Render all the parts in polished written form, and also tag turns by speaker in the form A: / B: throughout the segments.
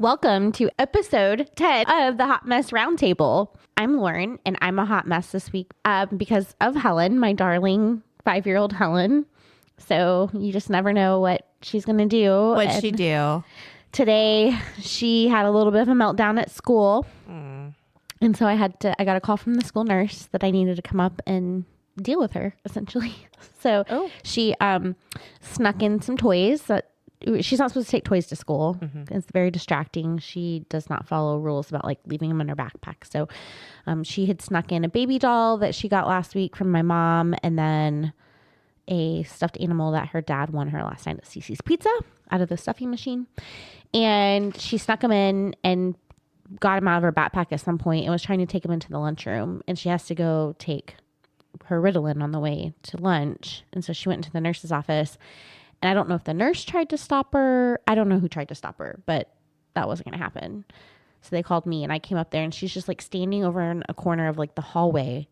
A: Welcome to episode 10 of the Hot Mess Roundtable. I'm Lauren, and I'm a hot mess this week because of Helen, my darling 5-year-old Helen. So you just never know what she's going to do.
B: What'd she do?
A: Today, she had a little bit of a meltdown at school. And so I got a call from the school nurse that I needed to come up and deal with her, essentially. So she snuck in some toys that she's not supposed to take toys to school. It's very distracting. She does not follow rules about like leaving them in her backpack. So she had snuck in a baby doll that she got last week from my mom, and then a stuffed animal that her dad won her last night at Cece's Pizza out of the stuffing machine. And she snuck him in and got him out of her backpack at some point and was trying to take him into the lunchroom. And she has to go take her Ritalin on the way to lunch. And so she went into the nurse's office. And I don't know if the nurse tried to stop her. I don't know who tried to stop her, but that wasn't going to happen. So they called me and I came up there and she's just like standing over in a corner of like the hallway,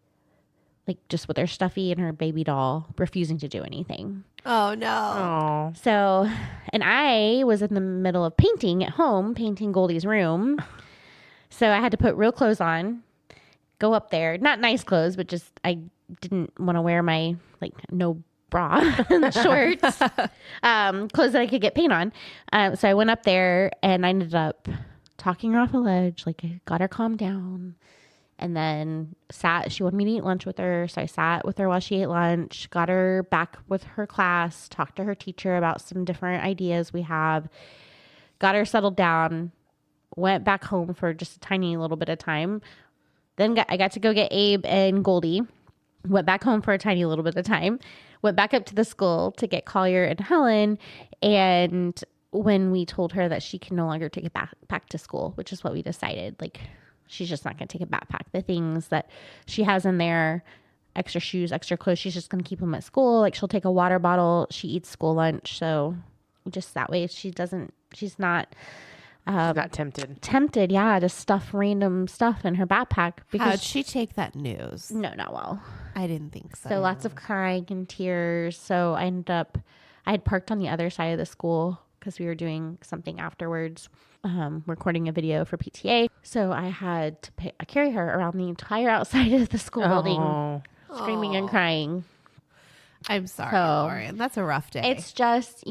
A: like just with her stuffy and her baby doll, refusing to do anything.
B: Oh, no.
A: So, and I was in the middle of painting at home, painting Goldie's room. So I had to put real clothes on, go up there, not nice clothes, but just, I didn't want to wear my like no bra and shorts, clothes that I could get paint on. So I went up there and I ended up talking her off a ledge. Like I got her calmed down and then she wanted me to eat lunch with her. So I sat with her while she ate lunch, got her back with her class, talked to her teacher about some different ideas we have, got her settled down, went back home for just a tiny little bit of time. Then I got to go get Abe and Goldie, went back home for a tiny little bit of time, went back up to the school to get Collier and Helen. And when we told her that she can no longer take a backpack to school, which is what we decided, like she's just not going to take a backpack. The things that she has in there, extra shoes, extra clothes, she's just going to keep them at school. Like she'll take a water bottle. She eats school lunch. So just that way she's not tempted, yeah, to stuff random stuff in her backpack.
B: How'd she take that news?
A: No, not well.
B: I didn't think so.
A: So lots of crying and tears. So I had parked on the other side of the school because we were doing something afterwards, recording a video for PTA. So I had to carry her around the entire outside of the school building, screaming and crying.
B: I'm sorry, Lauren. That's a rough day.
A: It's just,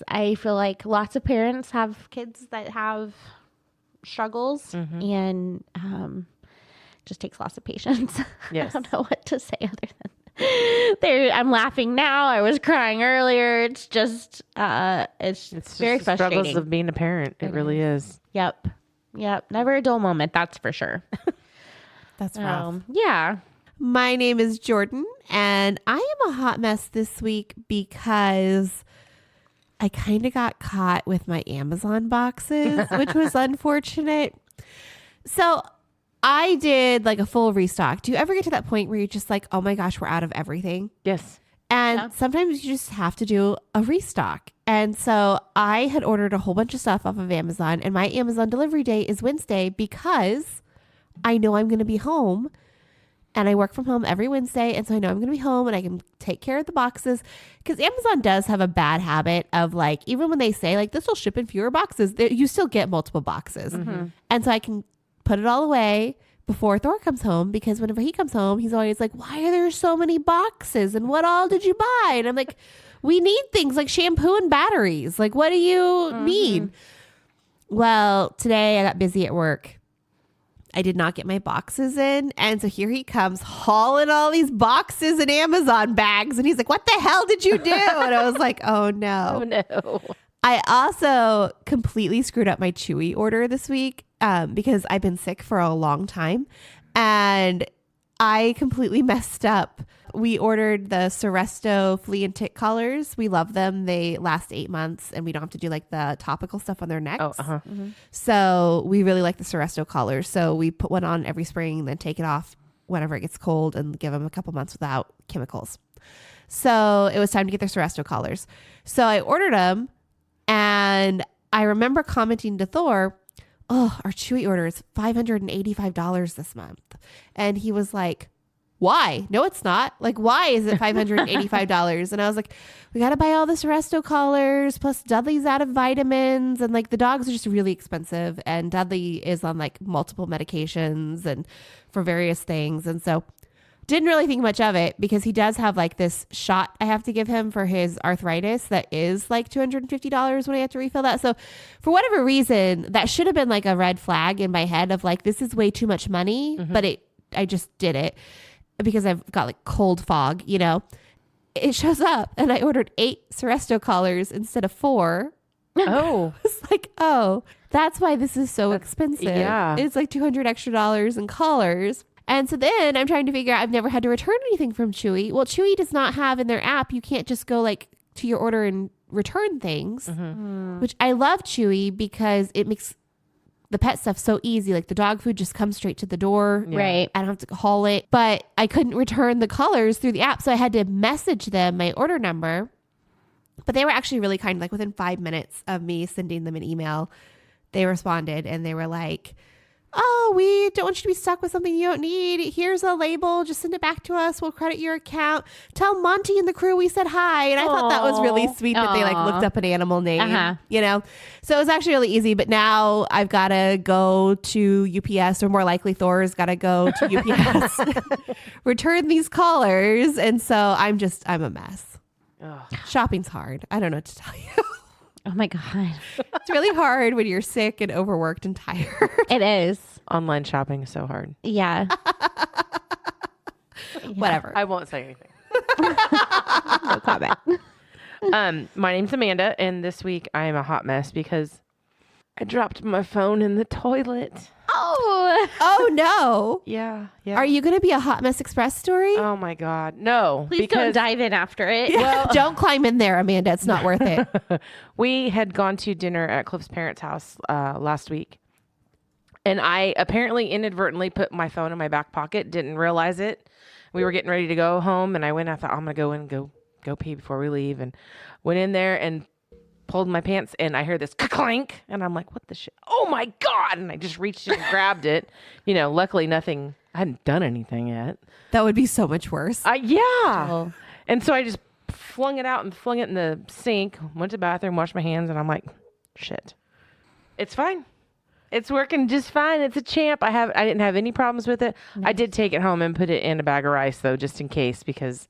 A: I feel like lots of parents have kids that have struggles and just takes lots of patience.
B: Yes.
A: I don't know what to say other than I'm laughing now. I was crying earlier. It's just it's very frustrating.
C: Struggles of being a parent. It really is.
A: Yep. Never a dull moment. That's for sure.
B: That's rough.
A: Yeah.
B: My name is Jordan, and I am a hot mess this week because I kind of got caught with my Amazon boxes, which was unfortunate. So I did like a full restock. Do you ever get to that point where you're just like, oh my gosh, we're out of everything?
C: Yes.
B: And sometimes you just have to do a restock. And so I had ordered a whole bunch of stuff off of Amazon, and my Amazon delivery day is Wednesday because I know I'm going to be home. And I work from home every Wednesday. And so I know I'm going to be home and I can take care of the boxes. Because Amazon does have a bad habit of like, even when they say like, this will ship in fewer boxes, you still get multiple boxes. And so I can put it all away before Thor comes home. Because whenever he comes home, he's always like, why are there so many boxes? And what all did you buy? And I'm like, we need things like shampoo and batteries. Like, what do you need? Well, today I got busy at work. I did not get my boxes in. And so here he comes hauling all these boxes and Amazon bags. And he's like, what the hell did you do? And I was like, oh no.
C: Oh no.
B: I also completely screwed up my Chewy order this week because I've been sick for a long time. And I completely messed up. We ordered the Seresto flea and tick collars. We love them. They last 8 months and we don't have to do like the topical stuff on their necks. So we really like the Seresto collars. So we put one on every spring, then take it off whenever it gets cold and give them a couple months without chemicals. So it was time to get their Seresto collars. So I ordered them and I remember commenting to Thor, oh, our Chewy order is $585 this month. And he was like, why? No, it's not. Like, why is it $585? And I was like, we got to buy all this Resto collars, plus Dudley's out of vitamins. And like the dogs are just really expensive. And Dudley is on like multiple medications and for various things. And so didn't really think much of it because he does have like this shot I have to give him for his arthritis that is like $250 when I have to refill that. So for whatever reason, that should have been like a red flag in my head of like, this is way too much money, but I just did it because I've got like cold fog, you know. It shows up and I ordered 8 Seresto collars instead of 4.
C: Oh.
B: It's like, oh, that's why this is so expensive.
C: yeah.
B: It's like $200 extra in collars. And so then I'm trying to figure out, I've never had to return anything from Chewy. Well, Chewy does not have in their app, you can't just go like to your order and return things, which I love Chewy because it makes the pet stuff so easy. Like the dog food just comes straight to the door.
C: Yeah.
A: Right.
B: I don't have to haul it, but I couldn't return the colors through the app. So I had to message them my order number, but they were actually really kind. Like within 5 minutes of me sending them an email, they responded and they were like, oh, we don't want you to be stuck with something you don't need. Here's a label. Just send it back to us. We'll credit your account. Tell Monty and the crew we said hi. And I thought that was really sweet that they like looked up an animal name, you know? So it was actually really easy. But now I've got to go to UPS, or more likely Thor's got to go to UPS, return these collars. And so I'm a mess.
C: Ugh.
B: Shopping's hard. I don't know what to tell you.
A: Oh my God.
B: It's really hard when you're sick and overworked and tired.
A: It is.
C: Online shopping is so hard.
A: Yeah.
B: Whatever.
C: I won't say anything.
A: No comment.
C: My name's Amanda, and this week I am a hot mess because I dropped my phone in the toilet.
A: Oh.
B: Oh no.
C: Yeah.
B: Are you going to be a Hot Mess Express story?
C: Oh my God. No.
A: Please don't dive in after it.
B: Well, don't climb in there, Amanda. It's not worth it.
C: We had gone to dinner at Cliff's parents' house last week. And I apparently inadvertently put my phone in my back pocket, didn't realize it. We were getting ready to go home, and I thought, I'm going to go in and go pee before we leave. And went in there and pulled my pants, and I heard this clank, and I'm like, what the shit? Oh my God. And I just reached in and grabbed it. You know, luckily I hadn't done anything yet.
B: That would be so much worse.
C: Yeah.
A: Oh.
C: And so I just flung it out and flung it in the sink, went to the bathroom, washed my hands, and I'm like, shit. It's fine. It's working just fine. It's a champ. I didn't have any problems with it. Nice. I did take it home and put it in a bag of rice though, just in case, because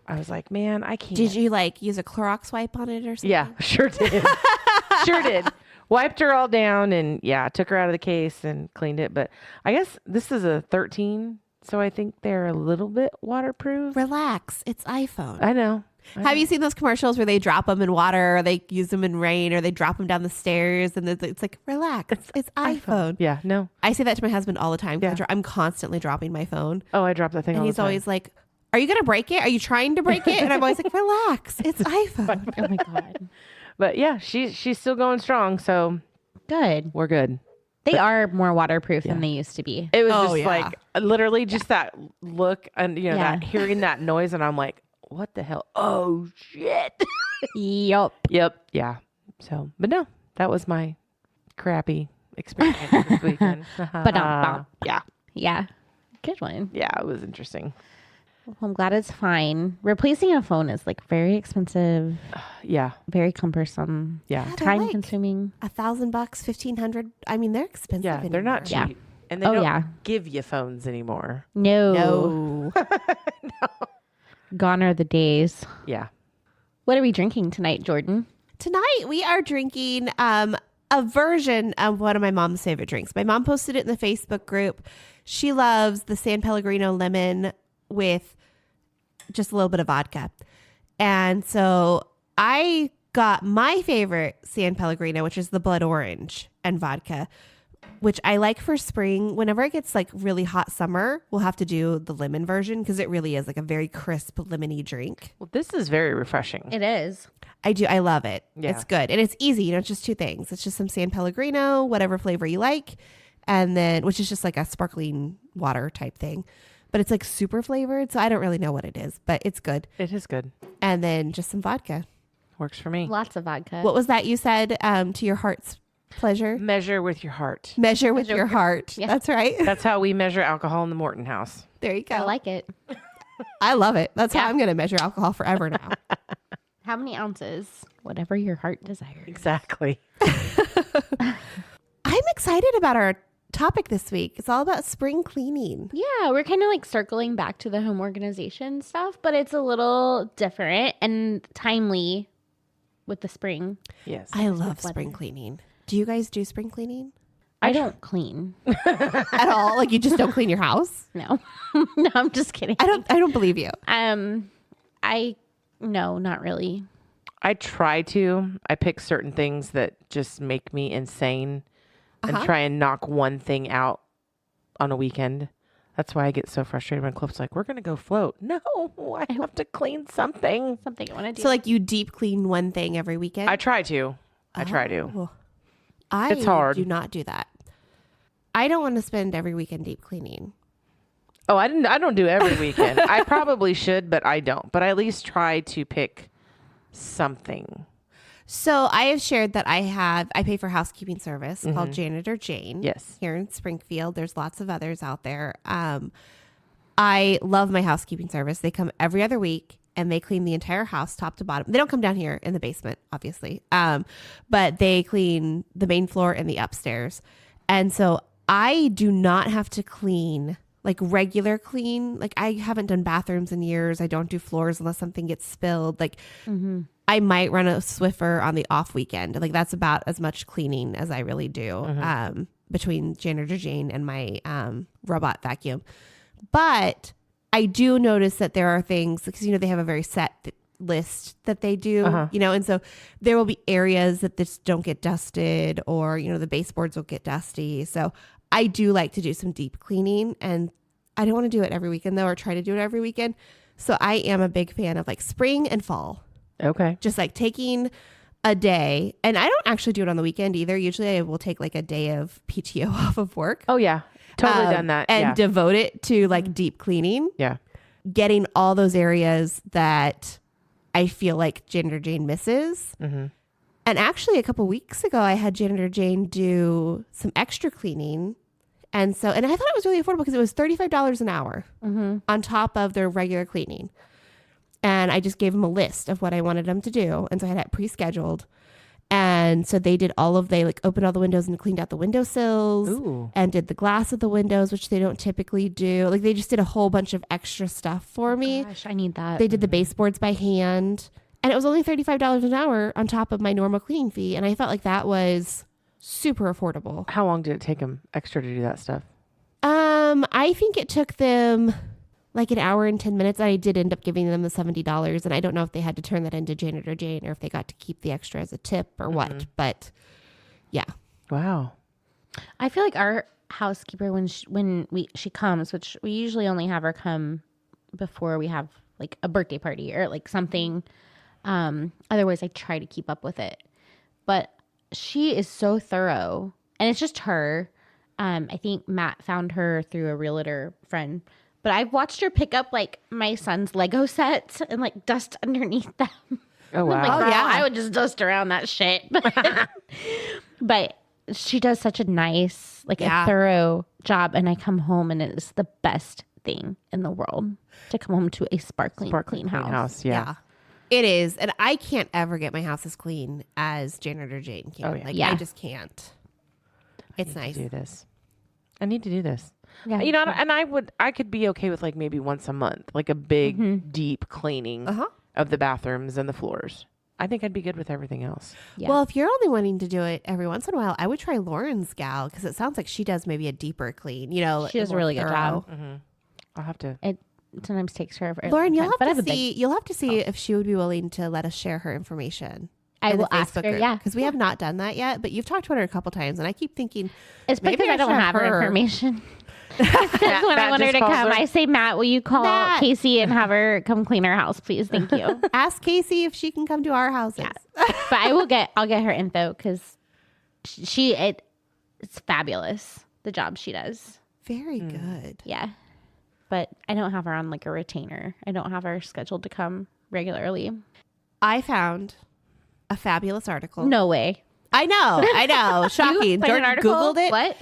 C: I was like, man, I can't.
B: Did you like use a Clorox wipe on it or something?
C: Yeah, sure did. Sure did. Wiped her all down and took her out of the case and cleaned it. But I guess this is a 13, so I think they're a little bit waterproof.
B: Relax. It's iPhone.
C: I know.
B: Have you seen those commercials where they drop them in water, or they use them in rain, or they drop them down the stairs, and it's like, relax. It's iPhone.
C: Yeah, no.
B: I say that to my husband all the time.
C: Yeah.
B: I'm constantly dropping my phone.
C: Oh, I dropped that thing
B: and
C: all the
B: he's
C: time.
B: always like, are you going to break it? Are you trying to break it? And I'm always like, relax. It's iPhone.
A: Oh my God.
C: But yeah, she's still going strong, so
A: Good.
C: we're good.
A: They are more waterproof than they used to be.
C: It was
B: Oh,
C: just
B: yeah.
C: like literally just that look and that hearing that noise, and I'm like, what the hell? Oh shit.
A: Yup.
C: Yep. Yeah. So, but no, that was my crappy experience this weekend.
A: Ba-dum-bum.
C: Yeah.
A: Yeah. Good one.
C: Yeah, it was interesting.
A: Well, I'm glad it's fine. Replacing a phone is like very expensive,
C: Yeah.
A: very cumbersome,
C: Yeah.
B: They're
A: time
B: like
A: consuming.
B: $1,000, $1,500. I mean, they're expensive.
C: Yeah. They're not cheap.
A: Yeah.
C: And they
A: Oh,
C: don't
A: yeah.
C: give you phones anymore.
A: No.
B: No.
A: Gone are the days.
C: Yeah.
A: What are we drinking tonight, Jordan?
B: Tonight we are drinking a version of one of my mom's favorite drinks. My mom posted it in the Facebook group. She loves the San Pellegrino lemon with just a little bit of vodka. And so I got my favorite San Pellegrino, which is the blood orange and vodka, which I like for spring. Whenever it gets like really hot summer, we'll have to do the lemon version because it really is like a very crisp lemony drink.
C: Well, this is very refreshing.
A: It is.
B: I do. I love it.
C: Yeah.
B: It's good. And it's easy. You know, it's just 2 things. It's just some San Pellegrino, whatever flavor you like. And then, which is just like a sparkling water type thing. But it's like super flavored. So I don't really know what it is, but it's good.
C: It is good.
B: And then just some vodka.
C: Works for me.
A: Lots of vodka.
B: What was that you said to your heart's pleasure.
C: Measure with your heart.
B: Measure with your heart.
A: Yeah.
B: That's right.
C: That's how we measure alcohol in the Morton house.
B: There you go.
A: I like it.
B: I love it. That's
A: Yeah.
B: how I'm going to measure alcohol forever now.
A: How many ounces? Whatever your heart desires.
C: Exactly.
B: I'm excited about our topic this week. It's all about spring cleaning.
A: Yeah, we're kind of like circling back to the home organization stuff, but it's a little different and timely with the spring.
C: Yes.
B: I love
A: weather.
B: spring cleaning. Do you guys do spring cleaning
A: I don't clean.
B: at all? Like you just don't clean your house?
A: No. No, I'm just kidding.
B: I don't believe you.
A: No, not really.
C: I try to. I pick certain things that just make me insane and try and knock one thing out on a weekend. That's why I get so frustrated when Cliff's like, we're going to go float. No, I have to clean something.
A: Something I want to do.
B: So like you deep clean one thing every weekend?
C: I try to.
B: Oh.
C: It's hard.
B: do not do that. I don't want to spend every weekend deep cleaning.
C: Oh, I don't do every weekend. I probably should, but I don't. But I at least try to pick something.
B: So I have shared that I pay for housekeeping service called Janitor Jane.
C: Yes.
B: Here in Springfield. There's lots of others out there. I love my housekeeping service. They come every other week and they clean the entire house top to bottom. They don't come down here in the basement, obviously. But they clean the main floor and the upstairs. And so I do not have to clean like regular clean. Like I haven't done bathrooms in years. I don't do floors unless something gets spilled. Like I might run a Swiffer on the off weekend. Like that's about as much cleaning as I really do between Janitor Jane and my robot vacuum. But I do notice that there are things because, they have a very set list that they do, and so there will be areas that just don't get dusted or, the baseboards will get dusty. So I do like to do some deep cleaning and I don't want to do it every weekend though, or try to do it every weekend. So I am a big fan of like spring and fall.
C: Okay.
B: Just like taking a day, and I don't actually do it on the weekend either. Usually I will take like a day of PTO off of work.
C: Oh, yeah. Totally done that.
B: And devote it to like deep cleaning.
C: Yeah.
B: Getting all those areas that I feel like Janitor Jane misses.
C: Mm-hmm.
B: And actually a couple weeks ago, I had Janitor Jane do some extra cleaning. And I thought it was really affordable because it was $35 an hour on top of their regular cleaning. And I just gave them a list of what I wanted them to do. And so I had it pre-scheduled. And so they like opened all the windows and cleaned out the windowsills and did the glass of the windows, which they don't typically do. Like they just did a whole bunch of extra stuff for me.
A: Gosh, I need that.
B: They did the baseboards by hand. And it was only $35 an hour on top of my normal cleaning fee. And I felt like that was super affordable.
C: How long did it take them extra to do that stuff?
B: I think it took them like an hour and 10 minutes. I did end up giving them the $70. And I don't know if they had to turn that into Janitor Jane or if they got to keep the extra as a tip or what. But yeah.
C: Wow.
A: I feel like our housekeeper, when she comes, which we usually only have her come before we have like a birthday party or like something. Otherwise, I try to keep up with it. But she is so thorough, and it's just her. I think Matt found her through a realtor friend. But I've watched her pick up like my son's Lego sets and like dust underneath them.
C: Oh, wow.
A: I'm like,
B: Oh, yeah.
A: I would just dust around that shit. But she does such a nice, like a thorough job. And I come home and it is the best thing in the world to come home to a sparkling clean house.
C: Yeah.
B: It is. And I can't ever get my house as clean as Janitor Jane can.
C: Oh, yeah.
B: I just can't. It's nice.
C: I need to do this.
A: Yeah.
C: And I could be okay with like maybe once a month, like a big, deep cleaning of the bathrooms and the floors. I think I'd be good with everything else.
A: Yeah.
B: Well, if you're only wanting to do it every once in a while, I would try Lauren's gal because it sounds like she does maybe a deeper clean.
A: She does a
B: more
A: really good job.
C: Mm-hmm. I'll have to.
A: It sometimes takes her.
B: Lauren, you'll
A: but I
B: have to
A: a
B: see. You'll have to see if she would be willing to let us share her information.
A: I will ask her. Yeah,
B: because we have not done that yet. But you've talked about her a couple times, and I keep thinking
A: it's
B: maybe
A: because I don't
B: should
A: have her information. When I want her to
C: just calls
A: come,
C: her.
A: I say, Matt, will you call
B: Matt.
A: Casey and have her come clean our house, please? Thank you.
B: Ask Casey if she can come to our houses.
A: But I'll get her info because it's fabulous the job she does.
B: Very good.
A: Yeah, but I don't have her on like a retainer. I don't have her scheduled to come regularly.
B: I found a fabulous article.
A: No way.
B: I know. Shocking.
A: Find an
B: George
A: article?
B: Googled it.
A: What?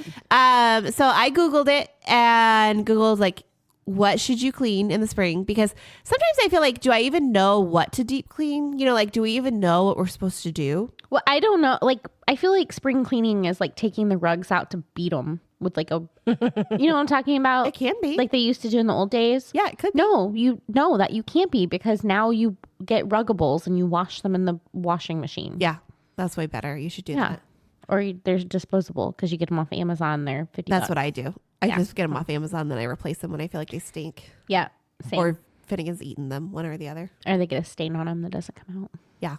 B: So I Googled it and Googled like, what should you clean in the spring? Because sometimes I feel like, do I even know what to deep clean? You know, like, do we even know what we're supposed to do?
A: Well, I don't know. Like, I feel like spring cleaning is like taking the rugs out to beat them with like a, you know what I'm talking about?
B: It can be.
A: Like they used to do in the old days.
B: Yeah, it could be.
A: No, you know that you can't be because now you get ruggables and you wash them in the washing machine.
B: Yeah, that's way better. You should do
A: Yeah.
B: that.
A: Or they're disposable because you get them off Amazon. They're $50.
B: That's what I do. I
A: Yeah.
B: just get them off Amazon, then I replace them when I feel like they stink.
A: Yeah. Same.
B: Or Finnegan's eaten them, one or the other.
A: Or they get a stain on them that doesn't come out.
B: Yeah.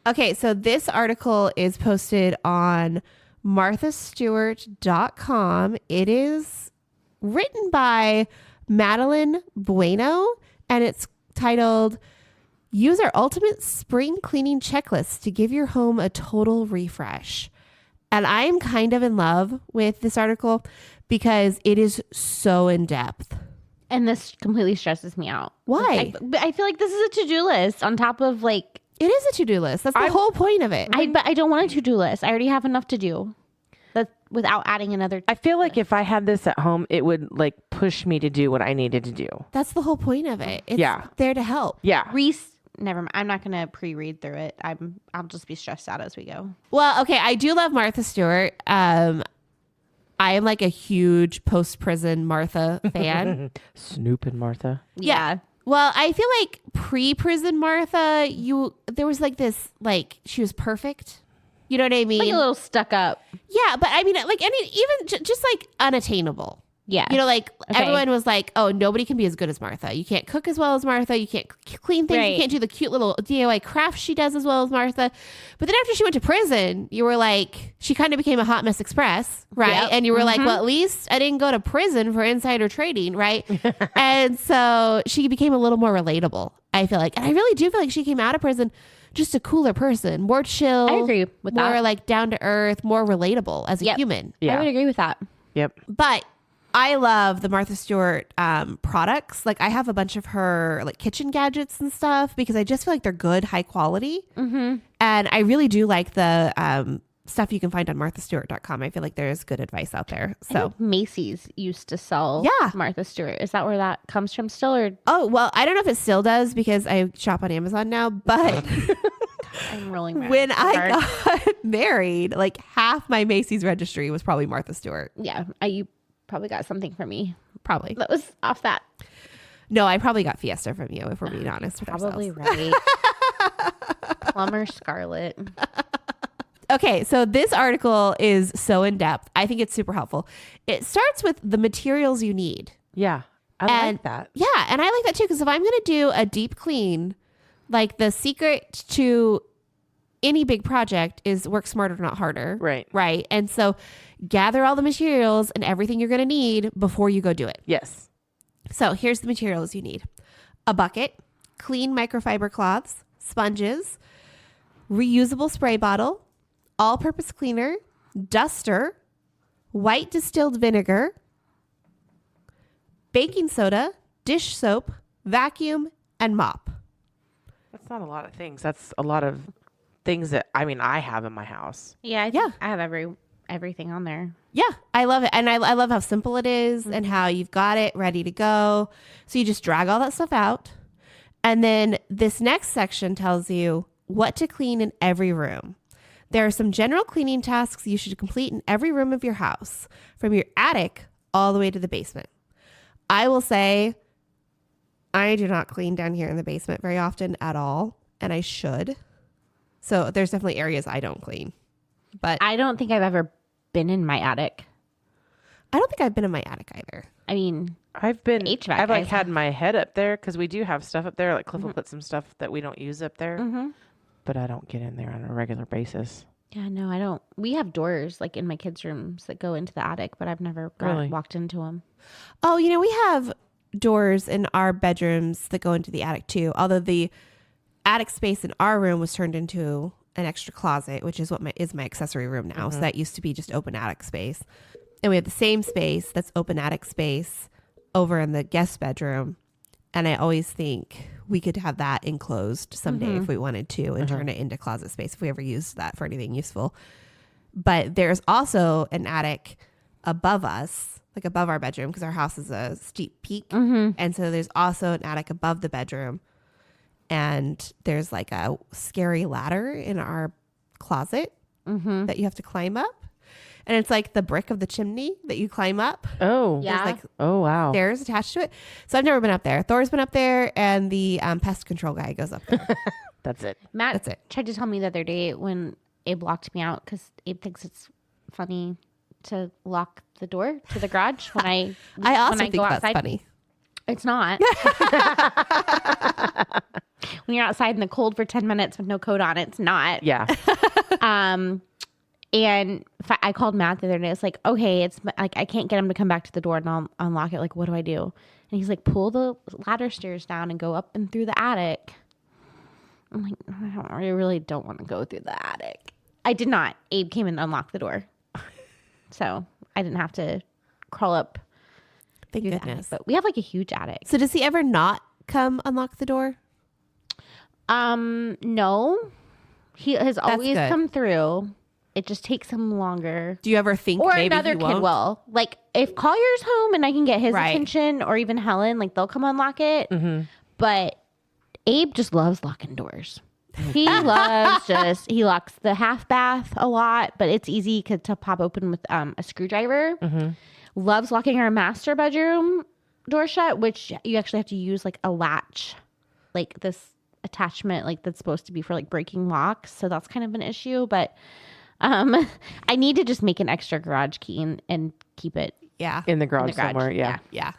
B: Okay, so this article is posted on marthastewart.com. It is written by Madeline Bueno, and it's titled, Use our ultimate spring cleaning checklist to give your home a total refresh. And I'm kind of in love with this article because it is so in depth.
A: And this completely stresses me out.
B: Why?
A: But I feel like this is a to-do list on top of like,
B: It is a to-do list. That's the whole point of it.
A: but I don't want a to-do list. I already have enough to do. That without adding another.
C: I feel like if I had this at home, it would like push me to do what I needed to do.
B: That's the whole point of it. It's
C: Yeah.
B: there to help.
C: Yeah.
A: Never mind. I'm not going to pre-read through it. I'll just be stressed out as we go.
B: Well, okay, I do love Martha Stewart. I am like a huge post-prison Martha fan.
C: Snoop and Martha.
B: Yeah. Well, I feel like pre-prison Martha, there was like this, like she was perfect. You know what I mean?
A: Like a little stuck up.
B: Yeah, but I mean, like even just like unattainable.
A: Yeah.
B: You know, like
A: Okay.
B: everyone was like, oh, nobody can be as good as Martha. You can't cook as well as Martha. You can't clean things.
A: Right.
B: You can't do the cute little DIY crafts she does as well as Martha. But then after she went to prison, you were like, she kind of became a hot mess express, right?
A: Yep.
B: And you were like, well, at least I didn't go to prison for insider trading, right? And so she became a little more relatable, I feel like. And I really do feel like she came out of prison just a cooler person, more chill.
A: I agree with
B: more
A: that.
B: like down to earth, more relatable as a
A: Yep.
B: human.
C: Yeah.
A: I would agree with that.
C: Yep.
B: But I love the Martha Stewart products. Like I have a bunch of her like kitchen gadgets and stuff because I just feel like they're good, high quality. Mm-hmm. And I really do like the stuff you can find on marthastewart.com. I feel like there is good advice out there.
A: I
B: So,
A: think Macy's used to sell
B: Yeah.
A: Martha Stewart. Is that where that comes from still? Or
B: oh, well, I don't know if it still does because I shop on Amazon now, but
A: I'm rolling my
B: when
A: eyes
B: I
A: hard.
B: got married, like half my Macy's registry was probably Martha Stewart.
A: Yeah, you probably got something from me.
B: Probably.
A: That was off that.
B: No, I probably got Fiesta from you if we're being honest with
A: Probably
B: ourselves.
A: right. Plumber Scarlet.
B: Okay, so this article is so in depth. I think it's super helpful. It starts with the materials you need.
C: Yeah. I
B: And-
C: like that.
B: Yeah, and I like that too because if I'm going to do a deep clean, like the secret to any big project is work smarter, not harder.
C: Right.
B: Right. And so gather all the materials and everything you're going to need before you go do it.
C: Yes.
B: So here's the materials you need: a bucket, clean microfiber cloths, sponges, reusable spray bottle, all-purpose cleaner, duster, white distilled vinegar, baking soda, dish soap, vacuum, and mop.
C: That's not a lot of things. That's a lot of things that I have in my house.
A: Yeah,
B: Yeah.
A: I have everything on there.
B: Yeah, I love it. And I love how simple it is and how you've got it ready to go. So you just drag all that stuff out. And then this next section tells you what to clean in every room. There are some general cleaning tasks you should complete in every room of your house, from your attic all the way to the basement. I will say I do not clean down here in the basement very often at all, and I should. So there's definitely areas I don't clean. But
A: I don't think I've ever been in my attic.
B: I don't think I've been in my attic either.
A: I mean,
C: I've been,
A: HVAC
C: I've like
A: guys.
C: had my head up there because we do have stuff up there. Like Cliff will put some stuff that we don't use up there, but I don't get in there on a regular basis.
A: yeah, no, I don't. We have doors like in my kids' rooms that go into the attic, but I've never
C: Really?
A: walked into them.
B: Oh, we have doors in our bedrooms that go into the attic too. Although the attic space in our room was turned into an extra closet, which is what is my accessory room now. So that used to be just open attic space. And we have the same space that's open attic space over in the guest bedroom. And I always think, we could have that enclosed someday if we wanted to and turn it into closet space if we ever used that for anything useful. But there's also an attic above us, like above our bedroom, because our house is a steep peak. And so there's also an attic above the bedroom. And there's like a scary ladder in our closet that you have to climb up. And it's like the brick of the chimney that you climb up.
C: Oh,
A: Yeah.
B: There's like
C: Oh, wow.
B: stairs attached to it. So I've never been up there. Thor's been up there, and the pest control guy goes up there.
C: That's it.
A: Matt
B: That's it.
A: tried to tell me the other day when Abe locked me out because Abe thinks it's funny to lock the door to the garage when I
B: also
A: when I
B: think
A: go
B: that's
A: outside.
B: funny.
A: It's not. When you're outside in the cold for 10 minutes with no coat on, it's not.
C: Yeah.
A: And I called Matt the other day. It's like, okay, it's like I can't get him to come back to the door and I'll unlock it. Like, what do I do? And he's like, pull the ladder stairs down and go up and through the attic. I'm like, I really don't want to go through the attic. I did not. Abe came and unlocked the door. So I didn't have to crawl up
B: Thank
A: through the attic.
B: goodness.
A: But we have like a huge attic.
B: So does he ever not come unlock the door?
A: No. He has always
B: good.
A: come through. It just takes him longer.
B: Do you ever think
A: Or
B: maybe
A: another
B: he
A: kid
B: won't?
A: will. Like if Collier's home and I can get his
B: Right.
A: attention, or even Helen, like they'll come unlock it. But Abe just loves locking doors. He he locks the half bath a lot, but it's easy to pop open with a screwdriver. Loves locking our master bedroom door shut, which you actually have to use like a latch, like this attachment, like that's supposed to be for like breaking locks. So that's kind of an issue, but I need to just make an extra garage key and keep it
B: Yeah.
C: In the garage, somewhere. Yeah.
B: Yeah.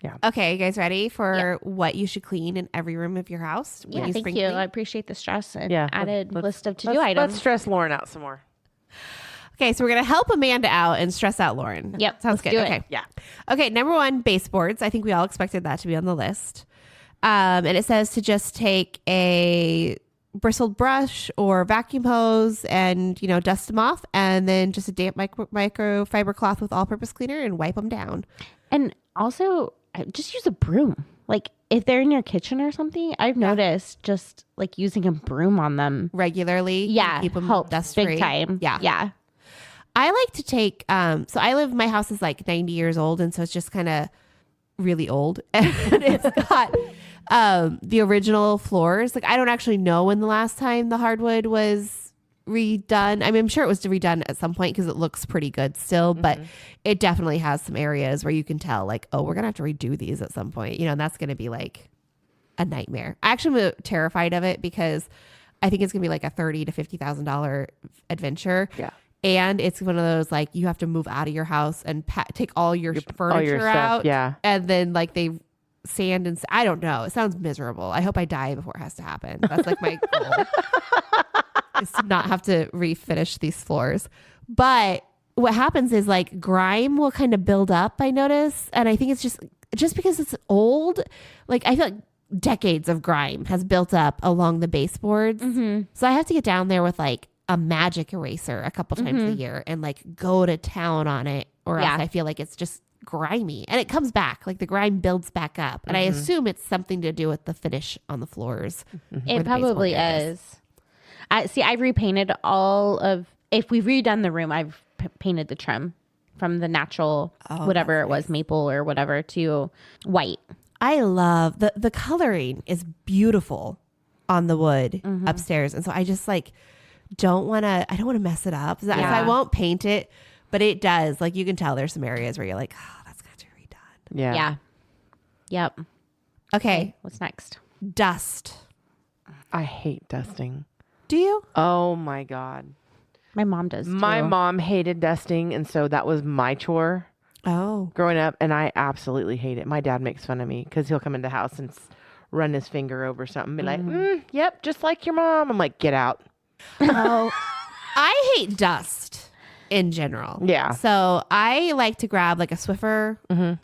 C: Yeah.
B: Okay, you guys ready for what you should clean in every room of your house? when
A: Yeah, thank
B: spring
A: you.
B: clean?
A: I appreciate the stress and
C: Yeah.
A: added
C: Let's-
A: list of to-do
C: Let's
A: items.
C: stress Lauren out some more.
B: Okay, so we're going to help Amanda out and stress out Lauren.
A: Yep,
B: Sounds
A: let's
B: good.
A: do it.
B: Okay.
C: Yeah.
B: Okay, number 1, baseboards. I think we all expected that to be on the list. And it says to just take a bristled brush or vacuum hose and, dust them off, and then just a damp microfiber cloth with all-purpose cleaner and wipe them down.
A: And also, just use a broom. Like if they're in your kitchen or something, I've noticed just like using a broom on them.
B: Regularly.
A: Yeah,
B: Keep them
A: helps
B: dust-free.
A: big time.
B: Yeah.
A: Yeah.
B: I like to take, my house is like 90 years old. And so it's just kind of really old. And it's got the original floors. Like I don't actually know when the last time the hardwood was redone. I mean, I'm sure it was redone at some point because it looks pretty good still, but it definitely has some areas where you can tell like, oh, we're going to have to redo these at some point, and that's going to be like a nightmare. I actually am terrified of it because I think it's going to be like a $30,000 to $50,000 adventure.
C: Yeah.
B: And it's one of those, like, you have to move out of your house and take all your furniture
C: stuff,
B: out.
C: yeah.
B: And then, like, they sand and I don't know. It sounds miserable. I hope I die before it has to happen. That's, like, my goal is to not have to refinish these floors. But what happens is, like, grime will kind of build up, I notice. And I think it's just because it's old. Like, I feel like decades of grime has built up along the baseboards. So I have to get down there with, like, a magic eraser a couple times a year and like go to town on it, or else I feel like it's just grimy and it comes back. Like the grime builds back up, and I assume it's something to do with the finish on the floors.
A: It probably is. I've repainted all of. If we've redone the room, I've painted the trim from the natural, whatever it was, maple or whatever, to white.
B: I love the coloring is beautiful on the wood upstairs, and so I just like I don't want to mess it up. So I won't paint it, but it does. Like you can tell there's some areas where you're like, oh, that's got to be redone.
C: Yeah.
A: Yeah. Yep.
B: Okay.
A: What's next?
B: Dust.
C: I hate dusting.
B: Do you?
C: Oh my God.
A: My mom does.
C: My
A: too.
C: mom hated dusting, and so that was my chore
B: Oh.
C: growing up, and I absolutely hate it. My dad makes fun of me because he'll come into the house and run his finger over something and be like, yep, just like your mom. I'm like, get out.
B: Oh, I hate dust in general.
C: Yeah.
B: So I like to grab like a Swiffer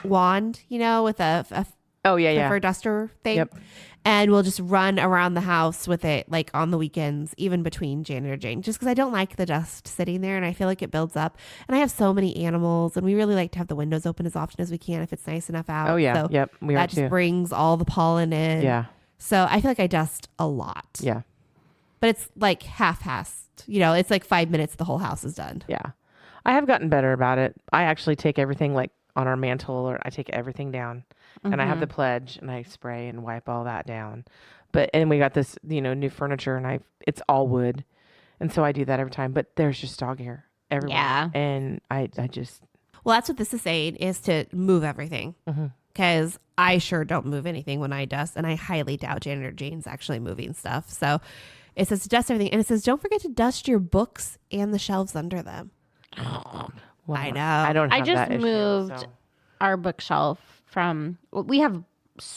B: wand, with a
C: Oh, yeah, yeah.
B: For a duster thing.
C: Yep.
B: And we'll just run around the house with it, like on the weekends, even between Janet or Jane, just because I don't like the dust sitting there and I feel like it builds up. And I have so many animals and we really like to have the windows open as often as we can if it's nice enough out.
C: Oh, yeah.
B: So
C: Yep. We are
B: that just
C: too.
B: brings all the pollen in.
C: Yeah.
B: So I feel like I dust a lot.
C: Yeah.
B: But it's like half-assed. It's like 5 minutes, the whole house is done.
C: Yeah. I have gotten better about it. I actually take everything like on our mantle, or I take everything down and I have the pledge and I spray and wipe all that down. And we got this, new furniture and it's all wood. And so I do that every time, but there's just dog hair everywhere.
A: Yeah.
C: And I just,
B: Well, that's what this is saying, is to move everything. Because I sure don't move anything when I dust. And I highly doubt Janet or Jane's actually moving stuff. So it says to dust everything. And it says, don't forget to dust your books and the shelves under them.
C: well,
B: I know.
C: I don't have
A: I just
C: that issue,
A: moved
C: so.
A: our bookshelf we have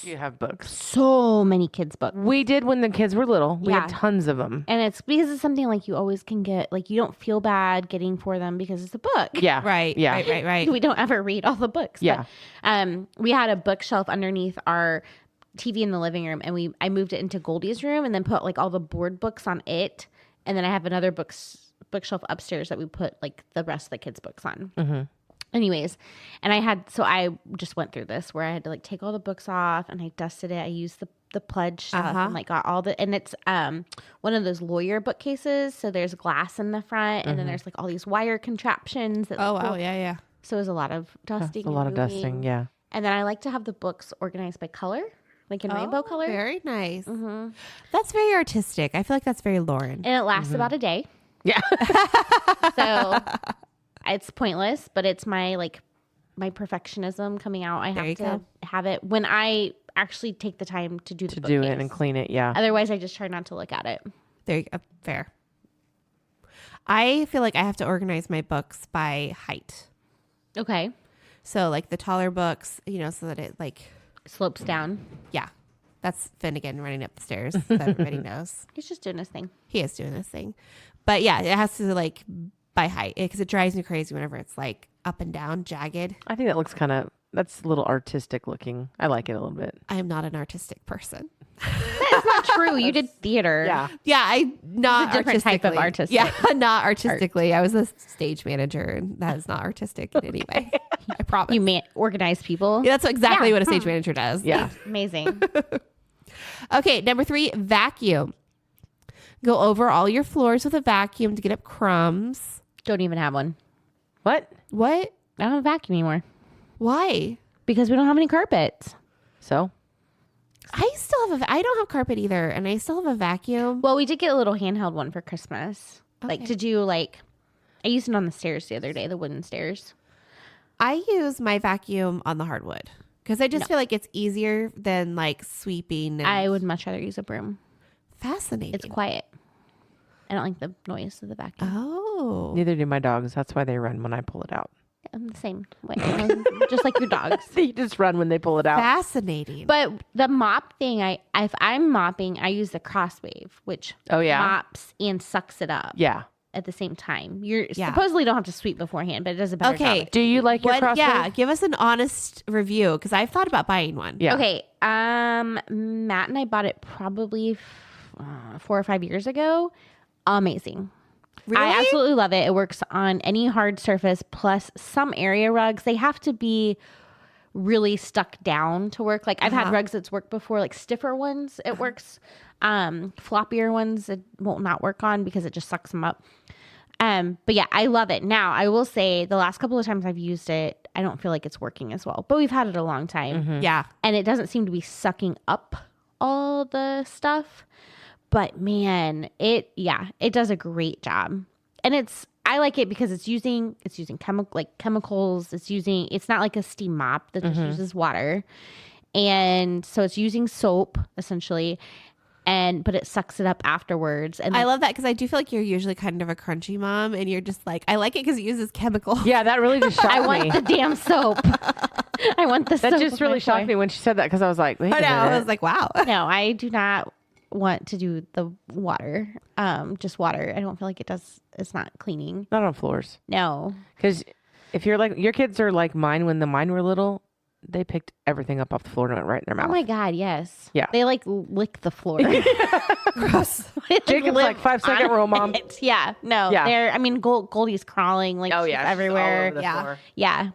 C: You have books.
A: so many kids' books.
C: We did when the kids were little. We
A: Yeah.
C: had tons of them.
A: And it's because it's something like you always can get, like you don't feel bad getting for them because it's a book.
C: Yeah.
B: Right.
C: Yeah.
B: Right.
A: We don't ever read all the books.
C: Yeah.
A: But, we had a bookshelf underneath our TV in the living room, and I moved it into Goldie's room and then put like all the board books on it. And then I have another bookshelf upstairs that we put like the rest of the kids' books on.
C: Mm-hmm.
A: Anyways, and I just went through this where I had to like take all the books off and I dusted it. I used the pledge stuff and like got all and it's one of those lawyer bookcases. So there's glass in the front and then there's like all these wire contraptions. That look cool.
B: Yeah.
A: So it was a lot of dusting.
C: That's a lot of
A: moving.
C: dusting. Yeah.
A: And then I like to have the books organized by color, like in rainbow color.
B: Very nice. That's very artistic. I feel like that's very Lauren.
A: And it lasts about a day.
C: Yeah.
A: So it's pointless, but it's my perfectionism coming out. I have to have it when I actually take the time to do the
C: Do it
A: bookcase.
C: and clean it. Yeah.
A: Otherwise, I just try not to look at it.
B: There you go. Fair. I feel like I have to organize my books by height.
A: Okay.
B: So like the taller books, so that it like,
A: Slopes down.
B: yeah, that's Finnegan running up the stairs. That everybody knows.
A: He's just doing his thing.
B: He is doing this thing. But yeah, it has to like by height because it drives me crazy whenever it's like up and down, jagged.
C: I think that looks that's a little artistic looking. I like it a little bit.
B: I am not an artistic person.
A: That's not true. You did theater.
C: Yeah.
B: Yeah, I not
A: It's a different type of
B: artistically.
A: artistic.
B: Yeah, not artistically. I was a stage manager, and that is not artistic in any way. I promise.
A: You organize people.
B: Yeah, that's exactly
A: Yeah.
B: what a stage manager does.
C: Yeah.
A: Amazing.
B: Okay, number 3, vacuum. Go over all your floors with a vacuum to get up crumbs.
A: Don't even have one.
C: What?
B: What?
A: I don't have a vacuum anymore
B: Why?
A: because we don't have any carpets.
C: So?
B: I still have I don't have carpet either, and I still have a vacuum.
A: Well, we did get a little handheld one for Christmas. Like
B: Okay.
A: to do I used it on the stairs the other day, the wooden stairs.
B: I use my vacuum on the hardwood because I just feel like it's easier than like sweeping. And
A: I would much rather use a broom.
B: fascinating.
A: It's quiet. I don't like the noise of the vacuum.
B: Oh,
C: Neither do my dogs. That's why they run when I pull it out.
A: I'm the same way. Just like your dogs.
C: They just run when they pull it out.
B: fascinating.
A: But the mop thing, if I'm mopping, I use the crosswave, which
C: Oh, yeah?
A: mops and sucks it up
C: Yeah.
A: at the same time. You
B: Yeah.
A: supposedly don't have to sweep beforehand, but it does a better
B: Okay.
A: job.
C: Do you like your
B: What?
C: crossword?
B: Yeah, give us an honest review because I've thought about buying one.
C: Yeah.
A: Okay. Matt and I bought it probably 4 or 5 years ago. Amazing.
B: Really?
A: I absolutely love it. It works on any hard surface, plus some area rugs. They have to be really stuck down to work. Like I've had rugs that's worked before, like stiffer ones, it works. Floppier ones, it won't not work on because it just sucks them up. But yeah, I love it. Now, I will say the last couple of times I've used it, I don't feel like it's working as well. But we've had it a long time.
B: Yeah.
A: And it doesn't seem to be sucking up all the stuff. But man, it does a great job. And I like it because it's using chemicals. It's not like a steam mop that just uses water. And so it's using soap essentially. But it sucks it up afterwards. And
B: I love that because I do feel like you're usually kind of a crunchy mom, and you're just like, I like it because it uses chemicals.
C: Yeah, that really just shocked
A: I
C: me.
A: want the damn soap. I want the soap.
C: That just really shocked me when she said that because I was like, wait a
B: I know.
C: minute.
B: I was like, wow.
A: No, I do not want to do the water. Just water. I don't feel like it's not cleaning.
C: Not on floors.
A: No.
C: Because if you're like, your kids are like mine when mine were little, they picked everything up off the floor and went right in their mouth.
A: Oh my God, yes.
C: Yeah.
A: They like lick the floor.
B: Gross.
C: Jacob's like 5-second rule, Mom.
A: Yeah. No.
C: Yeah.
A: They're, I mean, Goldie's crawling like
C: Oh
A: she's
C: yeah, she's all
A: everywhere.
C: over the
B: Yeah.
C: floor.
A: Yeah.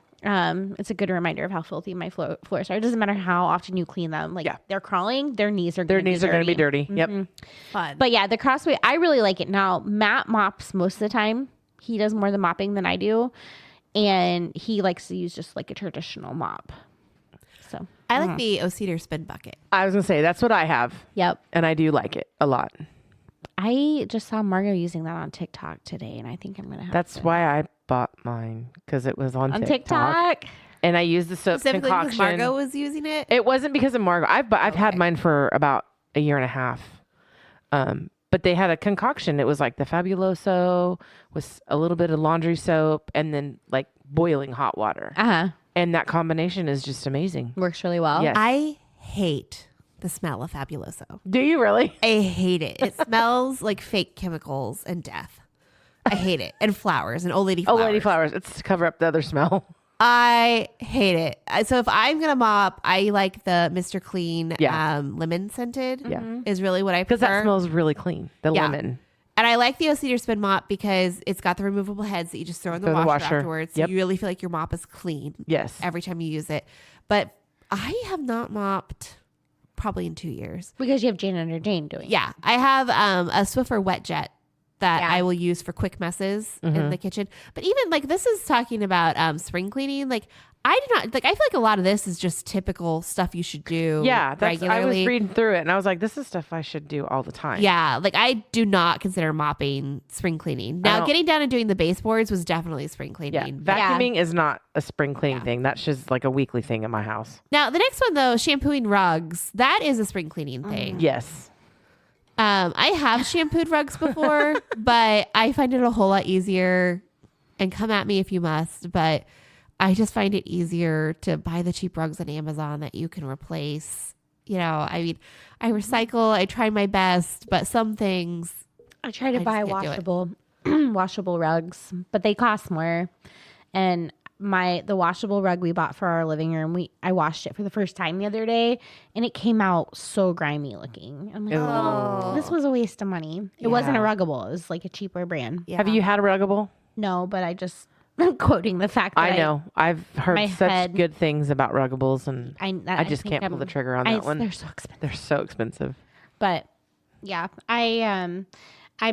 A: It's a good reminder of how filthy my floors are. It doesn't matter how often you clean them. Like they're crawling, their knees are
C: Their
A: gonna
C: knees
A: be
C: are going to be
A: dirty.
C: dirty. Yep.
B: Fun.
A: But yeah, the Crossway, I really like it. Now, Matt mops most of the time. He does more of the mopping than I do. And he likes to use just like a traditional mop. So,
B: I like the O-Cedar spin bucket.
C: I was going to say, that's what I have.
A: yep.
C: And I do like it a lot.
A: I just saw Margot using that on TikTok today, and I think I'm going to have
C: That's
A: to.
C: why I bought mine, because it was on
A: TikTok.
C: And I used the soap
B: Specifically because
C: concoction.
B: Margot was using it.
C: It wasn't because of Margot. I've had mine for about a year and a half. But they had a concoction. It was like the Fabuloso with a little bit of laundry soap and then like boiling hot water.
A: Uh-huh.
C: And that combination is just amazing.
A: Works really well.
C: Yes.
B: I hate the smell of Fabuloso.
C: Do you really?
B: I hate it. It smells like fake chemicals and death. I hate it. And flowers and old lady
C: Oh,
B: flowers.
C: lady flowers. It's to cover up the other smell.
B: I hate it. So if I'm gonna mop, I like the Mr. Clean
C: Yeah.
B: lemon scented.
C: Yeah.
B: Is really what I
C: Because
B: prefer.
C: that smells really clean. The
B: Yeah.
C: lemon.
B: And I like the O-Cedar spin mop because it's got the removable heads that you just throw in the
C: Throw in the
B: washer
C: washer.
B: afterwards.
C: Yep.
B: So you really feel like your mop is clean
C: Yes.
B: every time you use it. But I have not mopped probably in 2 years.
A: Because you have Jane Under Jane doing it.
B: Yeah, I have a Swiffer wet jet that
A: Yeah.
B: I will use for quick messes in the kitchen. But even like this is talking about spring cleaning. Like I do not like. I feel like a lot of this is just typical stuff you should do.
C: Yeah. I was
B: regularly.
C: reading through it and I was like, this is stuff I should do all the time.
B: Yeah, like I do not consider mopping spring cleaning. Now,
C: don't-
B: getting down and doing the baseboards was definitely spring
C: Yeah.
B: cleaning.
C: Vacuuming is not a spring cleaning thing. That's just like a weekly thing in my house.
B: Now, the next one though, shampooing rugs, that is a spring cleaning thing.
C: Yes.
B: I have shampooed rugs before, but I find it a whole lot easier. And come at me if you must, but I just find it easier to buy the cheap rugs on Amazon that you can replace. You know, I mean, I recycle, I try my best, but some things
A: I try to
B: I
A: buy
B: just can't do it.
A: washable washable rugs, but they cost more. And the washable rug we bought for our living room, I washed it for the first time the other day, and it came out so grimy looking. I'm like, oh, this was a waste of money. It wasn't a Ruggable. It was like a cheaper brand.
B: yeah.
C: Have you had a Ruggable?
A: No, but I'm quoting the fact that
C: I know. I've heard
A: my
C: such
A: head-
C: good things about Ruggables, and I just
A: think
C: can't pull the trigger on that one.
A: They're so expensive.
C: They're so expensive.
A: But yeah, I'm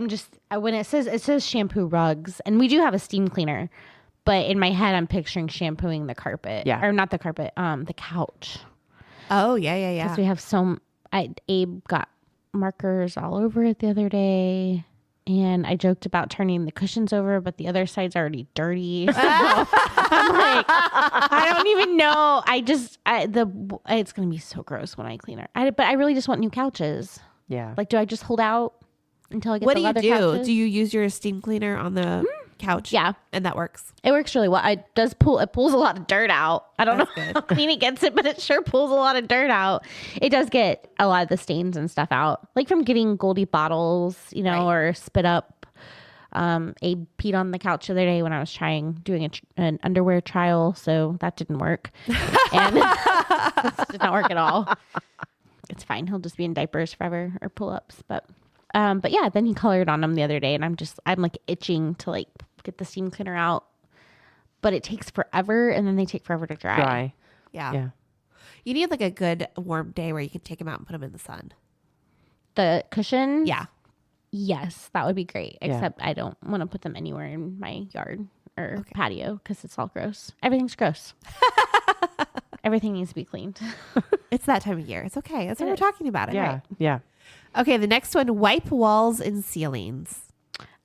A: just when it says shampoo rugs, and we do have a steam cleaner, but in my head I'm picturing shampooing the carpet.
C: Yeah.
A: Or not the carpet, the couch.
B: Oh, yeah.
A: Because we have Abe got markers all over it the other day. And I joked about turning the cushions over, but the other side's already dirty. So I'm like, I don't even know. It's gonna be so gross when I clean it. But I really just want new couches.
C: Yeah.
A: Like, do I just hold out until I get
B: What
A: the
B: do you
A: leather
B: do?
A: couches?
B: Do you use your steam cleaner on the couch?
A: Yeah.
B: And that works.
A: It works really well. It pulls a lot of dirt out. I don't
B: That's
A: know
B: good.
A: how clean it gets it, but it sure pulls a lot of dirt out. It does get a lot of the stains and stuff out, like from getting Goldie bottles, or spit up. Abe peed on the couch the other day when I was doing an underwear trial, so that didn't work. And did not work at all. It's fine. He'll just be in diapers forever or pull-ups, but yeah, then he colored on them the other day, and I'm like itching to like get the steam cleaner out, but it takes forever, and then they take forever to dry.
B: Yeah.
C: Yeah.
B: You need like a good warm day where you can take them out and put them in the sun.
A: The cushions,
B: Yeah.
A: yes, that would be great.
C: Yeah.
A: Except I don't want to put them anywhere in my yard or patio because it's all gross. Everything's gross. Everything needs to be cleaned.
B: It's that time of year. It's okay. That's why
A: It
B: we're
A: is.
B: talking about it.
C: Yeah. Yeah.
B: Okay, the next one, wipe walls and ceilings.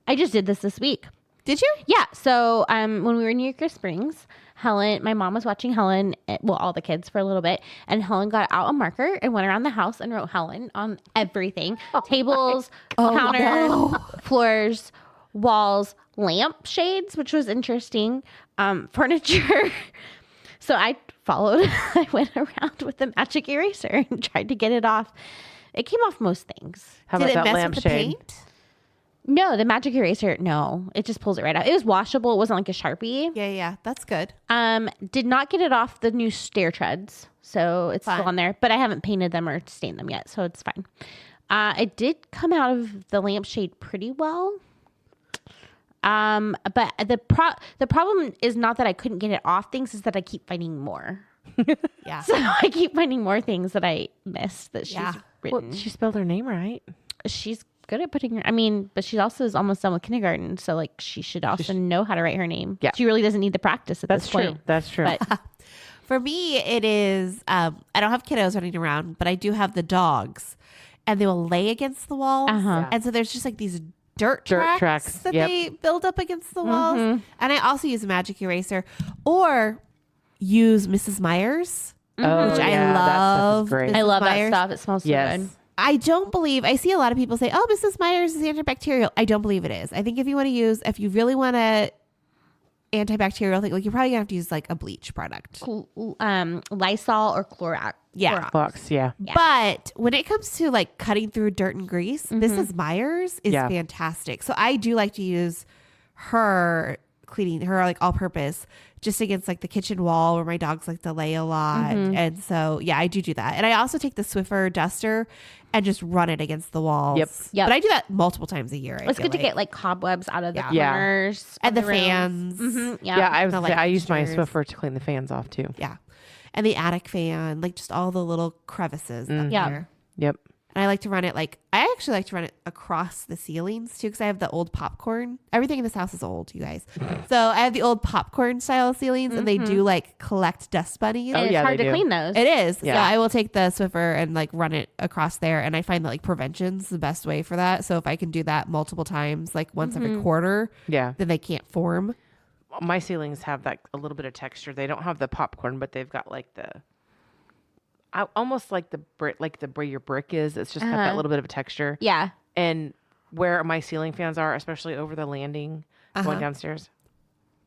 A: I just did this week.
B: Did you?
A: Yeah. So when we were in New York Springs, my mom was watching Helen, all the kids for a little bit, and Helen got out a marker and went around the house and wrote Helen on everything. Tables, counters, floors, walls, lamp shades, which was interesting, furniture. So I followed. I went around with the magic eraser and tried to get it off. It came off most things.
C: How
B: Did
C: about
B: it
C: that
B: mess with the
C: lampshade?
B: paint?
A: No, the magic eraser, no. It just pulls it right out. It was washable. It wasn't like a Sharpie.
B: Yeah. That's good.
A: Did not get it off the new stair treads. So it's
B: Fine.
A: still on there. But I haven't painted them or stained them yet. So it's fine. It did come out of the lampshade pretty well. But the problem is not that I couldn't get it off things, is that I keep finding more.
B: Yeah.
A: So I keep finding more things that I missed that she's written.
C: Well, she spelled her name right.
A: She's good at putting her, but she also is almost done with kindergarten. So like she should also know how to write her name.
C: Yeah.
A: She really doesn't need the practice at
C: That's
A: this
C: true.
A: point.
C: That's true.
A: But
B: For me, it is, I don't have kiddos running around, but I do have the dogs, and they will lay against the walls.
A: Uh-huh.
B: And so there's just like these dirt
C: Dirt
B: tracks
C: tracks,
B: that
C: yep.
B: they build up against the walls. And I also use a magic eraser or use Mrs. Myers.
C: Oh,
B: Which I
C: yeah, that stuff
B: love.
C: is great.
B: Mrs.
A: I love
B: Myers.
A: that stuff. It smells so
C: Yes.
A: good.
B: I don't believe, I see a lot of people say, oh, Mrs. Myers is antibacterial. I don't believe it is. I think if you really want to antibacterial thing, like you're probably gonna have to use like a bleach product.
A: Lysol or Clorox.
B: Yeah.
C: Box, yeah.
A: Yeah.
B: But when it comes to like cutting through dirt and grease, Mrs. Myers is
C: Yeah.
B: fantastic. So I do like to use her cleaning, her like all purpose, just against like the kitchen wall where my dogs like to lay a lot. And so, yeah, I do that. And I also take the Swiffer duster and just run it against the walls.
A: Yep.
B: But I do that multiple times a year.
A: It's good to get like cobwebs out of the
C: Yeah.
A: corners.
B: and
A: of
B: the
A: rooms.
B: fans.
A: Yeah.
C: Yeah, I was
B: The
C: gonna say,
B: light
C: I use my
B: fixtures.
C: Swiffer to clean the fans off too.
B: Yeah. And the attic fan, like just all the little crevices up
A: Yeah.
B: there.
C: Yep.
B: And I like to run it I actually like to run it across the ceilings too, because I have the old popcorn. Everything in this house is old, you guys. So I have the old popcorn style ceilings, and they do like collect dust bunnies.
C: Oh,
A: And it's
C: yeah,
A: hard
C: they
A: to
C: do.
A: clean those.
B: It is.
C: Yeah.
B: So I will take the Swiffer and like run it across there. And I find that like prevention's the best way for that. So if I can do that multiple times, like once every quarter,
C: Yeah.
B: then they can't form.
C: My ceilings have that a little bit of texture. They don't have the popcorn, but they've got like almost like the brick, like where your brick is. It's just got that little bit of a texture.
A: Yeah.
C: And where my ceiling fans are, especially over the landing going downstairs,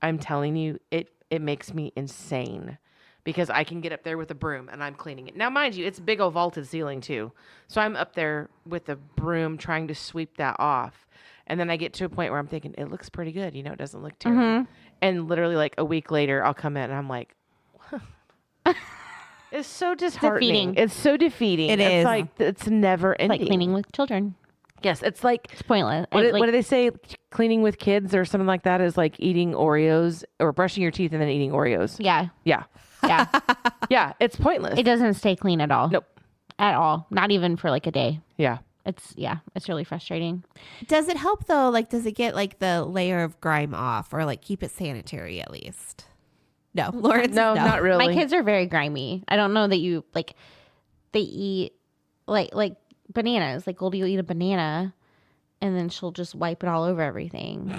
C: I'm telling you, it makes me insane because I can get up there with a broom and I'm cleaning it. Now, mind you, it's a big old vaulted ceiling too. So I'm up there with a broom trying to sweep that off. And then I get to a point where I'm thinking, it looks pretty good. It doesn't look terrible. And literally like a week later, I'll come in and I'm like, it's so disheartening.
A: defeating.
C: It's so defeating.
B: It
C: It's
B: is.
C: like, it's never ending.
A: Like cleaning with children.
C: Yes, it's like
A: It's pointless.
C: what,
A: Like,
C: what do they say? Cleaning with kids or something like that is like eating Oreos or brushing your teeth and then eating Oreos.
A: yeah.
C: Yeah.
A: Yeah.
C: Yeah. It's pointless.
A: It doesn't stay clean at all.
C: Nope.
A: At all. Not even for like a day.
C: Yeah.
A: It's really frustrating.
B: Does it help though? Like, does it get like the layer of grime off or like keep it sanitary at least? No, Lawrence.
C: No, not really.
A: My kids are very grimy. I don't know that you like. They eat like bananas. Like Goldie will eat a banana, and then she'll just wipe it all over everything.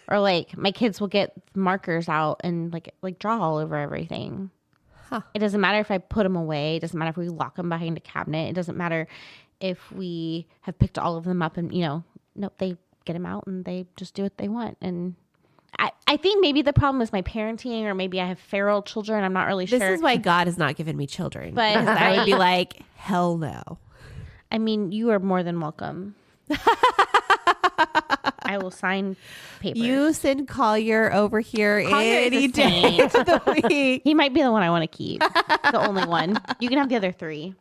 A: Or like my kids will get markers out and like draw all over everything.
B: Huh.
A: It doesn't matter if I put them away. It doesn't matter if we lock them behind a cabinet. It doesn't matter if we have picked all of them up and nope, they get them out and they just do what they want. And I think maybe the problem is my parenting, or maybe I have feral children. I'm not really
B: This
A: sure.
B: is why God has not given me children.
A: But-
B: Because I would be like, hell no.
A: I mean, you are more than welcome. I will sign papers.
B: You send Collier over here
A: Collier is
B: any
A: a
B: day
A: saint.
B: of the week.
A: He might be the one I want to keep. The only one. You can have the other three.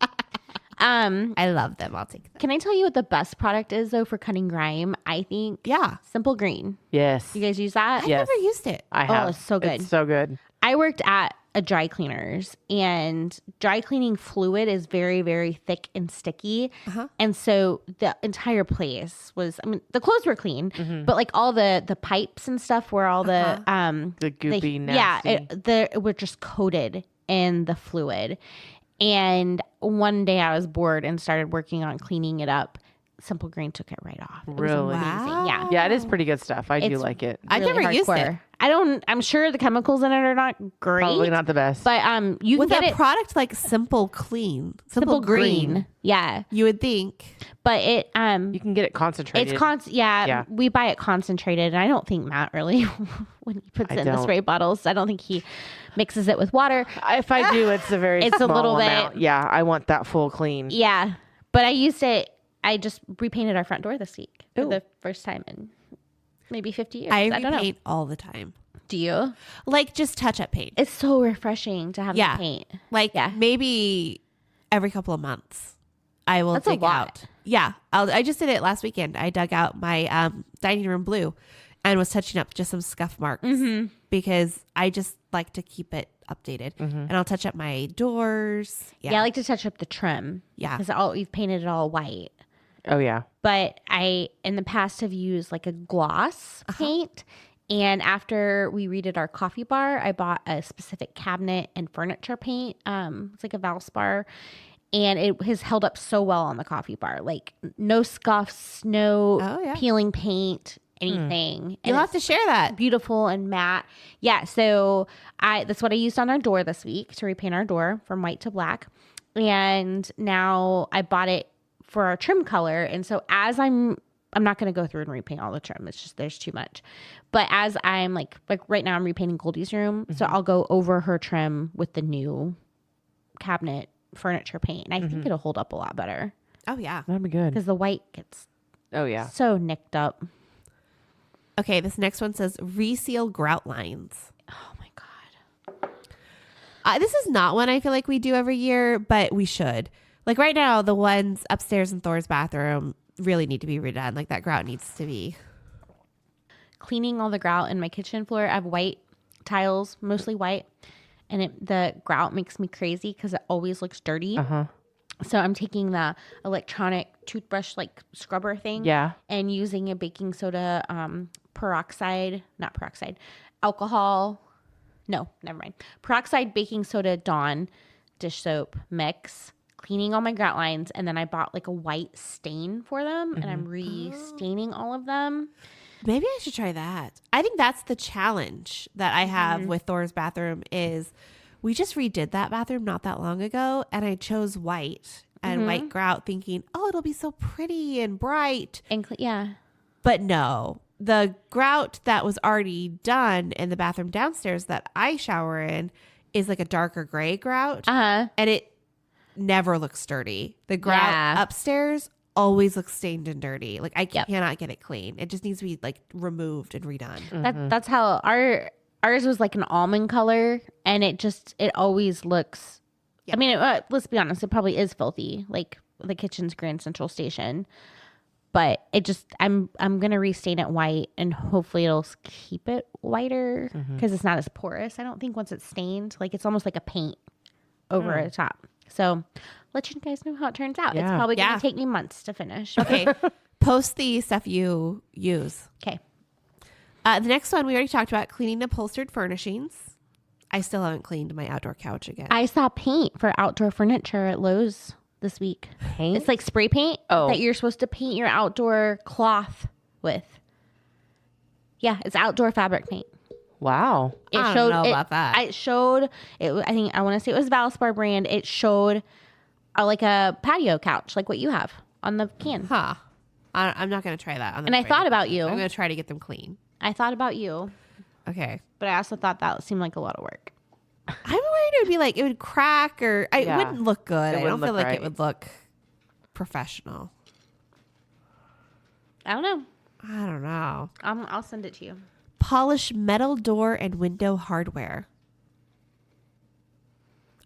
B: I love them. I'll take them.
A: Can I tell you what the best product is though for cutting grime? I think
B: Yeah.
A: Simple Green.
C: Yes.
A: You guys use that?
B: I've
C: Yes.
B: never used it.
C: I have.
A: it's so good.
C: It's so good.
A: I worked at a dry cleaners, and dry cleaning fluid is very, very thick and sticky. And so the entire place was, the clothes were clean, but like all the pipes and stuff where all the,
C: The goopy,
A: yeah,
C: nasty.
A: it were just coated in the fluid. And one day I was bored and started working on cleaning it up. Simple Green took it right off. It was
C: Really?
A: amazing. Yeah.
C: Yeah, it is pretty good stuff. I do
A: It's
C: like it.
B: I've
A: Really
B: never used it.
A: hardcore. I'm sure the chemicals in it are not great.
C: Probably not the best.
A: But you
B: With
A: can
B: a
A: get it
B: product like Simple Clean,
A: Simple Green. Yeah.
B: you would think.
A: But it
C: you can get it concentrated.
A: it's
C: Yeah.
A: we buy it concentrated, and I don't think Matt really when he puts
C: I
A: it in the
C: don't.
A: spray bottles, I don't think he mixes it with water.
C: If I do, it's a very
A: It's a
C: small
A: little bit-
C: amount. Yeah, I want that full clean.
A: Yeah. But I used it. I just repainted our front door this week. for
C: Ooh.
A: the first time in maybe 50 years.
B: I
A: I don't know.
B: repaint all the time.
A: Do you?
B: Like just touch up paint.
A: It's so refreshing to have
B: Yeah.
A: the paint.
B: Like
A: Yeah.
B: maybe every couple of months I will
A: That's a
B: dig
A: lot.
B: out. Yeah. I just did it last weekend. I dug out my dining room blue and was touching up just some scuff marks because I just like to keep it updated. And I'll touch up my doors.
A: Yeah, I like to touch up the trim.
B: Yeah.
A: Because we've painted it all white.
C: Oh yeah.
A: But I, in the past, have used like a gloss paint. And after we redid our coffee bar, I bought a specific cabinet and furniture paint. It's like a Valspar. And it has held up so well on the coffee bar. Like no scuffs, no
B: Oh, yeah.
A: peeling paint, anything. And
B: You'll have to share that.
A: beautiful and matte. Yeah, so that's what I used on our door this week to repaint our door from white to black. And now I bought it for our trim color. And so as I'm not going to go through and repaint all the trim. It's just there's too much. But as I'm like right now I'm repainting Goldie's room, so I'll go over her trim with the new cabinet furniture paint. And I think it'll hold up a lot better
B: Oh, yeah.
C: That'd be good.
A: because the white gets
C: Oh yeah.
A: so nicked up.
B: Okay, this next one says reseal grout lines.
A: Oh my God.
B: This is not one I feel like we do every year, but we should. Like right now, the ones upstairs in Thor's bathroom really need to be redone. Like that grout needs to be.
A: Cleaning all the grout in my kitchen floor. I have white tiles, mostly white, and the grout makes me crazy because it always looks dirty. So I'm taking the electronic toothbrush like scrubber thing,
C: Yeah.
A: and using a baking soda alcohol. No, never mind. Peroxide baking soda Dawn dish soap mix. Cleaning all my grout lines, and then I bought like a white stain for them, and I'm re-staining all of them.
B: Maybe I should try that. I think that's the challenge that I have with Thor's bathroom is we just redid that bathroom not that long ago, and I chose white and white grout thinking, oh, it'll be so pretty and bright.
A: And yeah,
B: But no, the grout that was already done in the bathroom downstairs that I shower in is like a darker gray grout. And it never looks dirty. The grout
A: Yeah.
B: upstairs always looks stained and dirty. Like I cannot get it clean. It just needs to be like removed and redone.
A: that's how ours was like an almond color, and it always looks. I mean, let's be honest, it probably is filthy, like the kitchen's Grand Central Station. But it just, I'm gonna restain it white, and hopefully it'll keep it whiter because it's not as porous. I don't think once it's stained, like it's almost like a paint over the top. So, let you guys know how it turns out. It's
C: Yeah.
A: probably gonna
B: Yeah.
A: take me months to finish.
B: Okay. Post the stuff you use.
A: Okay.
B: The next one we already talked about, cleaning upholstered furnishings. I still haven't cleaned my outdoor couch again.
A: I saw paint for outdoor furniture at Lowe's this week.
C: Paint?
A: It's like spray paint
C: Oh.
A: that you're supposed to paint your outdoor cloth with. Yeah, it's outdoor fabric paint.
C: Wow.
A: It
B: I don't know about that.
A: It showed. I want to say it was Valspar brand. It showed like a patio couch, like what you have on the can.
B: Huh. I'm not going to try that. On the
A: And I
B: spray
A: thought
B: paint.
A: about you.
B: I'm going to try to get them clean.
A: I thought about you,
B: Okay.
A: but I also thought that seemed like a lot of work.
B: I'm worried it would be like, it would crack or it
C: Yeah.
B: wouldn't look good.
C: It
B: I don't
C: wouldn't
B: feel
C: look
B: like it
C: right.
B: would look professional.
A: I don't know.
B: I don't know.
A: I'll send it to you.
B: Polish metal door and window hardware.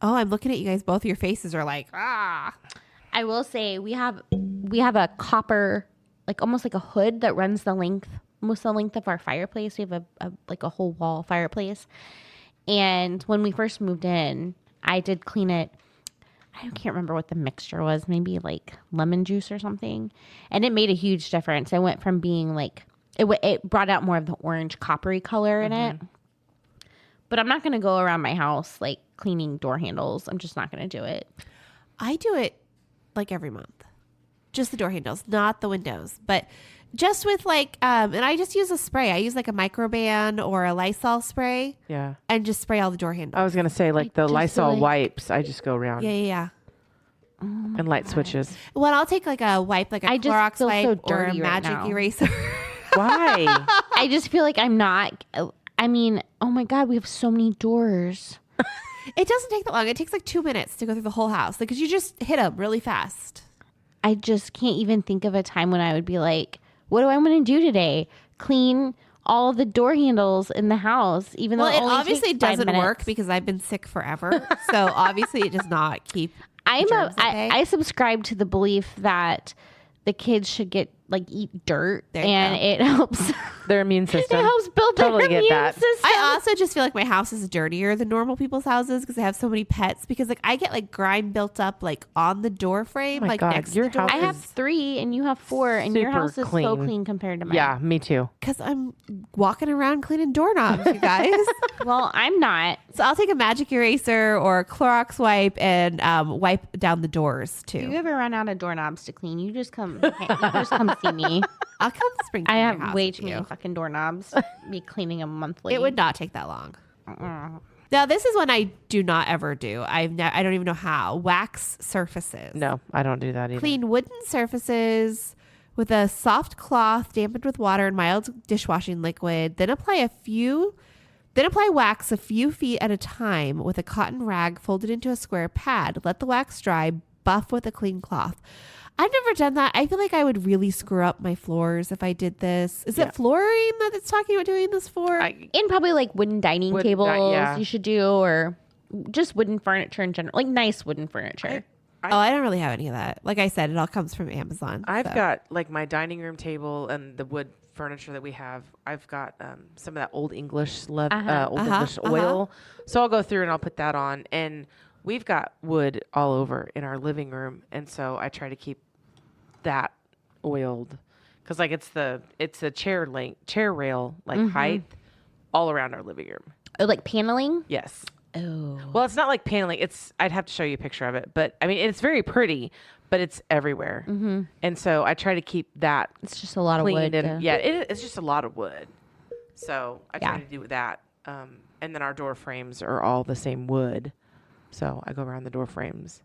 B: Oh, I'm looking at you guys. Both of your faces are like, ah.
A: I will say we have a copper, like almost like a hood that runs most of the length of our fireplace. We have a whole wall fireplace. And when we first moved in, I did clean it. I can't remember what the mixture was, maybe like lemon juice or something. And it made a huge difference. I went from being like, it brought out more of the orange coppery color in it. But I'm not going to go around my house like cleaning door handles. I'm just not going to do it.
B: I do it like every month. Just the door handles, not the windows. But just with like, and I just use a spray. I use like a Microban or a Lysol spray
C: Yeah.
B: and just spray all the door handles.
C: I was going to say like the
A: just
C: Lysol
A: like-
C: wipes. I just go around
B: Yeah.
C: and light switches.
B: Well, I'll take like a wipe, like a
A: I just
B: Clorox
A: feel so
B: wipe or a
A: dirty right
B: magic
A: now.
B: eraser.
C: Why?
A: I just feel like I'm not. I mean, oh my God, we have so many doors.
B: It doesn't take that long. It takes like 2 minutes to go through the whole house. Because you just hit them really fast.
A: I just can't even think of a time when I would be like, what do I want to do today? Clean all of the door handles in the house, even though
B: Well,
A: it
B: it
A: only
B: obviously
A: takes 5
B: doesn't
A: minutes.
B: work because I've been sick forever. So obviously it does not keep germs at bay.
A: I subscribe to the belief that the kids should eat dirt,
B: There you
A: and
B: go.
A: it helps.
C: Their immune
A: It
C: system.
A: helps build
C: Totally
A: their
C: get
A: immune
C: that.
A: system.
B: I also just feel like my house is dirtier than normal people's houses because I have so many pets. Because like I get like grime built up like on the door frame,
C: Oh my
B: like
C: God,
B: next
C: your
B: to the door.
A: I
C: house
A: have 3 and you have 4, and your
C: super
A: house is so
C: clean.
A: clean compared to mine.
C: Yeah, me too.
B: Because I'm walking around cleaning doorknobs, you guys.
A: Well, I'm not.
B: So I'll take a magic eraser or a Clorox wipe and wipe down the doors
A: If you
B: too.
A: ever run out of doorknobs to clean, you just come. You just come see me.
B: I'll come spring.
A: I
B: clean your
A: have
B: house
A: way
B: with
A: too many
B: you.
A: fucking doorknobs. Be cleaning them monthly.
B: It would not take that long. Now this is one I do not ever do. I don't even know how. Wax surfaces.
C: No, I don't do that either.
B: Clean wooden surfaces with a soft cloth dampened with water and mild dishwashing liquid. Then apply wax a few feet at a time with a cotton rag folded into a square pad. Let the wax dry. Buff with a clean cloth. I've never done that. I feel like I would really screw up my floors if I did this. Is it flooring that it's talking about doing this for?
A: And probably like wooden dining
C: Wood-
A: tables
C: yeah.
A: you should do, or just wooden furniture in general, like nice wooden furniture.
B: I don't really have any of that. Like I said, it all comes from Amazon.
C: I've
B: so.
C: got like my dining room table and the wood furniture that we have. I've got some of that old English English oil. So I'll go through and I'll put that on. And we've got wood all over in our living room, and so I try to keep that oiled because like it's a chair rail height all around our living room.
A: Oh, like paneling.
C: Yes.
A: Oh,
C: Well, it's not like paneling. I'd have to show you a picture of it, but I mean it's very pretty, but it's everywhere. Mm-hmm. And so I try to keep that
A: it's just a lot of
C: clean
A: wood.
C: and it's just a lot of wood. So I try to do that. And then our door frames are all the same wood. So I go around the door frames.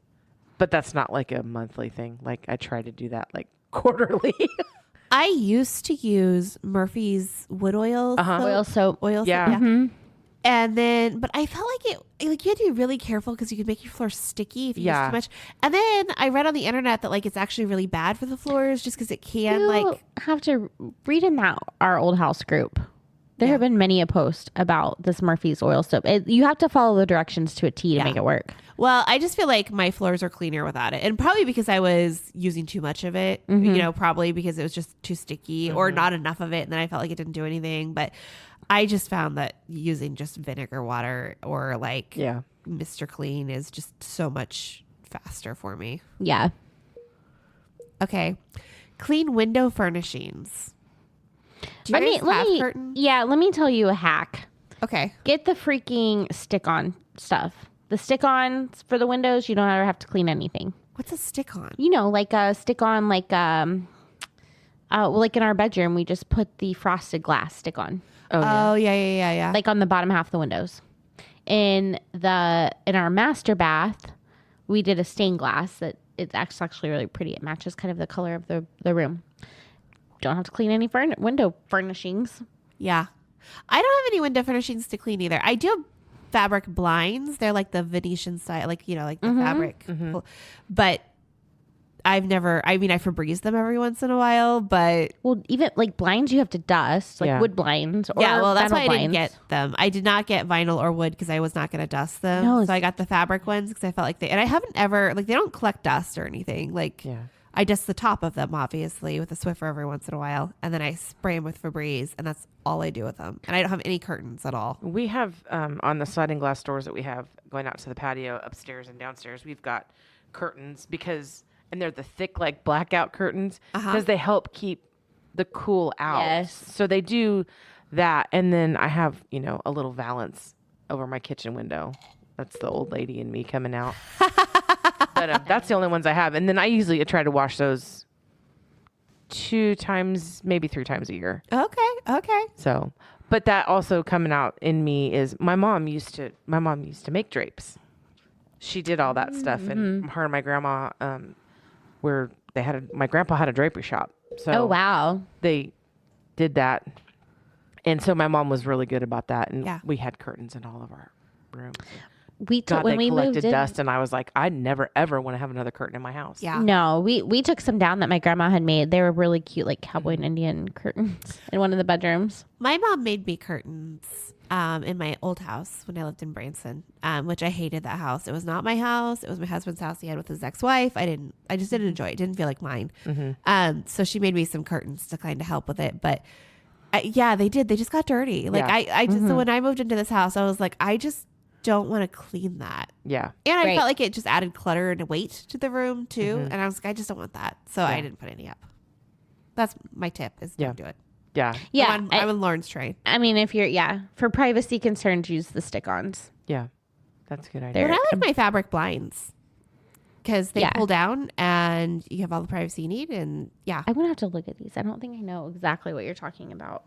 C: But that's not like a monthly thing. Like I try to do that like quarterly.
B: I used to use Murphy's wood oil.
A: Oil soap.
C: Yeah.
B: soap. And then, but I felt like you had to be really careful because you could make your floor sticky if you use too much. And then I read on the internet that like it's actually really bad for the floors just because it can
A: You have to read in our old house group. There have been many a post about this Murphy's oil soap. You have to follow the directions to a T to make it work.
B: Well, I just feel like my floors are cleaner without it. And probably because I was using too much of it, probably because it was just too sticky or not enough of it. And then I felt like it didn't do anything. But I just found that using just vinegar water or like Mr. Clean is just so much faster for me.
A: Yeah.
B: Okay. Clean window furnishings. Do you guys have curtains?
A: Yeah, let me tell you a hack.
B: Okay.
A: Get the freaking stick-on stuff. The stick-ons for the windows, you don't ever have to clean anything.
B: What's a stick-on?
A: You know, like a stick-on, like like in our bedroom, we just put the frosted glass stick-on,
B: Oh, yeah.
A: like on the bottom half of the windows. In our master bath, we did a stained glass that it's actually really pretty. It matches kind of the color of the room. Don't have to clean any window furnishings.
B: Yeah. I don't have any window furnishings to clean either. I do have fabric blinds. They're like the Venetian style, like, like the fabric. But I Febreze them every once in a while, but
A: Well, even like blinds, you have to dust, like wood blinds. Or
B: yeah, well, that's why
A: vinyl
B: I didn't
A: blinds.
B: get them. I did not get vinyl or wood because I was not going to dust them.
A: No,
B: so I got the fabric ones because I felt like and I haven't ever, like, they don't collect dust or anything. Like, I dust the top of them, obviously, with a Swiffer every once in a while. And then I spray them with Febreze, and that's all I do with them. And I don't have any curtains at all.
C: We have on the sliding glass doors that we have going out to the patio upstairs and downstairs, we've got curtains and they're the thick like blackout curtains because they help keep the cool out.
A: Yes.
C: So they do that. And then I have, a little valance over my kitchen window. That's the old lady in me coming out. But that's the only ones I have. And then I usually try to wash those 2 times, maybe 3 times a year.
B: Okay.
C: So, but that also coming out in me is my mom used to make drapes. She did all that stuff, and her and my grandma, my grandpa had a drapery shop. So
A: Oh, wow.
C: they did that. And so my mom was really good about that. And
B: Yeah.
C: we had curtains in all of our rooms.
A: we took
C: God,
A: when
C: they
A: we
C: collected
A: moved in.
C: dust, and I was like, I never ever want to have another curtain in my house.
B: Yeah.
A: No, we took some down that my grandma had made. They were really cute, like cowboy and Indian curtains in one of the bedrooms.
B: My mom made me curtains in my old house when I lived in Branson, which I hated that house. It was not my house. It was my husband's house he had with his ex-wife. I just didn't enjoy it. It didn't feel like mine. So she made me some curtains to kind of help with it. But yeah, they did. They just got dirty. Like
C: Yeah.
B: I just, so when I moved into this house, I was like, I just don't want to clean that.
C: Yeah.
B: And I
A: Right.
B: felt like it just added clutter and weight to the room too. And I was like, I just don't want that. So I didn't put any up. That's my tip is don't do it.
C: Yeah.
A: Yeah,
B: I'm on Lauren's train.
A: I mean, if you're for privacy concerns, use the stick-ons.
C: Yeah. That's a good idea.
A: There.
B: But I like my fabric blinds because they
A: Yeah.
B: pull down and you have all the privacy you need. And yeah,
A: I'm gonna have to look at these. I don't think I know exactly what you're talking about.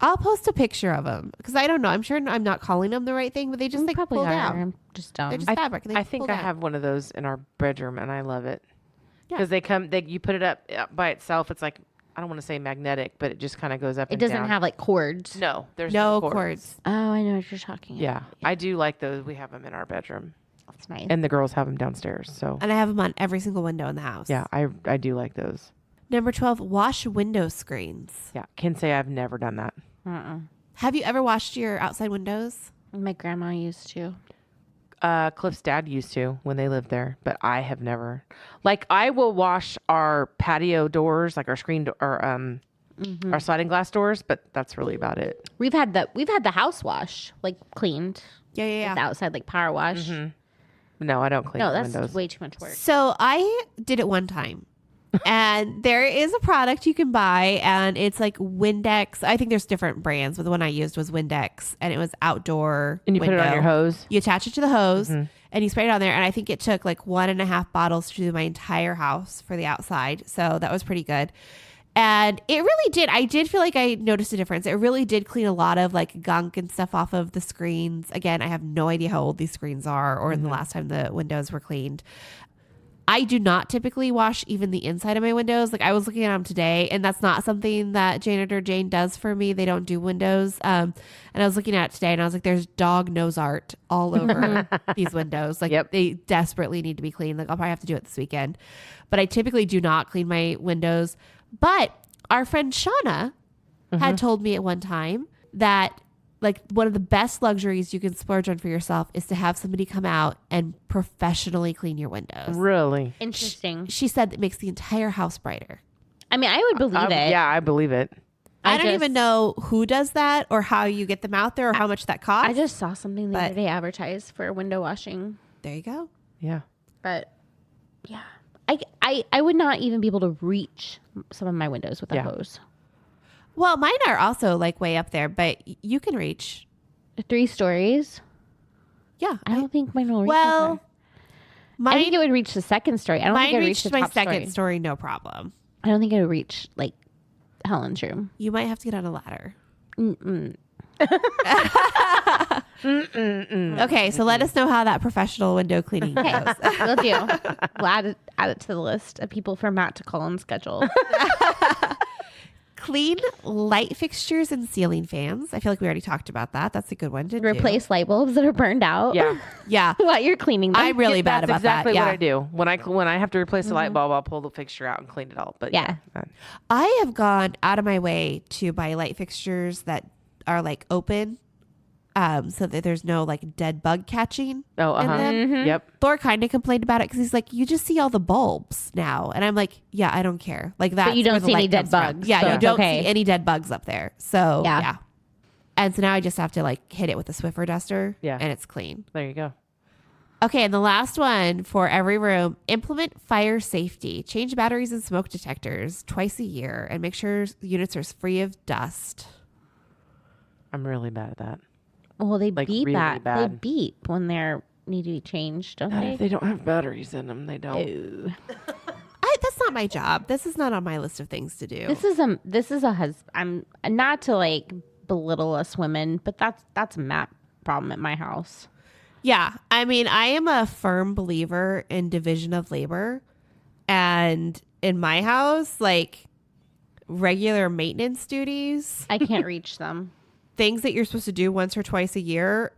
B: I'll post a picture of them because I don't know. I'm sure I'm not calling them the right thing, but they just like
A: Probably
B: pull
A: are.
B: down.
A: I'm just dumb.
B: They're just fabric. And they
C: I think
B: pull
C: I
B: down.
C: have one of those in our bedroom, and I love it.
B: Yeah.
C: Because you put it up by itself. It's like, I don't want to say magnetic, but it just kind of goes up
A: It
C: and
A: doesn't
C: down.
A: have like cords.
C: No, there's
B: no
C: cords.
B: cords.
A: Oh, I know what you're talking
C: Yeah.
A: about.
C: I do like those. We have them in our bedroom,
A: That's nice.
C: and the girls have them downstairs. So
B: And I have them on every single window in the house.
C: yeah, I do like those.
B: Number 12, wash window screens.
C: Yeah. Can say I've never done that.
B: Have you ever washed your outside windows?
A: My grandma used to.
C: Cliff's dad used to when they lived there, but I have never. Like, I will wash our patio doors, like our screen or our sliding glass doors, but that's really about it.
A: We've had the house wash like cleaned.
B: Yeah.
A: The outside like power wash.
C: No, I don't clean
A: No,
C: the
A: that's
C: windows.
A: way too much work.
B: So I did it one time. And there is a product you can buy, and it's like Windex. I think there's different brands, but the one I used was Windex, and it was outdoor.
C: And you put it on
B: window.
C: your hose.
B: You attach it to the hose, and you spray it on there. And I think it took like 1.5 bottles to do my entire house for the outside. So that was pretty good. And it really did. I did feel like I noticed a difference. It really did clean a lot of like gunk and stuff off of the screens. Again, I have no idea how old these screens are or the last time the windows were cleaned. I do not typically wash even the inside of my windows. Like I was looking at them today, and that's not something that Janitor Jane does for me. They don't do windows. And I was looking at it today, and I was like, there's dog nose art all over these windows. Like they desperately need to be cleaned. Like I'll probably have to do it this weekend. But I typically do not clean my windows. But our friend Shauna had told me at one time that like one of the best luxuries you can splurge on for yourself is to have somebody come out and professionally clean your windows.
C: Really?
A: Interesting.
B: She said it makes the entire house brighter.
A: I mean, I would believe it.
C: Yeah, I believe it.
B: I don't
A: just-
B: even know who does that or how you get them out there or how much that costs.
A: I just saw something the
B: But-
A: other day advertised for window washing,
B: there you go.
C: Yeah.
A: but yeah, I would not even be able to reach some of my windows with a hose.
B: Well, mine are also like way up there, but you can reach.
A: 3 stories.
B: Yeah.
A: I don't think mine will reach.
B: Well,
A: I think it would reach the second story. I don't think
B: mine
A: it would
B: reached
A: reach the
B: my
A: top
B: second
A: story.
B: story, no problem.
A: I don't think it would reach like Helen's room.
B: You might have to get on a ladder. Okay, so let us know how that professional window cleaning goes.
A: We'll do. We'll add it to the list of people for Matt to call on schedule.
B: Clean light fixtures and ceiling fans. I feel like we already talked about that. That's a good one to do.
A: Replace light bulbs that are burned out.
C: Yeah.
B: Yeah.
A: While you're cleaning them.
B: I'm really bad
C: That's
B: about
C: exactly
B: that.
C: what
B: Yeah.
C: I do. When I have to replace the light bulb, I'll pull the fixture out and clean it all. But
A: Yeah.
B: I have gone out of my way to buy light fixtures that are like open, so that there's no like dead bug catching.
C: Oh,
B: in them.
C: Yep.
B: Thor kind of complained about it because he's like, you just see all the bulbs now, and I'm like, yeah, I don't care. Like that,
A: you don't see any dead bugs,
B: Yeah,
A: so
B: you
A: it's
B: don't
A: okay.
B: see any dead bugs up there. So
A: Yeah.
B: yeah. And so now I just have to like hit it with a Swiffer duster.
C: Yeah.
B: And it's clean.
C: There you go.
B: Okay, and the last one for every room, implement fire safety. Change batteries and smoke detectors twice a year and make sure units are free of dust.
C: I'm really bad at that.
A: Well, they
C: Like,
A: beep
C: really
A: They
C: bad.
A: beep when they're need to be changed, don't
C: Not
A: they?
C: if they don't have batteries in them. They don't.
A: Ooh.
B: That's not my job. This is not on my list of things to do.
A: This is a husband. I'm not to like belittle us women, but that's a Matt problem at my house.
B: Yeah. I mean, I am a firm believer in division of labor. And in my house, like regular maintenance duties,
A: I can't reach them.
B: things that you're supposed to do once or twice a year,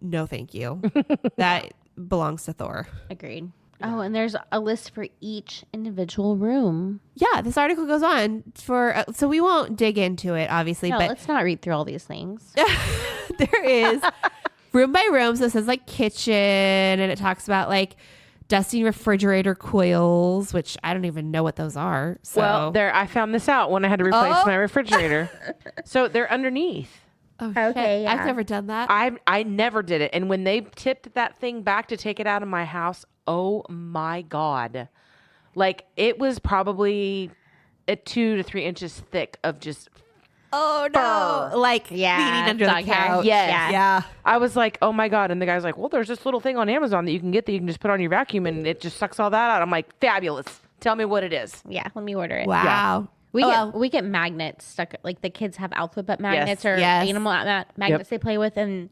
B: no, thank you. That belongs to Thor.
A: Agreed. Oh, and there's a list for each individual room.
B: Yeah, this article goes on for, so we won't dig into it, obviously,
A: No,
B: but
A: let's not read through all these things.
B: there is room by room. So it says like kitchen, and it talks about like dusting refrigerator coils, which I don't even know what those are. So.
C: Well, there, I found this out when I had to replace my refrigerator. So they're underneath.
B: Oh,
A: Okay,
B: shit.
A: yeah.
B: I've never done that.
C: I never did it. And when they tipped that thing back to take it out of my house, oh my God. Like it was probably 2 to 3 inches thick of just
B: Oh no! Like
A: Yeah,
B: leaning under
A: dog
B: the
A: hair.
B: couch.
C: Yes.
B: Yeah.
C: I was like, oh my God. And the guy's like, well, there's this little thing on Amazon that you can get that you can just put on your vacuum and it just sucks all that out. I'm like, fabulous. Tell me what it is.
A: Yeah, let me order it.
B: Wow.
A: We get magnets stuck. Like the kids have alphabet magnets or
B: Yes.
A: animal magnets they play with, and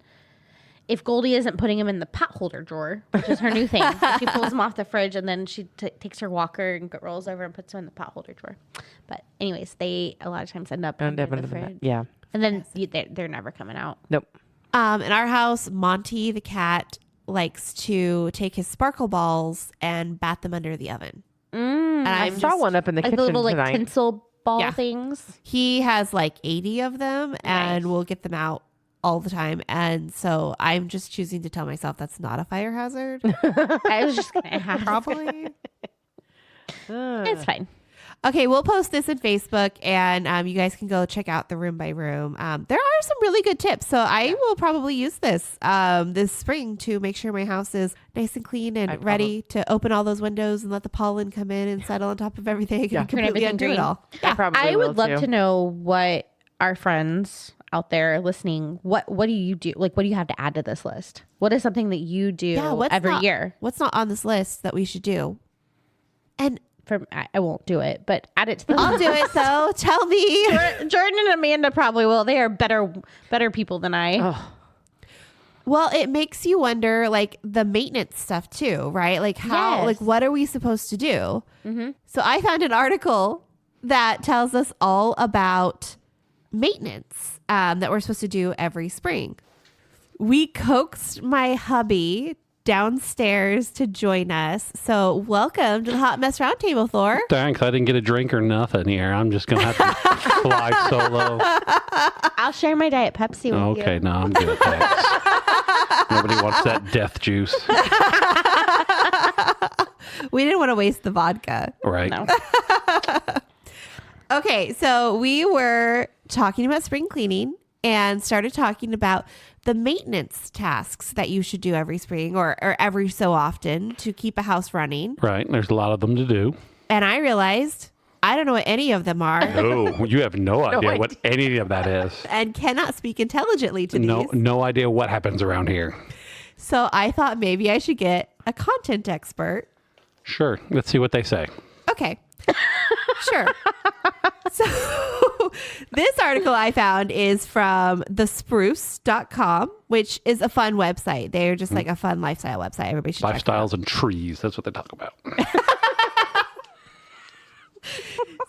A: if Goldie isn't putting them in the pot holder drawer, which is her new thing, she pulls them off the fridge and then she takes her walker and rolls over and puts them in the pot holder drawer. But anyways, they a lot of times end up under the fridge.
C: Yeah.
A: And then they're never coming out.
C: Nope.
B: In our house, Monty the cat likes to take his sparkle balls and bat them under the oven. And
C: I saw one up in the
A: Like
C: kitchen
A: the little like
C: tonight.
A: tinsel ball
B: Yeah.
A: things.
B: He has like 80 of them, and
A: Nice.
B: we'll get them out all the time. And so I'm just choosing to tell myself that's not a fire hazard.
A: I was just gonna ask.
B: Probably.
A: It's fine.
B: Okay, we'll post this in Facebook, and you guys can go check out the room by room. There are some really good tips, so I will probably use this this spring to make sure my house is nice and clean and ready to open all those windows and let the pollen come in and settle on top of everything and completely
A: everything
B: undo
A: green.
B: it all.
C: I probably
A: I
C: will
A: would love
C: too.
A: to know what our friends out there listening, what do you do? Like, what do you have to add to this list? What is something that you do every year?
B: What's not on this list that we should do? And
A: I won't do it, but add it to the
B: I'll do it. So tell me.
A: Jordan and Amanda probably will. They are better people than I.
B: Well, it makes you wonder, like the maintenance stuff too, right? Like how,
A: Yes.
B: like what are we supposed to do? Mm-hmm. So I found an article that tells us all about maintenance that we're supposed to do every spring. We coaxed my hubby downstairs to join us. So welcome to the Hot Mess Roundtable, Thor.
D: Thanks. I didn't get a drink or nothing here. I'm just going to have to fly solo.
A: I'll share my Diet Pepsi with you.
D: Okay, no, I'm good. Thanks. Nobody wants that death juice.
B: We didn't want to waste the vodka.
D: Right.
A: No.
B: Okay, so we were talking about spring cleaning and started talking about the maintenance tasks that you should do every spring or every so often to keep a house running.
D: Right. There's a lot of them to do.
B: And I realized I don't know what any of them are
D: Oh, you have no idea what any of that is.
B: and cannot speak intelligently to these.
D: No idea what happens around here.
B: So I thought maybe I should get a content expert.
D: Sure. Let's see what they say.
B: Okay. Sure. So this article I found is from thespruce.com, which is a fun website. They're just like a fun lifestyle website. Everybody should check it out.
D: Lifestyles and trees. That's what they talk about.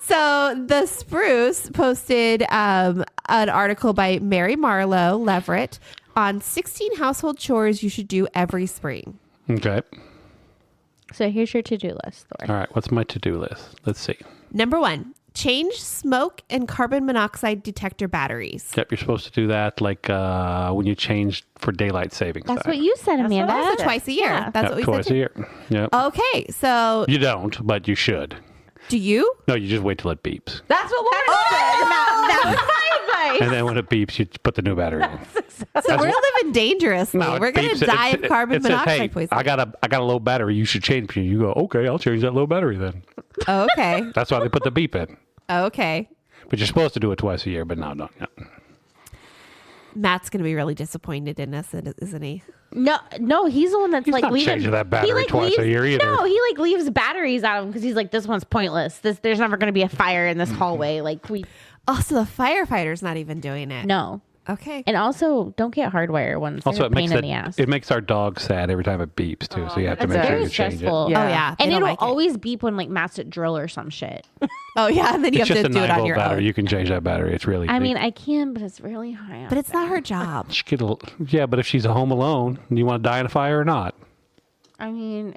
B: So the Spruce posted an article by Mary Marlowe Leverett on 16 household chores you should do every spring.
D: Okay.
A: So here's your to-do list, Thor.
D: All right. What's my to-do list? Let's see.
B: Number 1, change smoke and carbon monoxide detector batteries.
D: Yep. You're supposed to do that like when you change for daylight savings
A: That's
D: time.
A: what you said, Amanda.
B: So twice a year.
A: Yeah.
B: That's
D: Yep,
B: what we
D: twice
B: said.
D: a year. Yep.
B: Okay, so
D: You don't, but you should.
B: do you?
D: No, you just wait till it beeps.
C: That's what Lauren said.
A: That was my advice.
D: And then when it beeps, you put the new battery in.
B: So we're living dangerously.
D: No, it
B: We're going
D: beeps.
B: to die of carbon
D: it says,
B: monoxide
D: hey,
B: poisoning.
D: I got a low battery. You should change. You go, okay, I'll change that low battery then.
B: Okay.
D: That's why they put the beep in.
B: Okay.
D: But you're supposed to do it twice a year, but no, don't. No.
B: Matt's going to be really disappointed in us, isn't he?
A: No, he's the one that's
D: He's
A: like
D: not
A: leaving.
D: changing that battery
A: he, like,
D: twice a
A: leaves-
D: year either.
A: No, he like leaves batteries out of them because he's like, this one's pointless. There's never going to be a fire in this hallway. Like we,
B: Oh, so the firefighter's not even doing it.
A: no,
B: Okay.
A: And also, don't get hardwire ones. They're
D: Also,
A: a pain in the ass.
D: it makes our dog sad every time it beeps too. So you have to
C: that's
D: make sure
A: very
D: you change it.
A: stressful.
C: Yeah.
B: Oh yeah. They
A: And
B: don't
A: it'll
B: like it.
A: always beep when like Matt's at drill or some shit.
B: Oh yeah, and then you
D: It's
B: have
D: just
B: to
D: a
B: do it on
D: 9-volt
B: your
D: battery.
B: own.
D: You can change that battery. It's really.
A: I
D: easy.
A: mean, I can, but it's really high.
B: But it's not her job.
D: Yeah, but if she's home alone, you want to die in a fire or not?
A: I mean,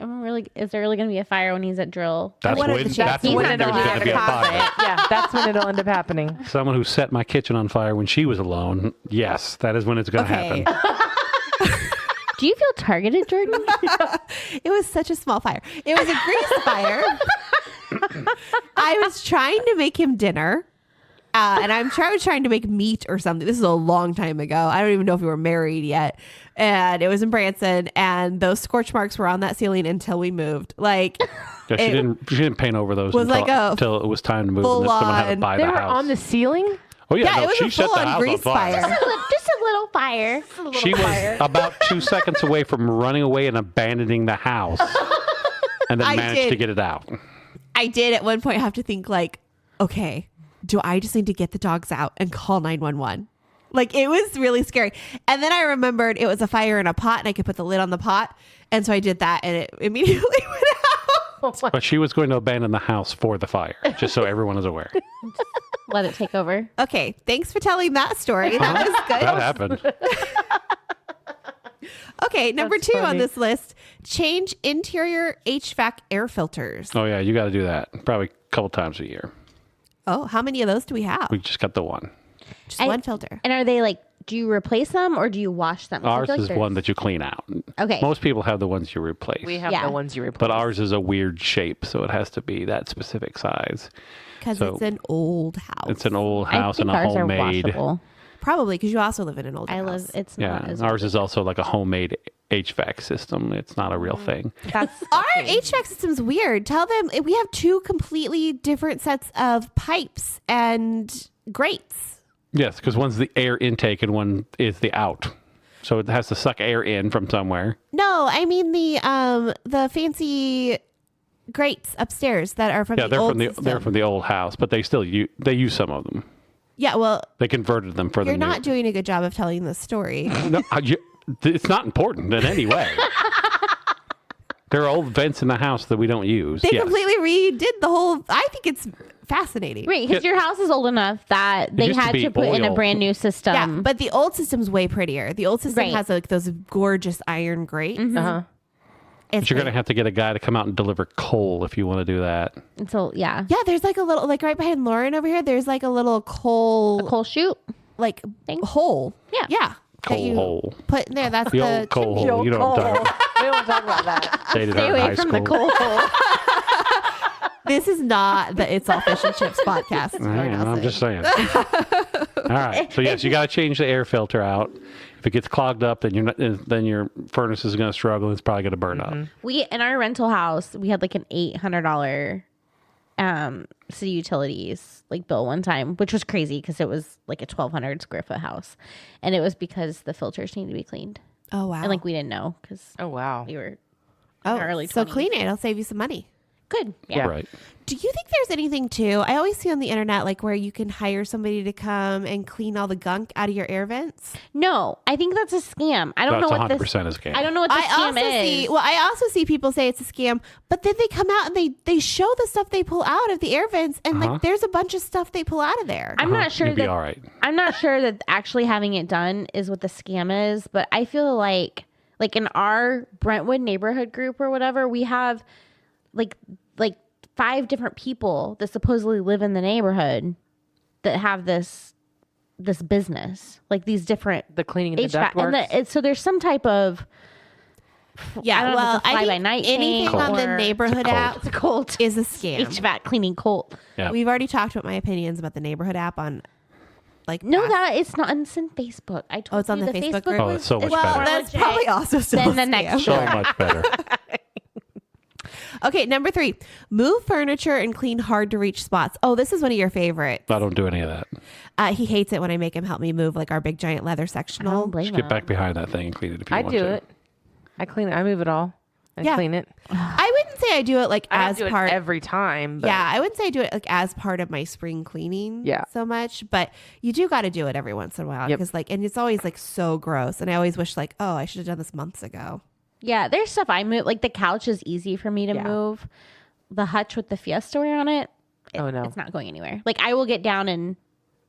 A: is there really going to be a fire when he's at drill?
D: That's
B: What are
D: when
B: the
D: that's
B: chances?
D: when
C: When
D: there's
C: it'll
D: going to be a fire.
C: Yeah, that's when it'll end up happening.
D: Someone who set my kitchen on fire when she was alone. Yes, that is when it's going to
B: Okay.
D: happen.
A: Do you feel targeted, Jordan?
B: It was such a small fire. It was a grease fire. I was trying to make him dinner. And I was trying to make meat or something. This is a long time ago. I don't even know if we were married yet. And it was in Branson, and those scorch marks were on that ceiling until we moved. Like,
D: Yeah, she
B: it
D: didn't paint over those
B: was like a
D: until it was time to move, and then someone had to
B: full-on-
D: buy
C: They
D: the
C: were
D: house.
C: on the ceiling.
D: Oh yeah,
B: Yeah,
D: no,
B: it was
D: she
B: a
D: set the
B: full-on
D: house on
B: grease
D: fire.
B: fire.
A: Just a little fire.
D: She was about 2 seconds away from running away and abandoning the house, and then
B: I
D: managed to
B: did.
D: get it out.
B: I did at one point have to think like, okay, do I just need to get the dogs out and call 911? Like, it was really scary. And then I remembered it was a fire in a pot and I could put the lid on the pot. And so I did that and it immediately went out.
D: But she was going to abandon the house for the fire, just so everyone is aware.
A: Let it take over.
B: Okay. Thanks for telling that story. That was good.
D: That happened.
B: Okay. Number
C: That's
B: 2 on
C: funny.
B: this list, change interior HVAC air filters.
D: Oh yeah, you got to do that probably a couple times a year.
B: Oh, how many of those do we have?
D: We just got the one.
B: Just
A: I-
B: one filter.
A: And are they like, do you replace them or do you wash them? 'Cause I
D: Ours
A: feel like
D: is
A: they're-
D: one that you clean out.
A: Okay.
D: Most people have the ones you replace.
C: We have
A: Yeah.
C: the ones you replace.
D: But ours is a weird shape, so it has to be that specific size.
B: Because
D: so-
B: it's an old house.
D: It's an old
A: I
D: house
A: think
D: and a
A: ours
D: homemade.
A: are washable.
B: Probably because you also live in an old
A: I
B: house.
A: live. It's
D: Yeah,
A: not as
D: ours is also like a homemade HVAC system. It's not a real thing.
A: That's
B: Our HVAC system's weird. Tell them we have 2 completely different sets of pipes and grates.
D: Yes, because one's the air intake and one is the out. So it has to suck air in from somewhere.
B: No, I mean the fancy grates upstairs that are from
D: Yeah,
B: the
D: they're
B: old
D: from the
B: system.
D: they're from the old house, but they still they use some of them.
B: Yeah, well,
D: They converted them for
B: you're
D: the new.
B: not doing a good job of telling this story.
D: No, it's not important in any way. There are old vents in the house that we don't use.
B: They
D: yes.
B: completely redid the whole. I think it's fascinating.
A: right because your house is old enough that they
D: used to
A: had
D: be
A: to put in a
D: oil.
A: brand new system.
B: Yeah, but the old system's way prettier. The old system
A: Right.
B: has like those gorgeous iron grates.
C: Uh-huh.
B: It's
D: But you're going to
B: like-
D: have to get a guy to come out and deliver coal if you want to do that.
A: And so yeah,
B: Yeah, there's like a little like right behind Lauren over here. There's like a little coal
A: coal chute.
B: like
A: Thing?
B: hole.
A: Yeah.
B: yeah. that
D: Coal
B: you
D: hole.
B: Put in there. That's
D: The
B: the
D: old coal
B: chimney.
D: hole. You know what I'm talking about.
C: We don't want to talk about that.
D: Dated
A: Stay
D: her in
A: away
D: high
A: from
D: school.
A: the coal hole.
B: This is not the It's All Fish and Chips podcast.
D: All right, I'm just saying. All right. So yes, you got to change the air filter out. If it gets clogged up, then then your furnace is going to struggle. It's probably going to burn up.
A: We in our rental house, we had like an $800 city utilities like bill one time, which was crazy because it was like a 1,200 square foot house, and it was because the filters needed to be cleaned,
B: Oh wow.
A: and like we didn't know because
C: Oh, wow.
A: we were
B: oh,
A: early
B: so
A: 20s.
B: clean it. It'll save you some money.
A: good. Yeah.
C: Yeah.
D: Right.
B: Do you think there's anything too? I always see on the internet like where you can hire somebody to come and clean all the gunk out of your air vents.
A: No, I think that's a scam. I don't
D: That's
A: know what
D: 100%
A: this.
D: a scam.
A: I don't know what the
B: I
A: scam
B: also
A: is.
B: see. Well, I also see people say it's a scam, but then they come out and they show the stuff they pull out of the air vents, and
D: Uh-huh.
B: like there's a bunch of stuff they pull out of there.
A: I'm not sure
D: You'll be
A: that
D: all right.
A: I'm not sure that actually having it done is what the scam is, but I feel like in our Brentwood neighborhood group or whatever, we have like 5 different people that supposedly live in the neighborhood that have this business, like these different
C: The cleaning and the
A: HVAC, and
C: ductwork.
A: so there's some type of
B: Yeah,
A: I don't know if
B: well,
A: it's a
B: I think
A: fly-by-night
B: anything
A: thing
B: on the
A: or-
B: neighborhood
D: It's a
B: app
A: it's a cult
B: is a scam.
A: HVAC cleaning cult.
D: Yeah.
B: We've already talked about my opinions about the neighborhood app on like
A: No,
B: past-
A: that it's not. It's in Facebook. I told
B: it's on
A: you
B: the Facebook group?
A: was-
D: Oh, it's so much
A: is
B: well,
D: better.
B: that's
A: legit
B: probably also still
A: than
B: a
A: the next
B: scam.
D: So
A: door.
D: much better.
B: Okay, number 3, move furniture and clean hard to reach spots. Oh, this is one of your favorites.
D: I don't do any of that.
B: He hates it when I make him help me move like our big giant leather
A: I
B: sectional.
A: don't blame
D: Just get
A: him.
D: back behind that thing and clean it if you
C: I
D: want
C: do
D: to.
C: it. I clean it. I move it all. I
B: Yeah.
C: clean it.
B: I wouldn't wouldn't say I do it like
C: I don't
B: as
C: do it
B: part.
C: every time. But
B: Yeah, I wouldn't say I do it like as part of my spring cleaning.
C: Yeah.
B: So much, but you do got to do it every once in a while
C: Yep.
B: because and it's always like so gross, and I always wish like, oh, I should have done this months ago.
A: Yeah, there's stuff I move. Like the couch is easy for me to
C: Yeah.
A: move. The hutch with the Fiesta wear on it,
C: Oh, no.
A: it's not going anywhere. Like I will get down and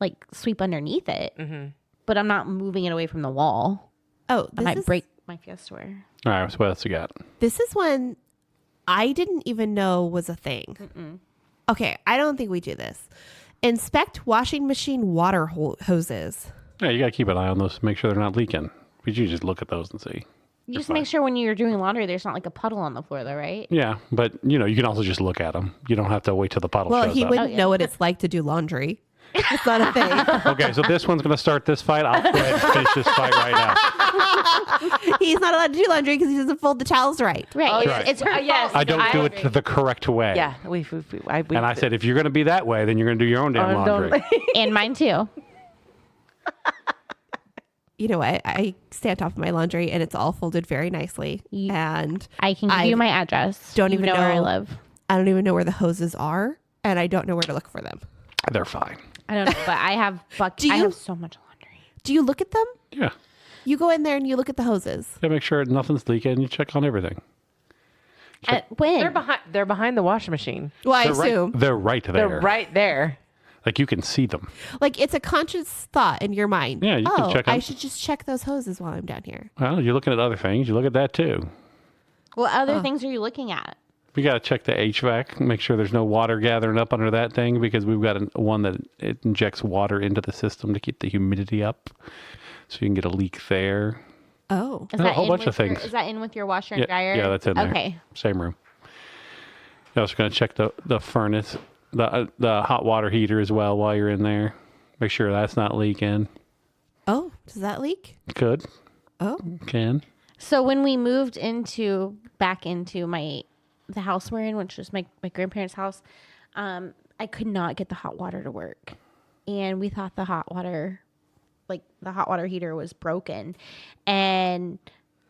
A: like sweep underneath it, but I'm not moving it away from the wall.
B: Oh,
A: I might break my Fiesta wear.
D: All right, so what else you got?
B: This is one I didn't even know was a thing. Okay, I don't think we do this. Inspect washing machine water hoses.
D: Yeah, you got to keep an eye on those to make sure they're not leaking. But you just look at those and see.
A: You just make sure when you're doing laundry, there's not like a puddle on the floor, though, right?
D: Yeah, but you can also just look at them. You don't have to wait till the puddle
B: Well,
D: shows
B: he
D: up.
B: wouldn't know what it's like to do laundry. It's not a thing.
D: Okay, so this one's going to start this fight. I'll go ahead and finish this fight right now.
B: He's not allowed to do laundry because he doesn't fold the towels right.
A: Right.
C: Oh,
A: It's,
D: right.
A: it's her
C: Yes.
A: fault.
D: I don't do it the correct way.
C: Yeah.
D: And I said, if you're going to be that way, then you're going to do your own damn laundry.
A: And mine too.
B: You know what? I stay on top of my laundry and it's all folded very nicely. And
A: I can give you my address.
B: don't
A: You
B: even
A: where I
B: know-
A: live.
B: I don't even know where the hoses are, and I don't know where to look for them.
D: They're fine.
A: I don't know, but I have
B: Do
A: I
B: you-
A: have so much laundry.
B: Do you look at them?
D: Yeah.
B: You go in there and you look at the hoses.
D: Yeah, make sure nothing's leaking and you check on everything.
A: When?
C: They're behind the washing machine.
B: Well, I
D: They're
B: assume.
D: They're right there.
C: They're right there.
D: Like you can see them.
B: Like it's a conscious thought in your mind.
D: Yeah, you can
B: oh,
D: check
B: I
D: on-
B: should just check those hoses while I'm down here.
D: Well, you're looking at other things. You look at that too.
A: What other things are you looking at?
D: We got to check the HVAC, make sure there's no water gathering up under that thing because we've got one that it injects water into the system to keep the humidity up. So you can get a leak there.
B: Oh.
A: Is
D: A
A: that
D: whole
A: in
D: bunch
A: with
D: of things.
A: Is that in with your washer and dryer?
D: Yeah, that's in there.
A: Okay.
D: Same room. You're also going to check the furnace, the hot water heater as well while you're in there. Make sure that's not leaking.
B: Oh, does that leak?
D: Could.
B: Oh.
D: Can.
A: So when we moved back into the house we're in, which was my grandparents' house, I could not get the hot water to work. And we thought the hot water heater was broken. And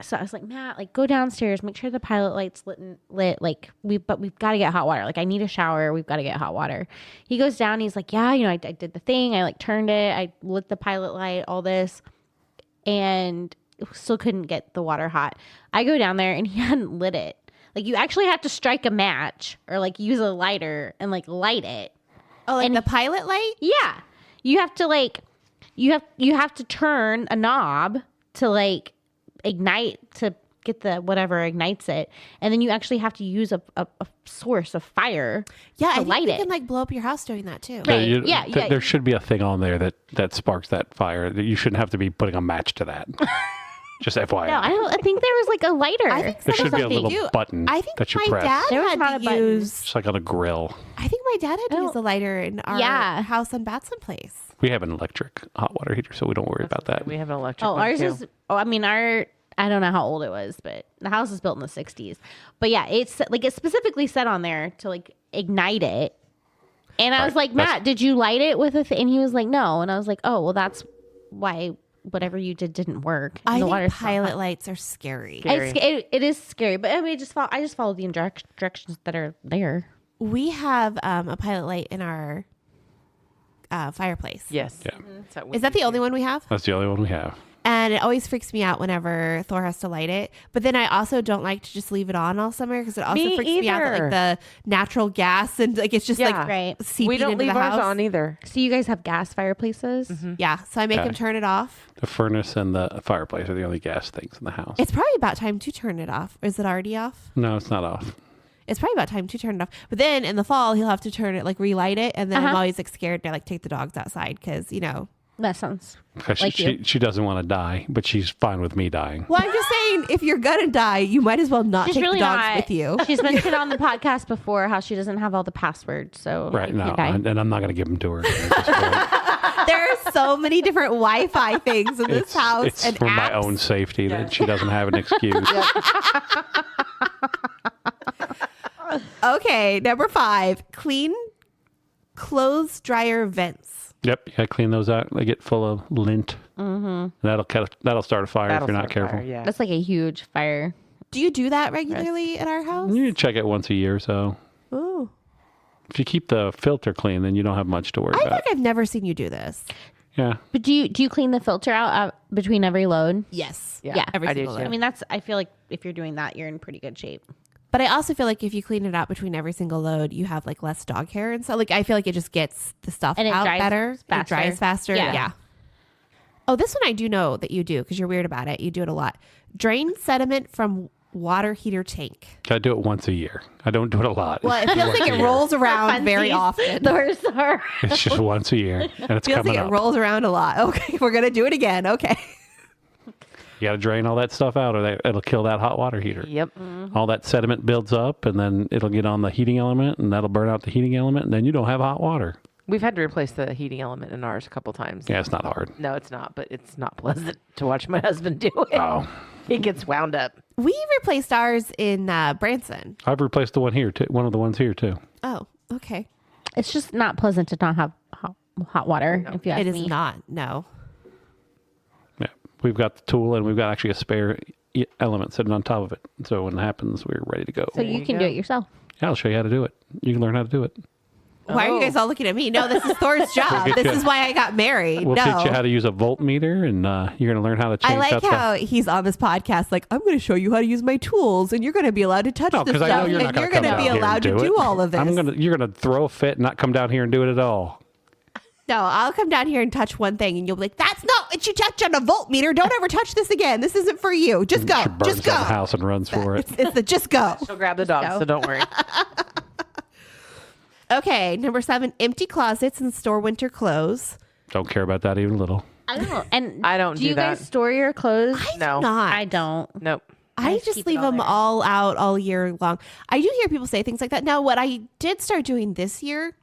A: so I was like, Matt, like go downstairs, make sure the pilot light's lit. Like we've got to get hot water. Like I need a shower. We've got to get hot water. He goes down. He's like, yeah, I did the thing. I like turned it. I lit the pilot light, all this. And still couldn't get the water hot. I go down there and he hadn't lit it. Like you actually have to strike a match or like use a lighter and like light it.
B: Oh, like the pilot light?
A: Yeah. You have to you have to turn a knob to like ignite to get the whatever ignites it. And then you actually have to use a source of fire
B: Yeah,
A: to
B: I
A: light
B: think you
A: it.
B: can like blow up your house doing that too.
A: Right.
D: You-
A: Yeah, yeah.
D: There should be a thing on there that sparks that fire. You shouldn't have to be putting a match to that. Just FYI.
A: No, I think there was like a lighter.
B: I think
D: There should be a
B: something
D: little
B: do.
D: button
B: I think
D: that you
B: my
D: press.
B: dad
A: There was
B: had
A: not
B: to
A: a button.
B: use.
D: Just like on a grill.
B: I think my dad had to
A: Oh.
B: use a lighter in our
A: Yeah.
B: house on Batson Place.
D: We have an electric hot water heater, so we don't worry about that.
C: We have an electric
A: Oh,
C: one
A: ours
C: too.
A: is. Oh, I mean, I don't know how old it was, but the house is built in the 60s. But yeah, it's like it specifically said on there to like ignite it. And I was
D: Right.
A: like, Matt, did you light it with a thing? And he was like, no. And I was like, oh, well, that's why whatever you did didn't work. And
B: I
A: the
B: think
A: water's
B: pilot lights are scary.
C: Scary.
A: it is scary, but I mean, I just followed the directions that are there.
B: We have a pilot light in our fireplace.
C: Yes.
D: Yeah.
C: So
B: Is that the only one we have?
D: That's the only one we have.
B: And it always freaks me out whenever Thor has to light it. But then I also don't like to just leave it on all summer because it also
C: Me
B: freaks me out that
C: either.
B: like the natural gas and like it's just
C: Yeah.
B: like
A: Right.
B: seeping
C: we don't
B: into
C: leave
B: the
C: ours
B: house.
C: on either.
A: So you guys have gas fireplaces?
B: Yeah, so I make
D: Okay.
B: him turn it off.
D: The furnace and the fireplace are the only gas things in the house.
B: It's probably about time to turn it off. Is it already off?
D: No, it's not off.
B: It's probably about time to turn it off. But then in the fall, he'll have to turn it, like relight it. And then I'm
A: Uh-huh.
B: always like scared to like take the dogs outside because, you know.
A: That sounds.
D: Because
A: Like
D: she doesn't want to die, but she's fine with me dying.
B: Well, I'm just saying, if you're going to die, you might as well not
A: She's
B: take
A: really
B: the dogs
A: not.
B: with you.
A: She's mentioned on the podcast before how she doesn't have all the passwords. So
D: Right
A: you
D: now,
A: can't die.
D: and I'm not going to give them to her. at this point.
B: There are so many different Wi-Fi things in this house
D: It's
B: and
D: for my
B: apps.
D: own safety that she doesn't have an excuse.
B: Okay, number 5, clean clothes dryer vents.
D: Yep, you got to clean those out. They get full of lint. Mm-hmm. That'll start a fire if you're not careful.
C: Yeah.
A: That's like a huge fire
B: Do you do that regularly at our house?
D: You check it once a year or so.
B: Oh.
D: If you keep the filter clean, then you don't have much to worry
B: I
D: about.
B: think I've never seen you do this.
D: Yeah.
A: But do you clean the filter out between every load?
B: Yes.
C: Yeah,
B: Every
C: I do
B: single
C: too.
B: load.
A: I mean, I feel like if you're doing that, you're in pretty good shape.
B: But I also feel like if you clean it out between every single load, you have like less dog hair and so like I feel like it just gets the stuff
A: And it
B: out
A: dries
B: better.
A: faster.
B: It dries faster.
A: Yeah.
B: Yeah. Oh, this one I do know that you do because you're weird about it. You do it a lot. Drain sediment from water heater tank.
D: I do it once a year. I don't do it a lot.
B: Well, it feels like it rolls around very often.
A: Those are
D: It's just once a year, and it's
B: Feels
D: coming
B: like
D: up.
B: it rolls around a lot. Okay, we're gonna do it again. Okay.
D: You got to drain all that stuff out, or it'll kill that hot water heater.
C: Yep.
D: All that sediment builds up, and then it'll get on the heating element, and that'll burn out the heating element, and then you don't have hot water.
C: We've had to replace the heating element in ours a couple times.
D: Yeah, it's not hard.
C: No, it's not, but it's not pleasant to watch my husband do it.
D: Oh,
C: He gets wound up.
B: We replaced ours in Branson.
D: I've replaced the one here too. One of the ones here too.
B: Oh, okay.
A: It's just not pleasant to not have hot water. If you ask
B: It is
A: me.
B: not. No.
D: Yeah, we've got the tool, and we've got actually a spare element sitting on top of it. So when it happens, we're ready to go.
A: So you can do it yourself.
D: Yeah, I'll show you how to do it. You can learn how to do it.
B: Why are you guys all looking at me? No, this is Thor's job.
D: get
B: This
D: you-
B: is why I got married.
D: We'll
B: no.
D: teach you how to use a voltmeter, and you're going to learn how to change
B: I like
D: that stuff.
B: how he's on this podcast. Like, I'm going to show you how to use my tools, and you're going to be allowed to touch
D: No,
B: this
D: because
B: stuff,
D: I know you're
B: and
D: not going
B: you're
D: to come
B: going to
D: down
B: be
D: here and
B: allowed to
D: do
B: do
D: it.
B: all of this.
D: You're gonna throw a fit and not come down here and do it at all.
B: No, I'll come down here and touch one thing, and you'll be like, "That's not what you touch on a voltmeter. Don't ever touch this again. This isn't for you. Just go.
D: She burns
B: Just
D: down the
B: go."
D: house and runs for it.
B: It's the just go.
C: She'll grab the dog,
A: go.
C: so don't worry.
B: Okay, number 7: empty closets and store winter clothes.
D: Don't care about that even a little.
A: I don't. And
C: I don't
A: do
C: do
A: you guys
C: that.
A: store your clothes?
C: No.
B: Not.
A: I don't.
C: Nope.
B: I
A: just
B: just
A: keep it
B: leave
A: all
B: them
A: there.
B: all out all year long. I do hear people say things like that. Now, what I did start doing this year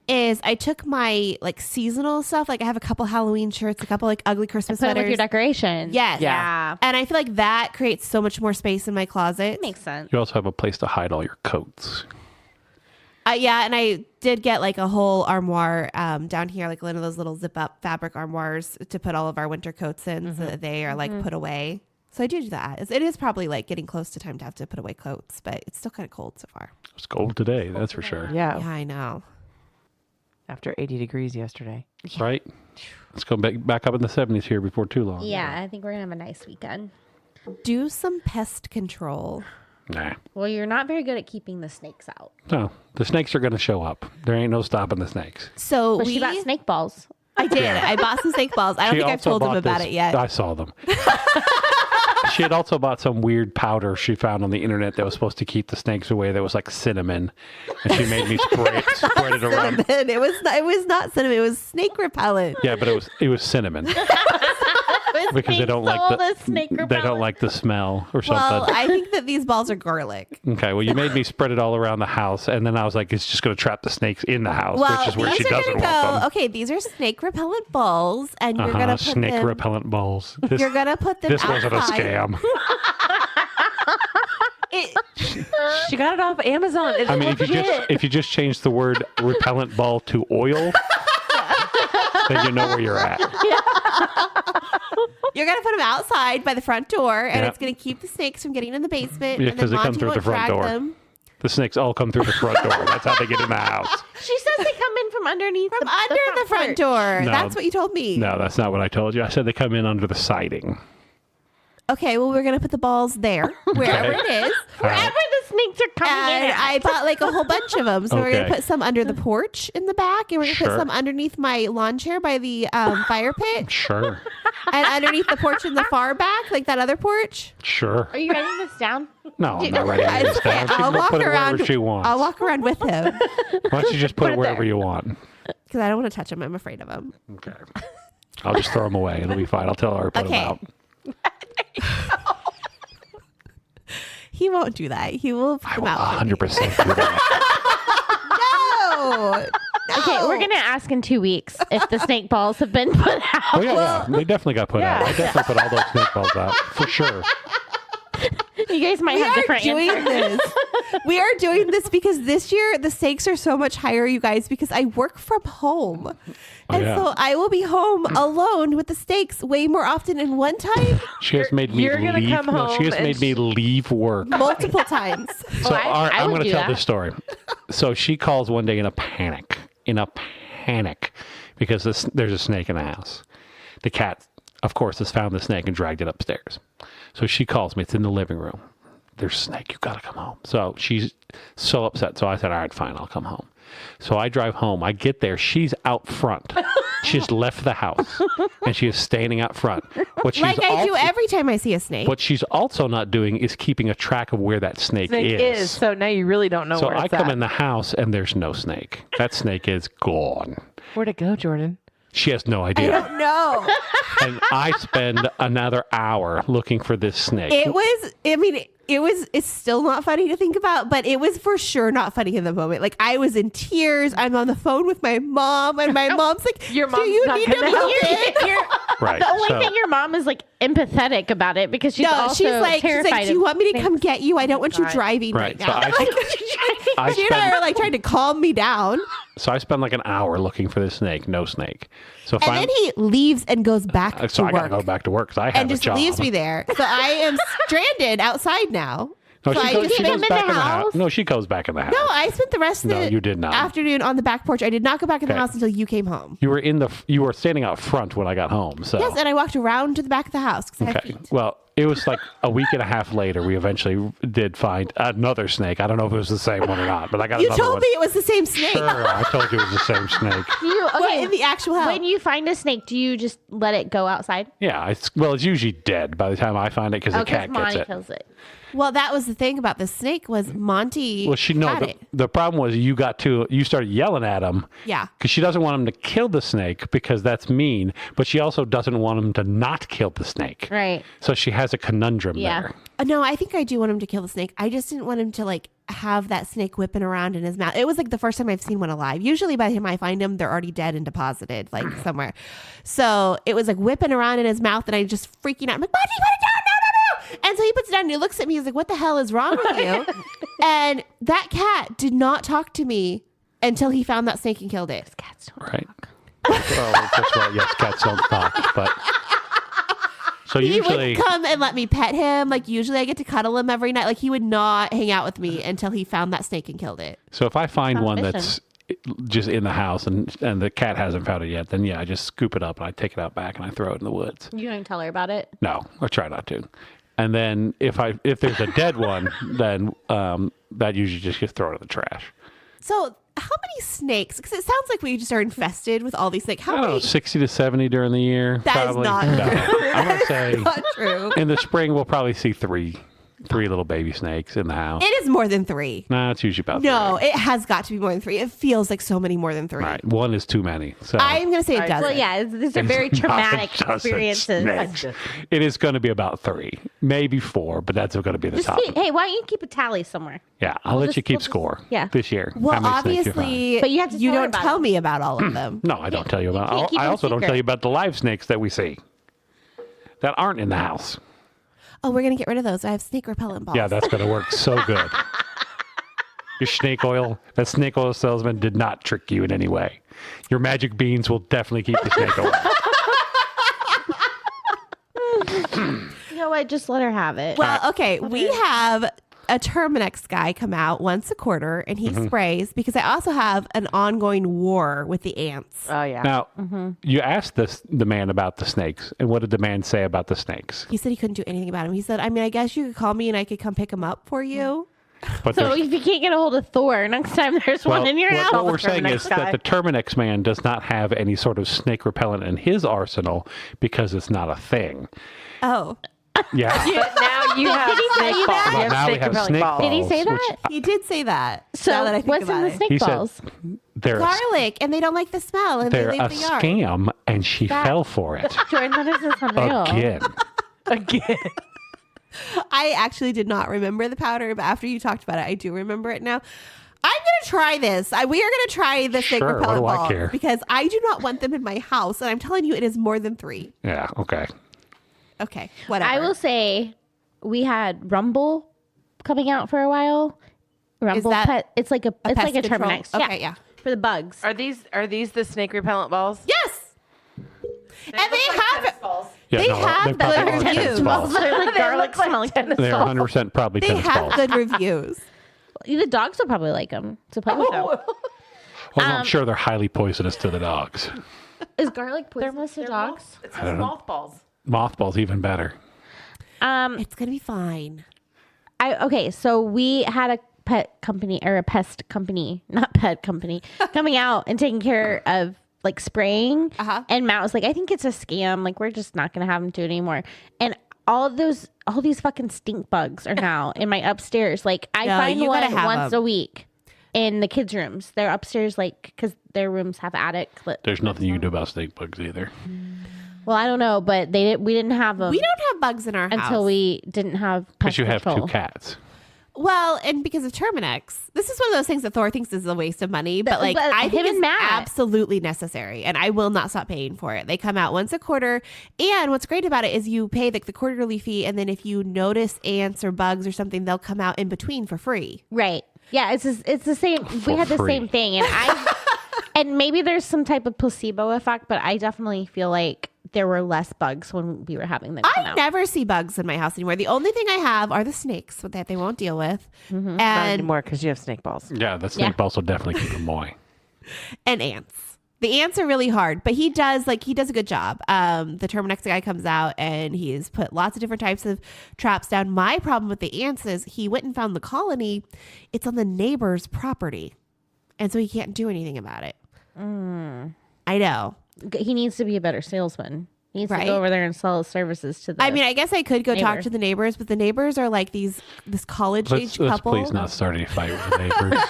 B: is I took my like seasonal stuff. Like I have a couple Halloween shirts, a couple like ugly Christmas
A: Put it with
B: sweaters.
A: your decorations.
B: Yes.
A: Yeah.
B: And I feel like that creates so much more space in my closet.
A: Makes sense.
D: You also have a place to hide all your coats.
B: Yeah, and I did get like a whole armoire down here, like one of those little zip up fabric armoires to put all of our winter coats in so that they are like put away. So I do that. It is probably like getting close to time to have to put away coats, but it's still kind of cold so far.
D: It's cold today, that's for sure.
C: Yeah.
B: Yeah, I know.
C: After 80 degrees yesterday.
D: Right? Let's go back up in the 70s here before too long.
A: Yeah, I think we're gonna have a nice weekend.
B: Do some pest control.
D: Nah.
A: Well, you're not very good at keeping the snakes out.
D: No, the snakes are going to show up. There ain't no stopping the snakes.
B: So
A: But she bought snake balls.
B: I did. I bought some snake balls. I don't
D: She
B: think I've
D: also
B: told them
D: bought
B: about
D: this-
B: it yet.
D: I saw them. She had also bought some weird powder she found on the internet that was supposed to keep the snakes away. That was like cinnamon, and she made me spread it around.
B: Cinnamon. It was not cinnamon. It was snake repellent.
D: Yeah, but it was cinnamon because they don't like they don't like the smell or something.
B: Well, I think that these balls are garlic.
D: Okay, well, you made me spread it all around the house, and then I was like, it's just going to trap the snakes in the house,
B: Well,
D: which is where
B: these
D: she
B: are
D: doesn't
B: gonna
D: want them.
B: Okay, these are snake repellent balls, and you're gonna put
D: snake
B: them.
D: repellent balls. This,
B: You're gonna put them.
D: this wasn't a
B: outside.
D: scam.
C: She got it off Amazon. It's
D: I mean, if you just change the word repellent ball to oil, then you know where you're at.
B: You're gonna put them outside by the front door, and
D: Yeah.
B: it's gonna keep the snakes from getting in the basement.
D: Yeah,
B: and
D: 'cause
B: then
D: they come
B: Monty
D: through the
B: won't
D: front
B: track
D: door.
B: them.
D: The snakes all come through the front door. That's how they get in the house.
A: She says they come in from underneath.
B: From under the front
A: porch.
B: door.
D: No.
B: That's what you told me.
D: No, that's not what I told you. I said they come in under the siding.
B: Okay, well, we're gonna put the balls there, wherever
D: Okay.
B: it is.
A: Wherever the snakes are coming
B: And
A: in.
B: I bought like a whole bunch of them. So we're
D: Okay.
B: gonna put some under the porch in the back, and we're gonna
D: Sure.
B: put some underneath my lawn chair by the fire pit,
D: Sure.
B: and underneath the porch in the far back, like that other porch.
D: Sure.
A: Are you writing this down?
D: No, I'm not writing
B: It's
D: this
B: okay.
D: down. She
B: I'll
D: can
B: walk
D: put it
B: around.
D: wherever she wants.
B: I'll walk around with him
D: Why don't you just put
A: Put
D: it
A: it
D: wherever
A: there.
D: you want?
B: because I don't want to touch him. I'm afraid of him.
D: Okay. I'll just throw them away. It'll be fine. I'll tell her to put
B: Okay.
D: them out.
B: He won't do that. He will put
D: I
B: them
D: will
B: out. for me.
D: 100% do that.
B: No.
A: Okay,
B: No.
A: we're gonna ask in 2 weeks if the snake balls have been put out.
D: Oh, yeah. They definitely got put out.
C: Yeah.
D: I definitely put all those snake balls out. For sure.
A: You guys might
B: We
A: have
B: are
A: different
B: doing
A: answers.
B: this. We are doing this because this year the stakes are so much higher, you guys, because I work from home. And
D: yeah.
B: so I will be home alone with the stakes way more often. And one time,
D: She has made me
C: You're gonna
D: leave.
C: come
D: No, she
C: home
D: has
C: and
D: made me leave work.
B: multiple times.
D: So
A: I
D: I'm
A: would
D: going to
A: do
D: tell
A: that.
D: this story. So she calls one day in a panic, because there's a snake in the house. The cat, of course, has found the snake and dragged it upstairs. So she calls me. It's in the living room. There's a snake. You got to come home. So she's so upset. So I said, all right, fine. I'll come home. So I drive home. I get there. She's out front. She's left the house and she is standing out front. What she's
B: Like I do
D: also-
B: every time I see a snake.
D: What she's also not doing is keeping a track of where that snake is.
C: So now you really don't know
D: So
C: where
D: I
C: it's
D: come
C: at.
D: in the house and there's no snake. That snake is gone.
C: Where'd it go, Jordan?
D: She has no
B: I
D: idea.
B: don't know.
D: And I spend another hour looking for this snake.
B: It's still not funny to think about, but it was for sure not funny in the moment. Like I was in tears. I'm on the phone with my mom and my mom's like,
C: Your
B: do
C: mom's
B: you
C: not
B: need to
C: gonna
B: move
C: help
B: in?
A: You're-
D: Right.
A: the only
D: so,
A: thing your mom is like empathetic about it because she's
B: No,
A: also
B: she's like,
A: terrified.
B: do you
A: of
B: want me to
A: snakes.
B: come get you? I don't want you
C: God.
B: driving
D: right.
B: right
D: So
B: now.
D: I
B: She and I
D: spend,
B: are like trying to calm me down.
D: so I spend like an hour looking for this snake. No snake. So
B: And then he leaves and goes back
D: so
B: to
D: I got to
B: work
D: go back to work because I have
B: and
D: a
B: just
D: job.
B: leaves me there. So I am stranded outside now.
D: No,
B: So
D: she
B: I
D: goes,
B: just
D: she
B: spent
D: goes
A: in
D: back
A: the
D: in the
A: house?
D: house. No, she goes back in the house.
B: No, I spent the rest of
D: No,
B: the
D: you did not.
B: afternoon on the back porch. I did not go back in the
D: Okay.
B: house until you came home.
D: You were standing out front when I got home. So
B: Yes, and I walked around to the back of the house because I have
D: okay.
B: feet.
D: Well, it was like a week and a half later. We eventually did find another snake. I don't know if it was the same one or not, but I got
B: You
D: another
B: told
D: one.
B: me it was the same snake.
D: Sure, I told you it was the same snake.
A: Do you,
B: What
A: okay,
B: in the actual house?
A: when you find a snake, do you just let it go outside?
D: Yeah, it's usually dead by the time I find it because the
A: Oh, because
D: cat gets
A: Monty
D: it.
A: kills it.
B: Well, that was the thing about the snake was Monty
D: Well,
B: had it.
D: the problem was you started yelling at him.
B: Yeah.
D: Because she doesn't want him to kill the snake because that's mean, but she also doesn't want him to not kill the snake.
A: Right.
D: So she has a conundrum
A: Yeah.
D: there.
B: No, I think I do want him to kill the snake. I just didn't want him to like have that snake whipping around in his mouth. It was like the first time I've seen one alive. Usually by the time I find them, they're already dead and deposited like somewhere. So it was like whipping around in his mouth and I just freaking out. I'm like, Monty, put it down. No, no, no. And so he puts it down and he looks at me. He's like, what the hell is wrong with you? And that cat did not talk to me until he found that snake and killed it.
A: Cats don't
D: Right. Well, that's why, yes, cats don't talk. But so
B: He
D: usually,
B: would come and let me pet him. Like usually I get to cuddle him every night. Like he would not hang out with me until he found that snake and killed it.
D: so if I find
A: Sounds
D: one
A: mission.
D: that's just in the house and the cat hasn't found it yet, then yeah, I just scoop it up and I take it out back and I throw it in the woods.
A: You don't even tell her about it.
D: No, I try not to. And then if there's a dead one, then that usually just gets thrown in the trash.
B: So how many snakes? Because it sounds like we just are infested with all these snakes. How
D: I don't know,
B: many?
D: 60 to 70 during the year.
B: That is
D: probably.
B: not
D: No,
B: true.
D: I'm gonna say
B: Not true.
D: in the spring we'll probably see three little baby snakes in the house.
B: It is more than 3.
D: Nah, it's usually about
B: No,
D: three.
B: it has got to be more than 3. It feels like so many more than 3.
D: Right, one is too many. So
B: I'm going to say it doesn't.
A: Well, yeah, these are very
D: It's not
A: traumatic
D: just a
A: experiences.
D: snake. It is going to be about 3, maybe 4, but that's going to be the
A: Just
D: top.
A: hey, why don't you keep a tally somewhere?
D: Yeah, I'll let you keep
A: we'll just-
D: score.
A: yeah.
D: This year.
B: Well,
D: how many snakes you find.
B: obviously,
A: But you have to tell her
B: don't
A: about
B: tell
A: them.
B: me about all of them.
D: No, I don't tell you about.
A: can't keep
D: I
A: them
D: also don't
A: secret.
D: tell you about the live snakes that we see that aren't in the house.
B: Oh, we're going to get rid of those. I have snake repellent balls.
D: Yeah, that's going to work so good. Your snake oil, that snake oil salesman did not trick you in any way. Your magic beans will definitely keep the snake away.
A: You know what? Just let her have it.
B: Well, okay. We have a Terminex guy come out once a quarter and he sprays because I also have an ongoing war with the ants.
C: Oh yeah.
D: Now, you asked the man about the snakes, and what did the man say about the snakes?
B: He said he couldn't do anything about him. He said, I mean, I guess you could call me and I could come pick him up for you.
D: But
A: so
D: there's-
A: if you can't get a hold of Thor, next time there's one in your house.
D: what we're
C: the
D: saying
C: Terminex
D: is
C: guy.
D: that the Terminex man does not have any sort of snake repellent in his arsenal because it's not a thing.
B: Oh,
D: Yeah.
C: But now you have
A: Did he tell
C: snake
A: you
C: balls.
A: that?
C: You have
D: Now we
C: snake
D: have
C: repelling
D: snake
C: balls.
A: Did he say
D: balls,
A: that?
B: he did say that.
A: So
B: now that I think
A: what's
B: about
A: in the
B: it.
A: snake
D: He said
A: balls?
D: they're
B: Garlic, and they don't like the smell, and they
D: they're
B: leave
D: a
B: the yard.
D: scam, and she fell for it
A: Jordan, that is unreal.
D: again.
C: Again.
B: I actually did not remember the powder, but after you talked about it, I do remember it now. I'm gonna try this. We are gonna try the snake
D: Sure, what
B: repellent
D: do I
B: balls
D: care?
B: because I do not want them in my house, and I'm telling you, it is more than 3.
D: Yeah. Okay.
B: Okay, whatever.
A: I will say we had Rumble coming out for a while, Rumble
B: that
A: pet. It's like a
B: pest control?
A: Terminex.
B: Okay, yeah.
A: For the bugs.
C: Are these the snake repellent balls?
B: Yes. And they have
D: Yeah,
B: They
D: no,
B: have
D: they probably
B: good
D: are tennis
B: reviews.
D: balls.
A: They're like garlic
C: look like
A: smelling.
C: tennis
D: They're
C: balls.
D: 100% probably
B: they
D: tennis
B: have
D: balls.
B: good reviews.
A: The dogs will probably like them to play with them.
D: Well, I'm sure they're highly poisonous to the dogs.
A: Is garlic poisonous to dogs?
C: It's
D: I don't know.
C: mothballs.
D: Mothballs even better.
B: It's gonna be fine.
A: Okay, so we had a pet company or a pest company, not pet company, coming out and taking care of like spraying. And Matt was like, I think it's a scam. Like, we're just not going to have them do it anymore. And all these fucking stink bugs are now in my upstairs. Like, I
B: No,
A: find
B: you
A: one
B: gotta have
A: once
B: 'em.
A: a week in the kids' rooms. They're upstairs, like, because their rooms have attic.
D: There's nothing you can do about snake bugs either.
A: Well, I don't know, but we didn't have them
B: We don't have bugs in our house
A: until we didn't have pest
D: Because you have
A: control.
D: 2 cats.
B: Well, and because of Terminex, this is one of those things that Thor thinks is a waste of money, but like
A: But
B: I think
A: him and
B: it's
A: Matt-
B: absolutely necessary, and I will not stop paying for it. They come out once a quarter, and what's great about it is you pay the quarterly fee, and then if you notice ants or bugs or something, they'll come out in between for free.
A: Right. Yeah, it's the same. We had the
D: free.
A: same thing, and and maybe there's some type of placebo effect, but I definitely feel like there were less bugs when we were having them come
B: I
A: out.
B: never see bugs in my house anymore. The only thing I have are the snakes that they won't deal with,
C: Not
B: and
C: anymore because you have snake balls.
D: Yeah, the snake balls will definitely keep them away.
B: and ants. The ants are really hard, but he does a good job. The Terminex guy comes out and he's put lots of different types of traps down. My problem with the ants is he went and found the colony. It's on the neighbor's property, and so he can't do anything about it. I know.
A: He needs to be a better salesman. He needs to
B: Right?
A: go over there and sell his services to the.
B: I mean, I guess I could go talk
A: neighbor.
B: to the neighbors, but the neighbors are like this college age
D: Let's
B: couple.
D: please not start any fight with the neighbors.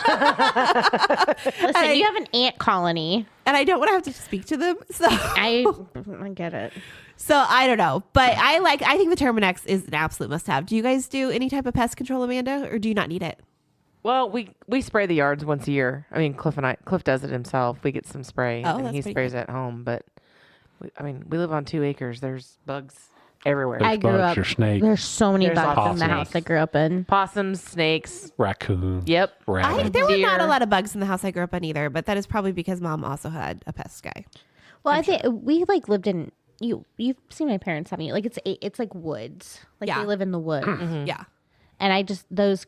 A: listen, you have an ant colony.
B: And I don't want to have to speak to them. So
A: I get it.
B: So I don't know. But I think the Terminex is an absolute must have. Do you guys do any type of pest control, Amanda, or do you not need it?
C: Well, we spray the yards once a year. I mean, Cliff does it himself. We get some spray
B: Oh,
C: and
B: that's
C: he
B: pretty
C: sprays at home. But we live on 2 acres. There's bugs everywhere.
A: I grew
D: bugs,
A: up.
D: there's snakes.
A: There's so many
C: There's
A: bugs
C: lots
A: in the
C: of
A: house I
C: snakes.
A: grew up in.
C: Possums, snakes.
D: Raccoon.
C: Yep.
D: Rabbit.
B: There were not
C: Deer.
B: a lot of bugs in the house I grew up in either, but that is probably because Mom also had a pest guy.
A: Well, I think we like lived in you've seen my parents having it. Like it's like woods. Like
B: Yeah.
A: they live in the woods.
B: Yeah.
A: And I just those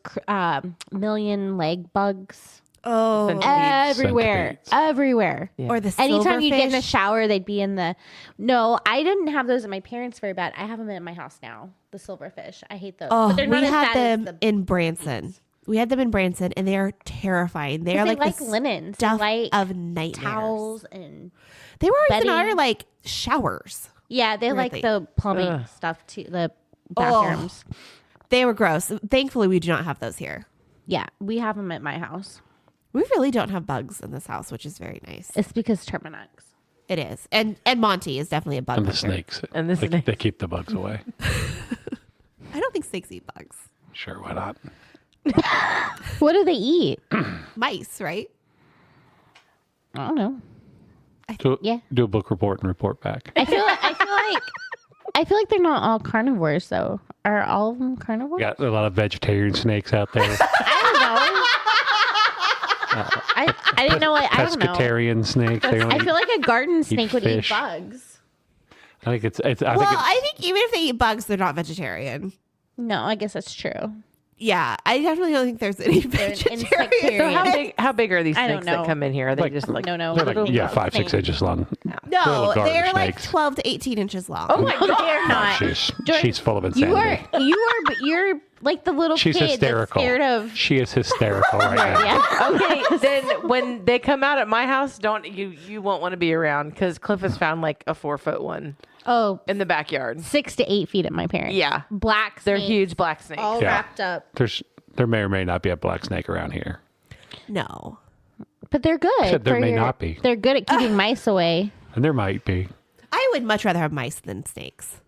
A: million leg bugs
B: Oh.
A: everywhere,
D: Centipedes.
A: everywhere.
B: Or the
A: Anytime you get in the
B: silverfish.
A: shower, they'd be in the. No, I didn't have those at my parents very bad. I have them at my house now. The silverfish, I hate those.
B: Oh,
A: but they're
B: we
A: not as
B: had
A: bad as
B: them in Branson. We had them in Branson, and they are terrifying. They are
A: They
B: like,
A: like
B: the
A: linens, they
B: stuff
A: like
B: of nightmares.
A: towels and
B: They were always in
A: bedding.
B: our like showers.
A: yeah, they like
B: Weirdly.
A: the plumbing
C: Ugh.
A: stuff too. The bathrooms.
B: They were gross. Thankfully, we do not have those here.
A: Yeah, we have them at my house.
B: We really don't have bugs in this house, which is very nice.
A: It's because Terminex.
B: It is, and Monty is definitely a bug.
D: And the
B: hunter.
D: snakes.
C: And the
D: they,
C: snakes.
D: they keep the bugs away.
B: I don't think snakes eat bugs.
D: Sure, why not?
A: What do they eat?
B: Mice, right?
A: I don't know.
B: Yeah.
D: Do a book report and report back.
A: I feel like they're not all carnivores though. Are all of them carnivores?
D: Got a lot of vegetarian snakes out there.
A: I didn't know what I don't know.
D: Pescatarian snake. They
A: I
D: only,
A: feel like a garden snake would
D: fish.
A: eat bugs.
D: I think it's.
B: I think even if they eat bugs, they're not vegetarian.
A: No, I guess that's true.
B: Yeah, I definitely don't think there's any
A: They're an
B: vegetarian.
A: insectarian.
C: How big are these
A: I
C: snakes
A: don't know.
C: that come in here? Are they
D: Like-
C: just like
A: No, no.
D: they're like,
A: little
D: yeah, 5-6
A: snakes.
D: inches long.
B: No,
D: Little garden
B: they're like
D: snakes.
B: 12 to 18 inches long.
C: Oh my
A: No,
C: god!
A: they're not.
D: She's full of
A: You
D: insanity.
A: you're like the little
D: She's
A: kid
D: hysterical.
A: that's scared of.
D: She is hysterical right now.
A: Yeah.
C: Okay, then when they come out at my house, don't you won't want to be around because Cliff has found like a 4-foot one
A: Oh,
C: in the backyard.
A: 6 to 8 feet at my parents.
C: Yeah,
A: Black.
C: they're
A: snakes,
C: huge black snakes.
A: All
D: Yeah.
A: wrapped up.
D: There may or may not be a black snake around here.
B: No.
A: But they're good.
D: said there
A: for
D: may not be.
A: They're good at keeping mice away.
D: And there might be.
B: I would much rather have mice than snakes.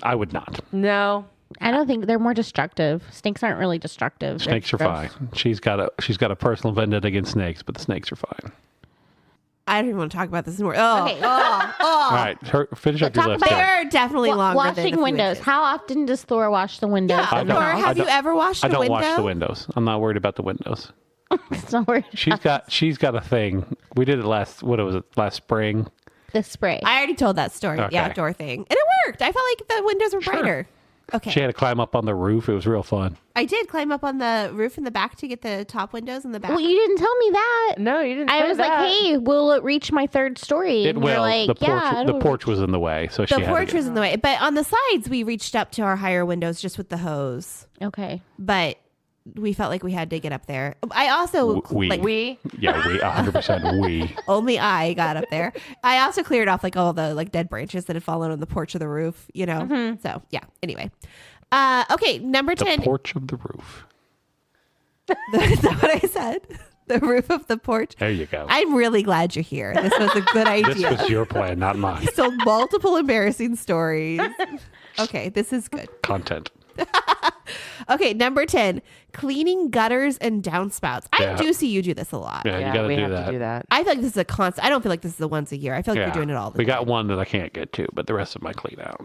D: I would not.
C: No,
A: I don't think they're more destructive. Snakes aren't really destructive. They're
D: Snakes are
A: gross.
D: fine. She's got a personal vendetta against snakes, but the snakes are fine.
B: I don't even want to talk about this anymore. Oh,
A: Okay.
D: All right, finish up your
A: talk
D: list.
A: about
D: There.
B: they're definitely longer than a
A: Washing
B: few
A: windows.
B: inches.
A: How often does Thor wash the windows?
B: Yeah,
D: I
B: or
D: don't- I
B: have you
D: don't-
B: ever washed
D: I
B: a
D: don't
B: window?
D: wash the windows. I'm not worried about the windows.
A: That's not where
D: She's got a thing. We did it last spring.
A: the spray.
B: I already told that story, the
D: Okay.
B: outdoor thing. And it worked. I felt like the windows were brighter. Okay.
D: She had to climb up on the roof. It was real fun.
B: I did climb up on the roof in the back to get the top windows in the back.
A: Well, you didn't tell me that.
C: No, you didn't.
A: I
C: say
A: was
C: that.
A: like, "Hey, will it reach my third story?"
D: It
A: And you're
D: will.
A: like,
D: The porch.
A: "Yeah,
D: The
A: it'll
D: porch was in the way, so she
B: the
D: had
B: porch
D: to
B: was in the way. But on the sides, we reached up to our higher windows just with the hose.
A: reach." Okay.
B: But we felt like we had to get up there. I also,
D: We.
B: like,
C: we.
D: Yeah, we 100% we.
B: only I got up there. I also cleared off like all the like dead branches that had fallen on the porch of the roof, you know?
A: Mm-hmm.
B: So yeah, anyway. Okay, number
D: The
B: 10.
D: porch of the roof.
B: Is that what I said? The roof of the porch.
D: There you go.
B: I'm really glad you're here. This was a good
D: This
B: idea.
D: was your plan, not mine.
B: You told multiple embarrassing stories. Okay, this is good.
D: Content.
B: Okay, number 10, cleaning gutters and downspouts. I
D: Yeah.
B: do see you do this a lot.
D: Yeah,
C: Yeah,
D: you got
C: we
D: to
C: have
D: do
C: to
D: that.
C: do that.
B: I feel like this is a constant. I don't feel like this is a once a year. I feel like
D: Yeah.
B: you're doing it all the
D: We
B: time.
D: got one that I can't get to, but the rest of them I clean out.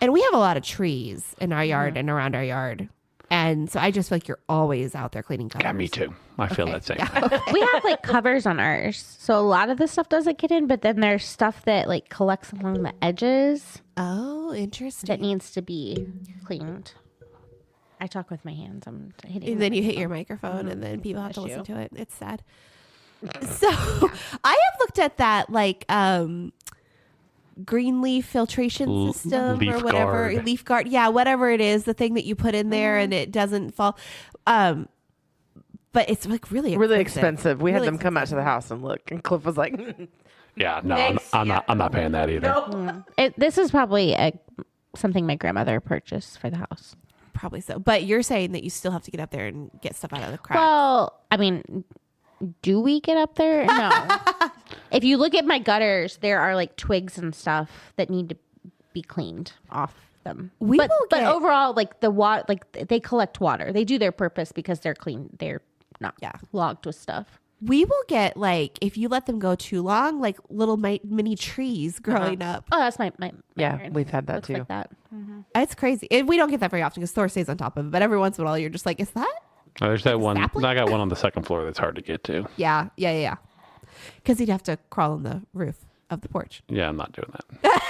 B: And we have a lot of trees in our yard
D: Mm-hmm.
B: and around our yard. And so I just feel like you're always out there cleaning gutters.
D: Yeah, me too. I feel
B: Okay.
D: that same.
B: Yeah.
A: We have like covers on ours, so a lot of this stuff doesn't get in. But then there's stuff that like collects along the edges
B: Oh, interesting.
A: that needs to be cleaned. I talk with my hands. I'm hitting.
B: And
A: my
B: then you hit your
A: microphone.
B: microphone and then people have to
A: Bless
B: listen
A: you.
B: to it. It's sad. So I have looked at that like green leaf filtration system
D: leaf
B: or whatever.
D: guard.
B: Leaf guard. Yeah, whatever it is, the thing that you put in there and it doesn't fall. But it's like really
C: Expensive. We had
B: Really
C: them come out to the house and look, and Cliff was like,
D: Yeah, no, I'm not paying that either.
A: This is probably something my grandmother purchased for the house.
B: Probably so. But you're saying that you still have to get up there and get stuff out of the crack.
A: Well, I mean, do we get up there? No. If you look at my gutters, there are like twigs and stuff that need to be cleaned off them.
B: We
A: but
B: will
A: but
B: get-
A: overall, like the water, like they collect water. They do their purpose because they're clean. They're not logged with stuff.
B: We will get like, if you let them go too long, like little mini trees growing up.
A: Oh, that's my
C: yeah,
A: parents.
C: we've had that
A: Looks
C: too.
A: like that.
B: It's crazy. And we don't get that very often because Thor stays on top of it. But every once in a while, you're just like, is that?
D: Oh, there's that one.
B: sapling?
D: I got one on the second floor that's hard to get to.
B: Yeah. Because he'd have to crawl on the roof of the porch.
D: Yeah, I'm not doing that.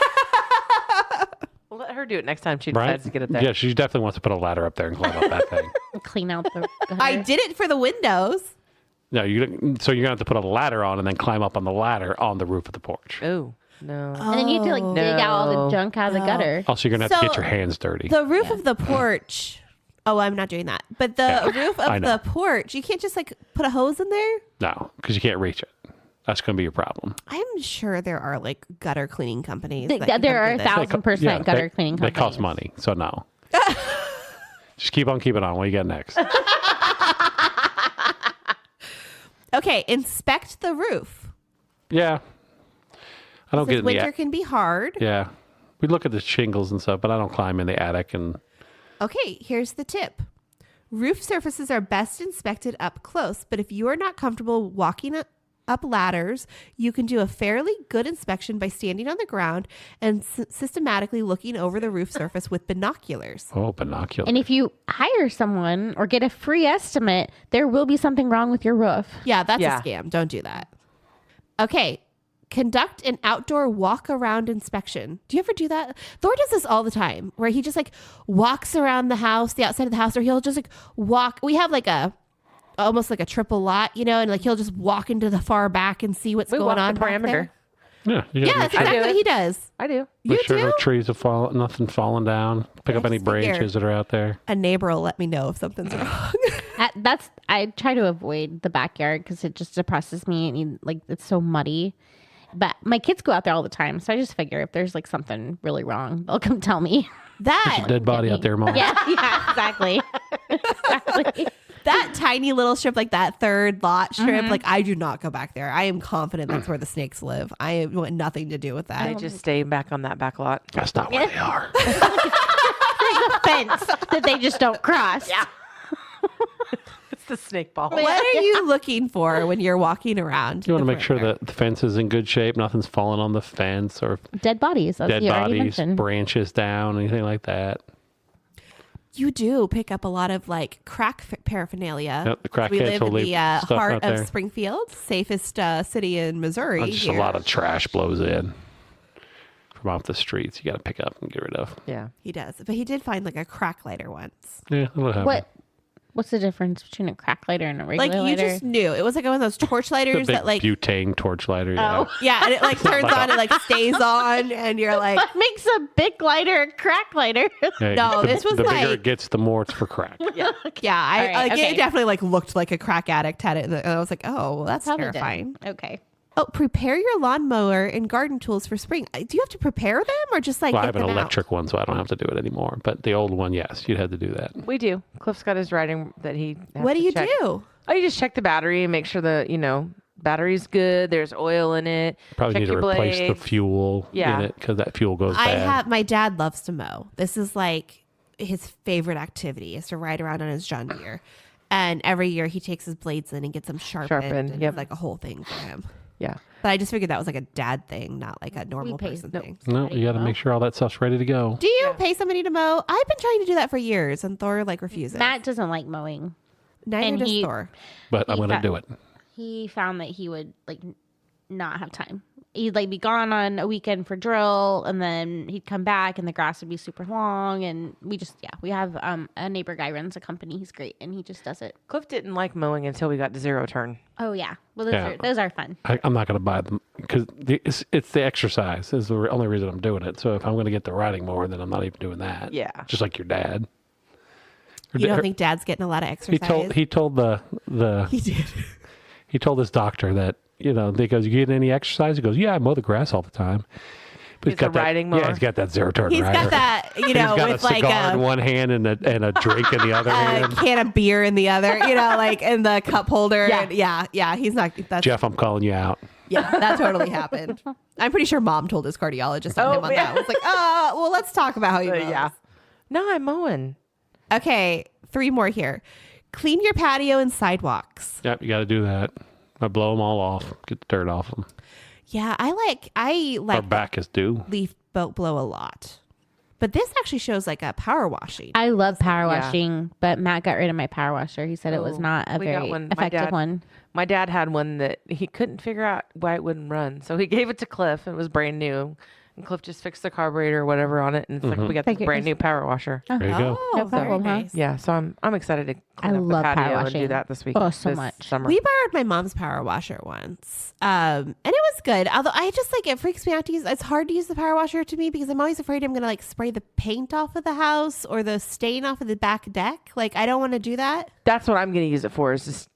C: Well, let her do it next time she
D: Right?
C: decides to get it there.
D: Yeah, she definitely wants to put a ladder up there and climb up that thing.
A: Clean out the.
B: I did it for the windows.
D: No, so you're gonna have to put a ladder on and then climb up on the ladder on the roof of the porch.
C: Oh, no.
A: And then you have to like dig out all the
C: No.
A: junk out of the gutter.
D: Also, you're gonna have to get
B: So,
D: your hands dirty.
B: The roof of the porch. Oh, I'm not doing that. But the
D: Yeah,
B: roof
D: I
B: of
D: know.
B: the porch, you can't just like put a hose in there.
D: No, because you can't reach it. That's gonna be your problem.
B: I'm sure there are like gutter cleaning companies. that can
A: There
B: come
A: are
B: do this.
A: 1,000%
D: Yeah,
A: gutter cleaning
D: They
A: companies.
D: cost money, so no. Just keep on keeping on. What do you got next?
B: Okay, inspect the roof.
D: Yeah, I don't
B: Because
D: get in
B: winter
D: the
B: can be hard.
D: yeah. We look at the shingles and stuff, but I don't climb in the attic and
B: Okay, here's the tip. Roof surfaces are best inspected up close, but if you are not comfortable walking up ladders, you can do a fairly good inspection by standing on the ground and systematically looking over the roof surface with binoculars.
D: binoculars.
A: And if you hire someone or get a free estimate, there will be something wrong with your roof.
B: Yeah, that's
C: Yeah.
B: a scam. Don't do that. Okay. Conduct an outdoor walk around inspection. Do you ever do that? Thor does this all the time where he just like walks around the house, the outside of the house, or he'll just like walk. We have like almost like a triple lot, you know, and like he'll just walk into the far back and see what's
C: We
B: going
C: walk
B: on
C: the
B: back
C: perimeter.
B: there.
D: yeah, you
B: Yeah,
D: gotta
B: that's
D: make sure,
B: exactly
C: do
B: what
C: it.
B: he does.
C: I do.
B: You
D: make sure
B: do?
D: no trees have fallen, nothing falling down. Pick up
B: I
D: any
B: just figure-
D: branches that are out there.
B: A neighbor will let me know if something's wrong.
A: I try to avoid the backyard because it just depresses me and like it's so muddy. But my kids go out there all the time, so I just figure if there's like something really wrong, they'll come tell me.
B: That
D: Dead body out there, Mom.
A: Yeah, exactly. Exactly.
B: that tiny little strip, like that third lot strip,
A: Mm-hmm.
B: like I do not go back there. I am confident that's where the snakes live. I want nothing to do with that.
C: They just stay back on that back lot.
D: That's not where they are.
A: Fence that they just don't cross. Yeah.
C: It's the snake ball.
B: What are you looking for when you're walking around?
D: You want to
B: the
D: make sure
B: perimeter?
D: that the fence is in good shape, nothing's falling on the fence or
A: Dead bodies, as
D: dead
A: you already
D: bodies,
A: mentioned.
D: branches down, anything like that.
B: You do pick up a lot of like crack paraphernalia.
D: Yep, the crackheads
B: We live
D: will
B: in
D: leave
B: the
D: stuff
B: heart
D: out
B: of
D: there.
B: Springfield, safest city in Missouri.
D: Just
B: here.
D: a lot of trash blows in from off the streets. You got to pick up and get rid of.
C: Yeah.
B: He does, but he did find like a crack lighter once.
D: Yeah, that'll happen.
A: What's the difference between a crack lighter and a
B: Like
A: regular
B: you
A: lighter?
B: just knew it was like one of those torch
D: The
B: lighters
D: big
B: that like
D: butane torch lighter. Yeah.
A: Oh.
B: yeah, and it like turns on and like stays on, and you're like,
A: What makes a big lighter a crack lighter?
D: Yeah,
B: No, this was
D: the bigger
B: like-
D: it gets, the more it's for crack.
B: yeah, I
A: All right,
B: like
A: okay.
B: it definitely like looked like a crack addict had it, and I was like, oh, well, that's
A: Probably
B: terrifying.
A: did. Okay.
B: Oh, prepare your lawnmower and garden tools for spring. Do you have to prepare them or just like
D: Well, I
B: get
D: have an
B: them out?
D: electric one, so I don't have to do it anymore. But the old one, yes, you'd have to do that.
C: We do. Cliff's got his writing that he has
B: What do
C: to
B: you
C: check.
B: do?
C: Oh, you just check the battery and make sure the, battery's good. There's oil in it.
D: Probably
C: check
D: need to
C: your
D: replace the
C: blades.
D: fuel
C: Yeah.
D: in it because that fuel goes bad.
B: My dad loves to mow. This is like his favorite activity is to ride around on his John Deere. And every year he takes his blades in and gets them sharpened. And
C: yep.
B: it's like a whole thing for him.
C: Yeah.
B: But I just figured that was like a dad thing, not like a normal
A: pay-
B: person
A: no.
B: thing.
D: No, you got to make sure all that stuff's ready to go.
B: Do you pay somebody to mow? I've been trying to do that for years, and Thor like refuses.
A: Matt doesn't like mowing.
B: Neither
A: and
B: does
A: he-
B: Thor.
D: But I'm
A: He
D: going to
A: fa-
D: do it.
A: He found that he would like not have time. He'd like be gone on a weekend for drill, and then he'd come back, and the grass would be super long. And we have a neighbor guy runs a company. He's great, and he just does it.
C: Cliff didn't like mowing until we got to zero turn.
A: Oh yeah, well
D: Yeah.
A: those are fun.
D: I'm not going to buy them because it's the exercise is the only reason I'm doing it. So if I'm going to get the riding more, then I'm not even doing that.
C: Yeah.
D: Just like your dad.
B: You don't think Dad's getting a lot of
D: he
B: exercise?
D: told the
B: He did.
D: he told his doctor that they goes, you get any exercise? He goes, yeah, I mow the grass all the time. But
C: He's a riding mower?
D: Yeah, he's got that zero turn
B: He's
D: rider.
B: got that,
D: He's got
B: with
D: a
B: like
D: cigar in
B: a
D: one hand and a drink in the other hand.
B: can of beer in the other, like in the cup holder.
C: Yeah.
B: Yeah. He's not. That's
D: Jeff, I'm calling you out.
B: Yeah, that totally happened. I'm pretty sure Mom told his cardiologist on him on that. I was like, well, let's talk about how he mows.
C: Yeah. No, I'm mowing.
B: Okay, 3 more here. Clean your patio and sidewalks.
D: Yep, you got to do that. I blow them all off, get the dirt off them.
B: Yeah, I
D: Our
B: like
D: back is due.
B: leaf blow a lot. But this actually shows like a power washing.
A: I love power
C: Yeah.
A: washing, but Matt got rid of my power washer. He said it was
C: Oh,
A: not a
C: we got
A: very
C: one. My
A: effective
C: dad-
A: one.
C: My dad had one that he couldn't figure out why it wouldn't run. So he gave it to Cliff and it was brand new. And Cliff just fixed the carburetor or whatever on it. And it's like, we got this
A: Like it
C: brand
A: was-
C: new power washer.
D: There you go.
B: Oh,
A: No
B: very
A: problem, huh?
B: nice.
C: Yeah. So I'm excited to clean
A: I
C: up
A: love
C: the
A: power
C: patio and
A: washing.
C: do that this week.
A: Oh, so
C: this
A: much.
C: Summer.
B: We borrowed my mom's power washer once. And it was good. Although I just like it freaks me out to use. It's hard to use the power washer to me because I'm always afraid I'm going to like spray the paint off of the house or the stain off of the back deck. Like I don't want to do that
C: That's what I'm going to use it for is just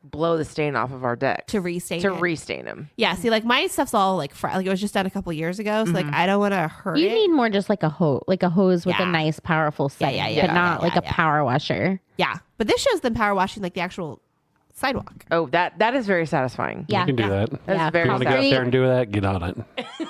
C: blow the stain off of our deck.
B: to restain
C: To
B: it.
C: restain them.
B: Yeah, see, like my stuff's all like like it was just done a couple years ago, so like I don't want to hurt
A: You
B: it.
A: need more just like a hose with
B: Yeah.
A: a nice powerful setting,
B: yeah,
A: but not
B: yeah,
A: like a
B: yeah.
A: power washer.
B: Yeah, but this shows them power washing like the actual sidewalk.
C: Oh, that is very satisfying.
A: Yeah.
D: You can do that.
C: That's
A: Yeah,
C: very
D: You want to get out
A: Concrete.
D: there and do that? Get on it.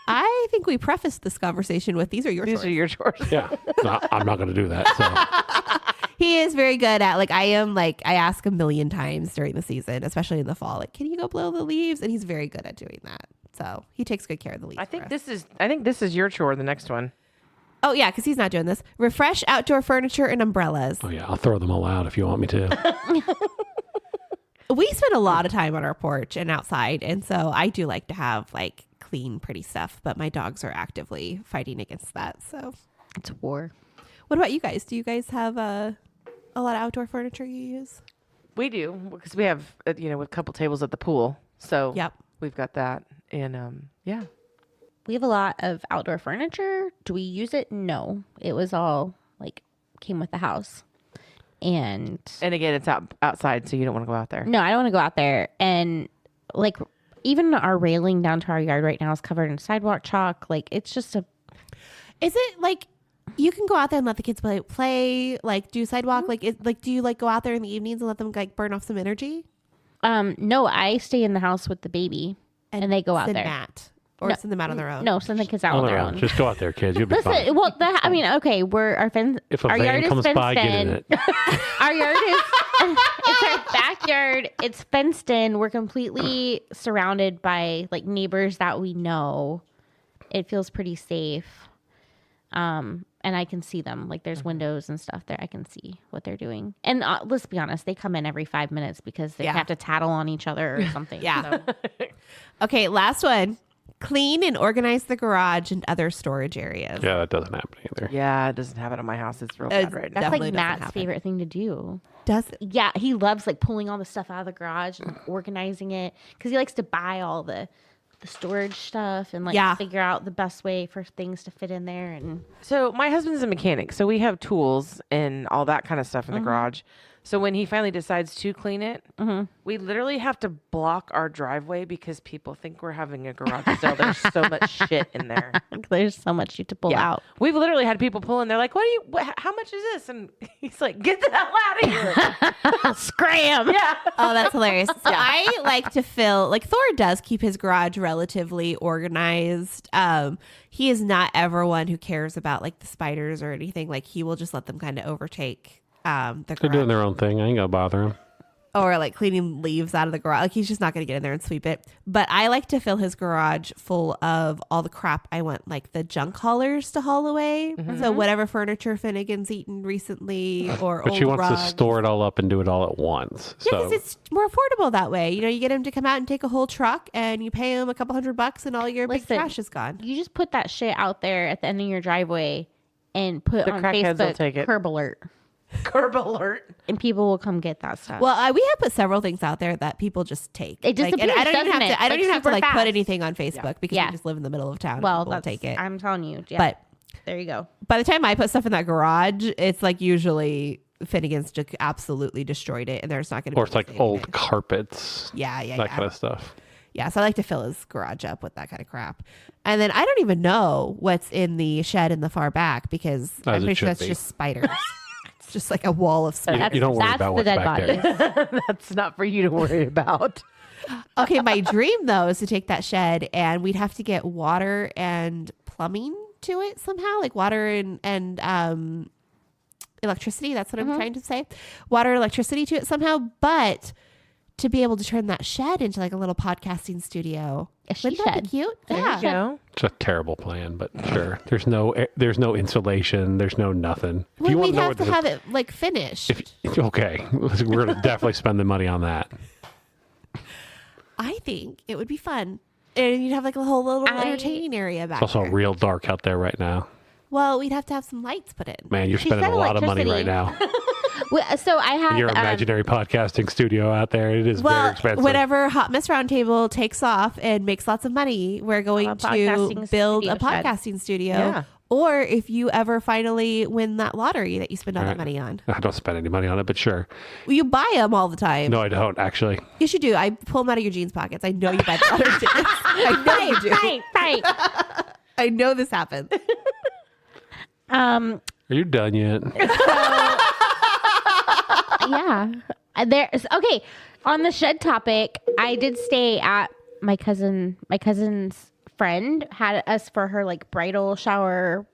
B: I think we prefaced this conversation with these are your
C: These
B: chores.
C: are your chores.
D: Yeah. No, I'm not going to do that. So
B: He is very good at like I am like I ask a million times during the season, especially in the fall, like can you go blow the leaves? And he's very good at doing that. So he takes good care of the leaves.
C: I think
B: for us.
C: this is your chore, the next one.
B: Oh yeah, because he's not doing this. Refresh outdoor furniture and umbrellas.
D: oh yeah, I'll throw them all out if you want me to.
B: We spend a lot of time on our porch and outside, and so I do like to have like clean, pretty stuff. But my dogs are actively fighting against that. So,
A: It's war.
B: what about you guys? Do you guys have a lot of outdoor furniture you use?
C: We do because we have a couple tables at the pool. So
B: Yep.
C: we've got that. And yeah.
A: We have a lot of outdoor furniture. Do we use it? No. It was all like came with the house. And
C: And again, it's outside, so you don't want to go out there.
A: no, I don't want to go out there. And like even our railing down to our yard right now is covered in sidewalk chalk. Like it's just a
B: Is it like you can go out there and let the kids play like do sidewalk? Like do you like go out there in the evenings and let them like burn off some energy?
A: no, I stay in the house with the baby and they go out
B: send
A: there.
B: Matt, or
A: No.
B: send them out on their own.
A: No, send the kids out on their own.
D: Just go out there, kids. You'll be fine.
A: Listen, well, I mean, okay,
D: If a
A: our yard
D: van
A: is
D: comes
A: fenced
D: by, get
A: in.
D: in it.
A: Our yard is it's our backyard. It's fenced in. We're completely surrounded by like neighbors that we know. It feels pretty safe. and I can see them. Like there's windows and stuff there. I can see what they're doing. And let's be honest, they come in every 5 minutes because they have to tattle on each other or something.
B: Yeah.
A: So.
B: Okay, last one. Clean and organize the garage and other storage areas.
D: Yeah, that doesn't happen either.
C: Yeah, it doesn't happen at my house. It's real bad right now.
A: That's
B: Definitely
A: like
B: doesn't
A: Matt's
B: happen.
A: favorite thing to do.
B: Does it?
A: Yeah, he loves like pulling all the stuff out of the garage and like, organizing it because he likes to buy all the storage stuff and like figure out the best way for things to fit in there. And
C: So my husband's a mechanic, so we have tools and all that kind of stuff in the garage. So when he finally decides to clean it, we literally have to block our driveway because people think we're having a garage sale. There's so much shit in there.
A: there's so much to pull out.
C: We've literally had people pull in. They're like, how much is this? And he's like, get the hell out of here.
A: Scram.
C: Yeah.
B: Oh, that's hilarious. So I like to fill, like Thor does keep his garage relatively organized. He is not ever one who cares about like the spiders or anything. Like he will just let them kind of overtake the
D: They're
B: garage.
D: doing their own thing. I ain't gonna bother them.
B: Or like cleaning leaves out of the garage. Like he's just not going to get in there and sweep it. But I like to fill his garage full of all the crap I want, like the junk haulers to haul away. So whatever furniture Finnegan's eaten recently or
D: But
B: old
D: she wants to
B: rugs.
D: store it all up and do it all at once.
B: Yeah,
D: So
B: because it's more affordable that way. You know, you get him to come out and take a whole truck and you pay him a couple $100 and all your big
A: Listen,
B: trash is gone.
A: You just put that shit out there at the end of your driveway and put
C: The
A: on
C: crackheads will
A: Facebook
C: take it.
A: curb alert,
C: Curb alert.
A: and people will come get that stuff.
B: Well, we have put several things out there that people just take.
A: It
B: and
A: disappears,
B: I don't even
A: doesn't
B: have
A: it?
B: to. I don't
A: Like,
B: even have to
A: super
B: like put
A: fast.
B: anything on Facebook because
A: Yeah.
B: we just live in the middle of town.
A: well,
B: People will take it.
A: I'm telling you. Yeah.
B: But
A: there you go.
B: by the time I put stuff in that garage, it's like usually Finnegan's just absolutely destroyed it, and there's not going to.
D: or it's like old carpets.
B: Yeah,
D: That kind of stuff.
B: Yeah, so I like to fill his garage up with that kind of crap. And then I don't even know what's in the shed in the far back because I'm
D: As it
B: pretty sure
D: should
B: that's
D: be.
B: just spiders. It's just like a wall of spiders.
D: You don't worry
A: That's
D: about
A: the
D: what's
A: dead
D: back there.
A: bodies.
C: That's not for you to worry about.
B: Okay, my dream though is to take that shed and we'd have to get water and plumbing to it somehow, like water and electricity. That's what I'm trying to say. Water and electricity to it somehow, but to be able to turn that shed into like a little podcasting studio.
A: A she
B: Wouldn't that
A: shed.
B: be cute?
C: There
B: Yeah.
C: you go.
D: It's a terrible plan, but sure. There's no insulation. There's no nothing. If
B: Well,
D: you want
B: we'd
D: to know
B: have to have it like finished.
D: okay, we're gonna definitely spend the money on that.
B: I think it would be fun. And you'd have like a whole little entertaining area back
D: It's also
B: there.
D: real dark out there right now.
B: Well, we'd have to have some lights put in.
D: Man, you're
A: She
D: spending a
A: said
D: lot of money right
A: electricity.
D: now.
A: So I have
D: In your imaginary podcasting studio out there, it is very
B: Well,
D: expensive.
B: whenever Hot Mess Roundtable takes off and makes lots of money, we're going
A: A
B: to
A: podcasting
B: build
A: studio
B: a
A: shed.
B: podcasting studio.
C: Yeah.
B: Or if you ever finally win that lottery that you spend all that
D: Right.
B: money on,
D: I don't spend any money on it, but sure.
B: well, you buy them all the time.
D: No, I don't actually.
B: Yes, you do. I pull them out of your jeans pockets. I know you buy the lottery tickets. I know you do.
A: right.
B: I know this happens.
A: Um.
D: Are you done yet?
A: Yeah. There's okay. On the shed topic, I did stay at my cousin's friend had us for her like bridal shower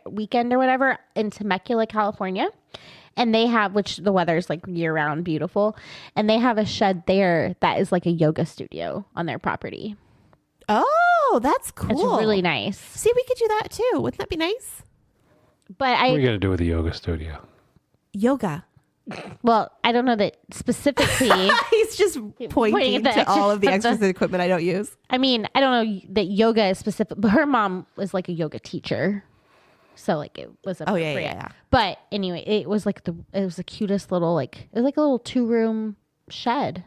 A: weekend or whatever in Temecula, California. And they have, which the weather's like year round beautiful. And they have a shed there that is like a yoga studio on their property.
B: Oh, that's cool.
A: It's really nice.
B: See, we could do that too. Wouldn't that be nice?
A: But
D: What are you gonna do with the yoga studio?
B: Yoga.
A: well, I don't know that specifically.
B: He's just pointing
A: at the
B: to all of the
A: extras.
B: extras equipment I don't use.
A: I mean, I don't know that yoga is specific, but her mom was like a yoga teacher. So like it was
B: Oh, yeah,
A: appropriate.
B: yeah, yeah.
A: But anyway, it was the cutest little it was like a little 2-room shed.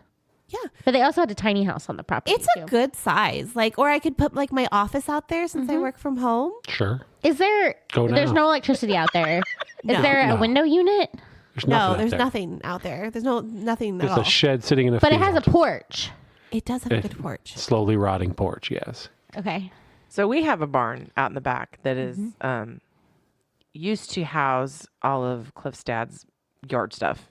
B: Yeah.
A: But they also had a tiny house on the property.
B: It's a
A: too.
B: good size. Like, or I could put like my office out there since I work from home.
D: Sure.
A: Is there
D: Go
A: there's
D: now.
A: no electricity out there. Is
B: No.
A: there a
D: No.
A: window unit?
D: There's
B: No,
D: nothing out
B: there's
D: there.
B: nothing out there. There's nothing at
D: There's
B: all.
D: a shed sitting in a
A: But it
D: field.
A: has a porch.
B: It does have a good porch.
D: Slowly rotting porch, yes.
A: Okay.
C: So we have a barn out in the back that is used to house all of Cliff's dad's yard stuff.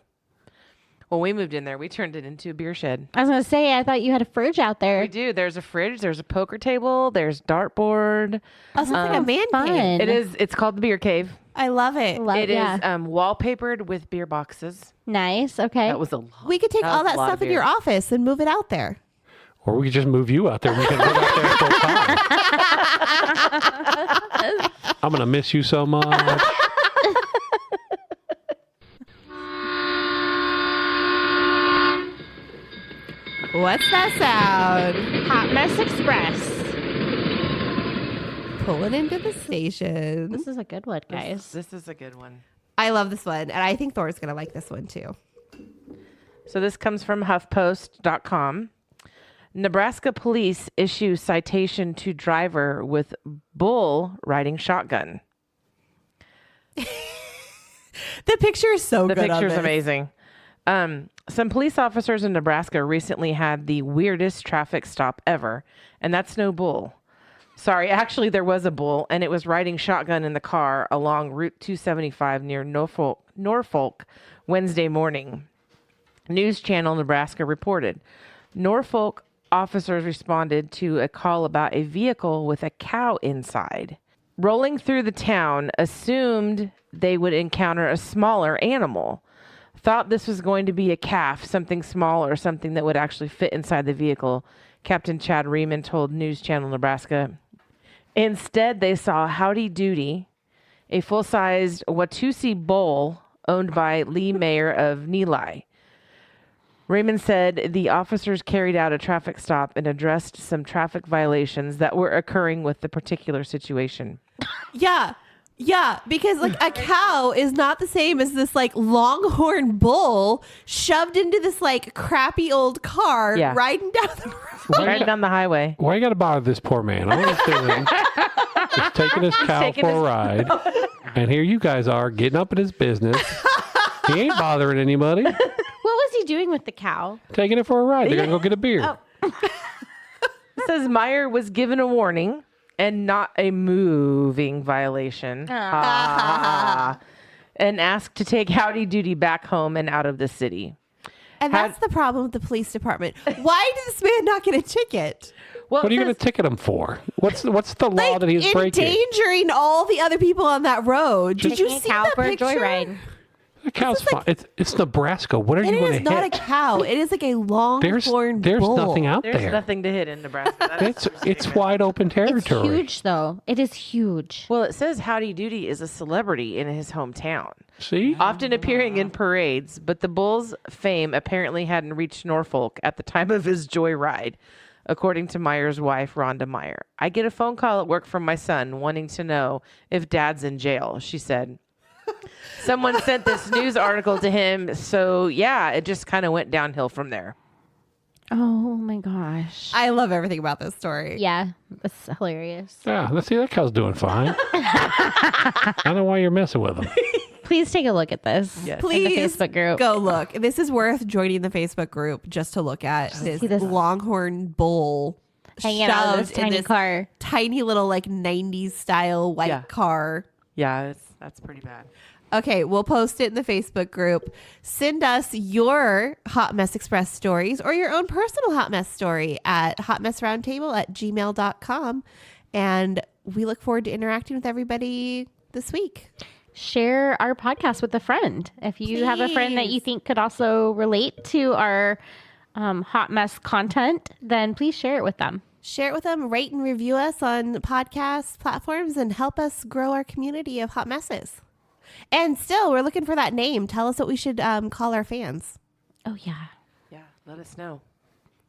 C: When we moved in there, we turned it into a beer shed.
A: I was gonna say I thought you had a fridge out there.
C: We do. There's a fridge. There's a poker table. There's dartboard.
B: Oh, sounds like a man
A: fun.
B: cave.
C: It is. It's called the beer cave.
B: I love it.
A: Love,
C: It is
A: yeah.
C: wallpapered with beer boxes.
A: Nice. Okay.
C: That was a lot.
B: We could take all
C: was
B: that
C: a lot of
B: stuff in
C: beer.
B: your office and move it out there.
D: Or we could just move you out there. We can live out there full time. I'm going to miss you so much.
B: What's that sound?
A: Hot Mess Express.
B: Pulling into the station.
A: This is a good one, guys.
C: This is a good one.
B: I love this one, and I think Thor's going to like this one too.
C: So this comes from HuffPost.com. Nebraska police issue citation to driver with bull riding shotgun.
B: The picture is so
C: The
B: good.
C: picture's amazing. Some police officers in Nebraska recently had the weirdest traffic stop ever, and that's no bull. Sorry, actually there was a bull, and it was riding shotgun in the car along Route 275 near Norfolk Wednesday morning. News Channel Nebraska reported. Norfolk officers responded to a call about a vehicle with a cow inside. Rolling through the town, assumed they would encounter a smaller animal. Thought this was going to be a calf, something small or something that would actually fit inside the vehicle, Captain Chad Riemann told News Channel Nebraska. Instead, they saw Howdy Doody, a full-sized Watusi bull owned by Lee Mayer of Neeli. Raymond said the officers carried out a traffic stop and addressed some traffic violations that were occurring with the particular situation.
B: Yeah, because like a cow is not the same as this like longhorn bull shoved into this like crappy old car riding down the road.
C: Riding down the highway.
D: Why you got to bother this poor man? All he's doing is taking his cow for a ride. And here you guys are getting up in his business. He ain't bothering anybody.
A: What was he doing with the cow?
D: Taking it for a ride. They're going to go get a beer.
C: It says Meyer was given a warning and not a moving violation. And asked to take Howdy Doody back home and out of the city.
B: And that's the problem with the police department. Why did this man not get a ticket?
C: Well,
D: What are you going to ticket him for? What's the law that he's breaking?
B: Endangering all the other people on that road. Did you
A: Taking a
B: see
A: cow
B: that
A: for
B: picture?
A: a joyride?
D: The cow's fine. It's Nebraska. What are
B: And
D: you
B: it
D: going
B: is
D: to
B: not
D: hit?
B: a cow. It is like a longhorn
D: There's
B: bull.
D: nothing out
C: There's
D: there.
C: nothing to hit in Nebraska. That is
D: It's wide open
A: It's
D: territory.
A: huge, though. It is huge.
C: Well, it says Howdy Doody is a celebrity in his hometown,
D: See?
C: often appearing in parades, but the bull's fame apparently hadn't reached Norfolk at the time of his joyride, according to Meyer's wife, Rhonda Meyer. I get a phone call at work from my son wanting to know if dad's in jail, she said. Someone sent this news article to him, so yeah, it just kind of went downhill from there.
A: Oh, my gosh.
B: I love everything about this story.
A: Yeah, that's hilarious.
D: Yeah, let's see. That cow's doing fine. I don't know why you're messing with him.
A: Please take a look at this.
C: Yes.
B: Please
A: In the Facebook group.
B: go look. This is worth joining the Facebook group just to look at this
A: see this
B: longhorn bull
A: Hanging out of this
B: shoved in
A: tiny
B: this
A: car.
B: tiny little like 90s style white
C: Yeah.
B: car.
C: Yeah, that's pretty bad.
B: Okay, we'll post it in the Facebook group. Send us your Hot Mess Express stories or your own personal Hot Mess story at hotmessroundtable@gmail.com. And we look forward to interacting with everybody this week.
A: Share our podcast with a friend. If you have a friend that you
B: Please.
A: think could also relate to our hot mess content, then please share it with them.
B: Share it with them, rate and review us on podcast platforms, and help us grow our community of hot messes. And still, we're looking for that name. Tell us what we should call our fans.
A: Oh, yeah.
C: Yeah, let us know.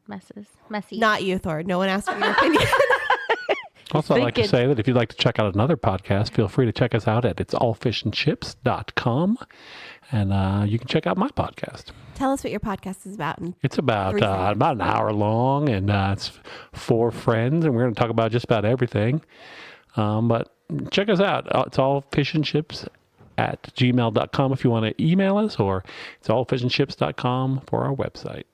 A: Messes. Messy.
B: Not you, Thor. No one asked for your opinion.
D: Also, I'd like to
C: thinking-
D: say that if you'd like to check out another podcast, feel free to check us out at itsallfishandchips.com. And you can check out my podcast.
B: Tell us what your podcast is about. And
D: It's about an hour long, and it's 4 friends, and we're going to talk about just about everything. But check us out. It's allfishandchips@gmail.com if you want to email us, or it's allfishandchips.com for our website.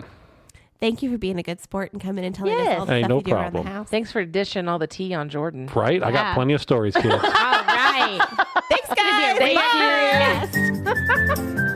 B: thank you for being a good sport and coming and telling us all the
D: Hey,
B: stuff
D: no
B: you do around the
D: problem.
B: house.
C: Thanks for dishing all the tea on Jordan.
D: Right? I
A: Yeah.
D: got plenty of stories, kids.
A: All right.
B: Thanks, guys.
C: Thank
B: Bye.
C: you.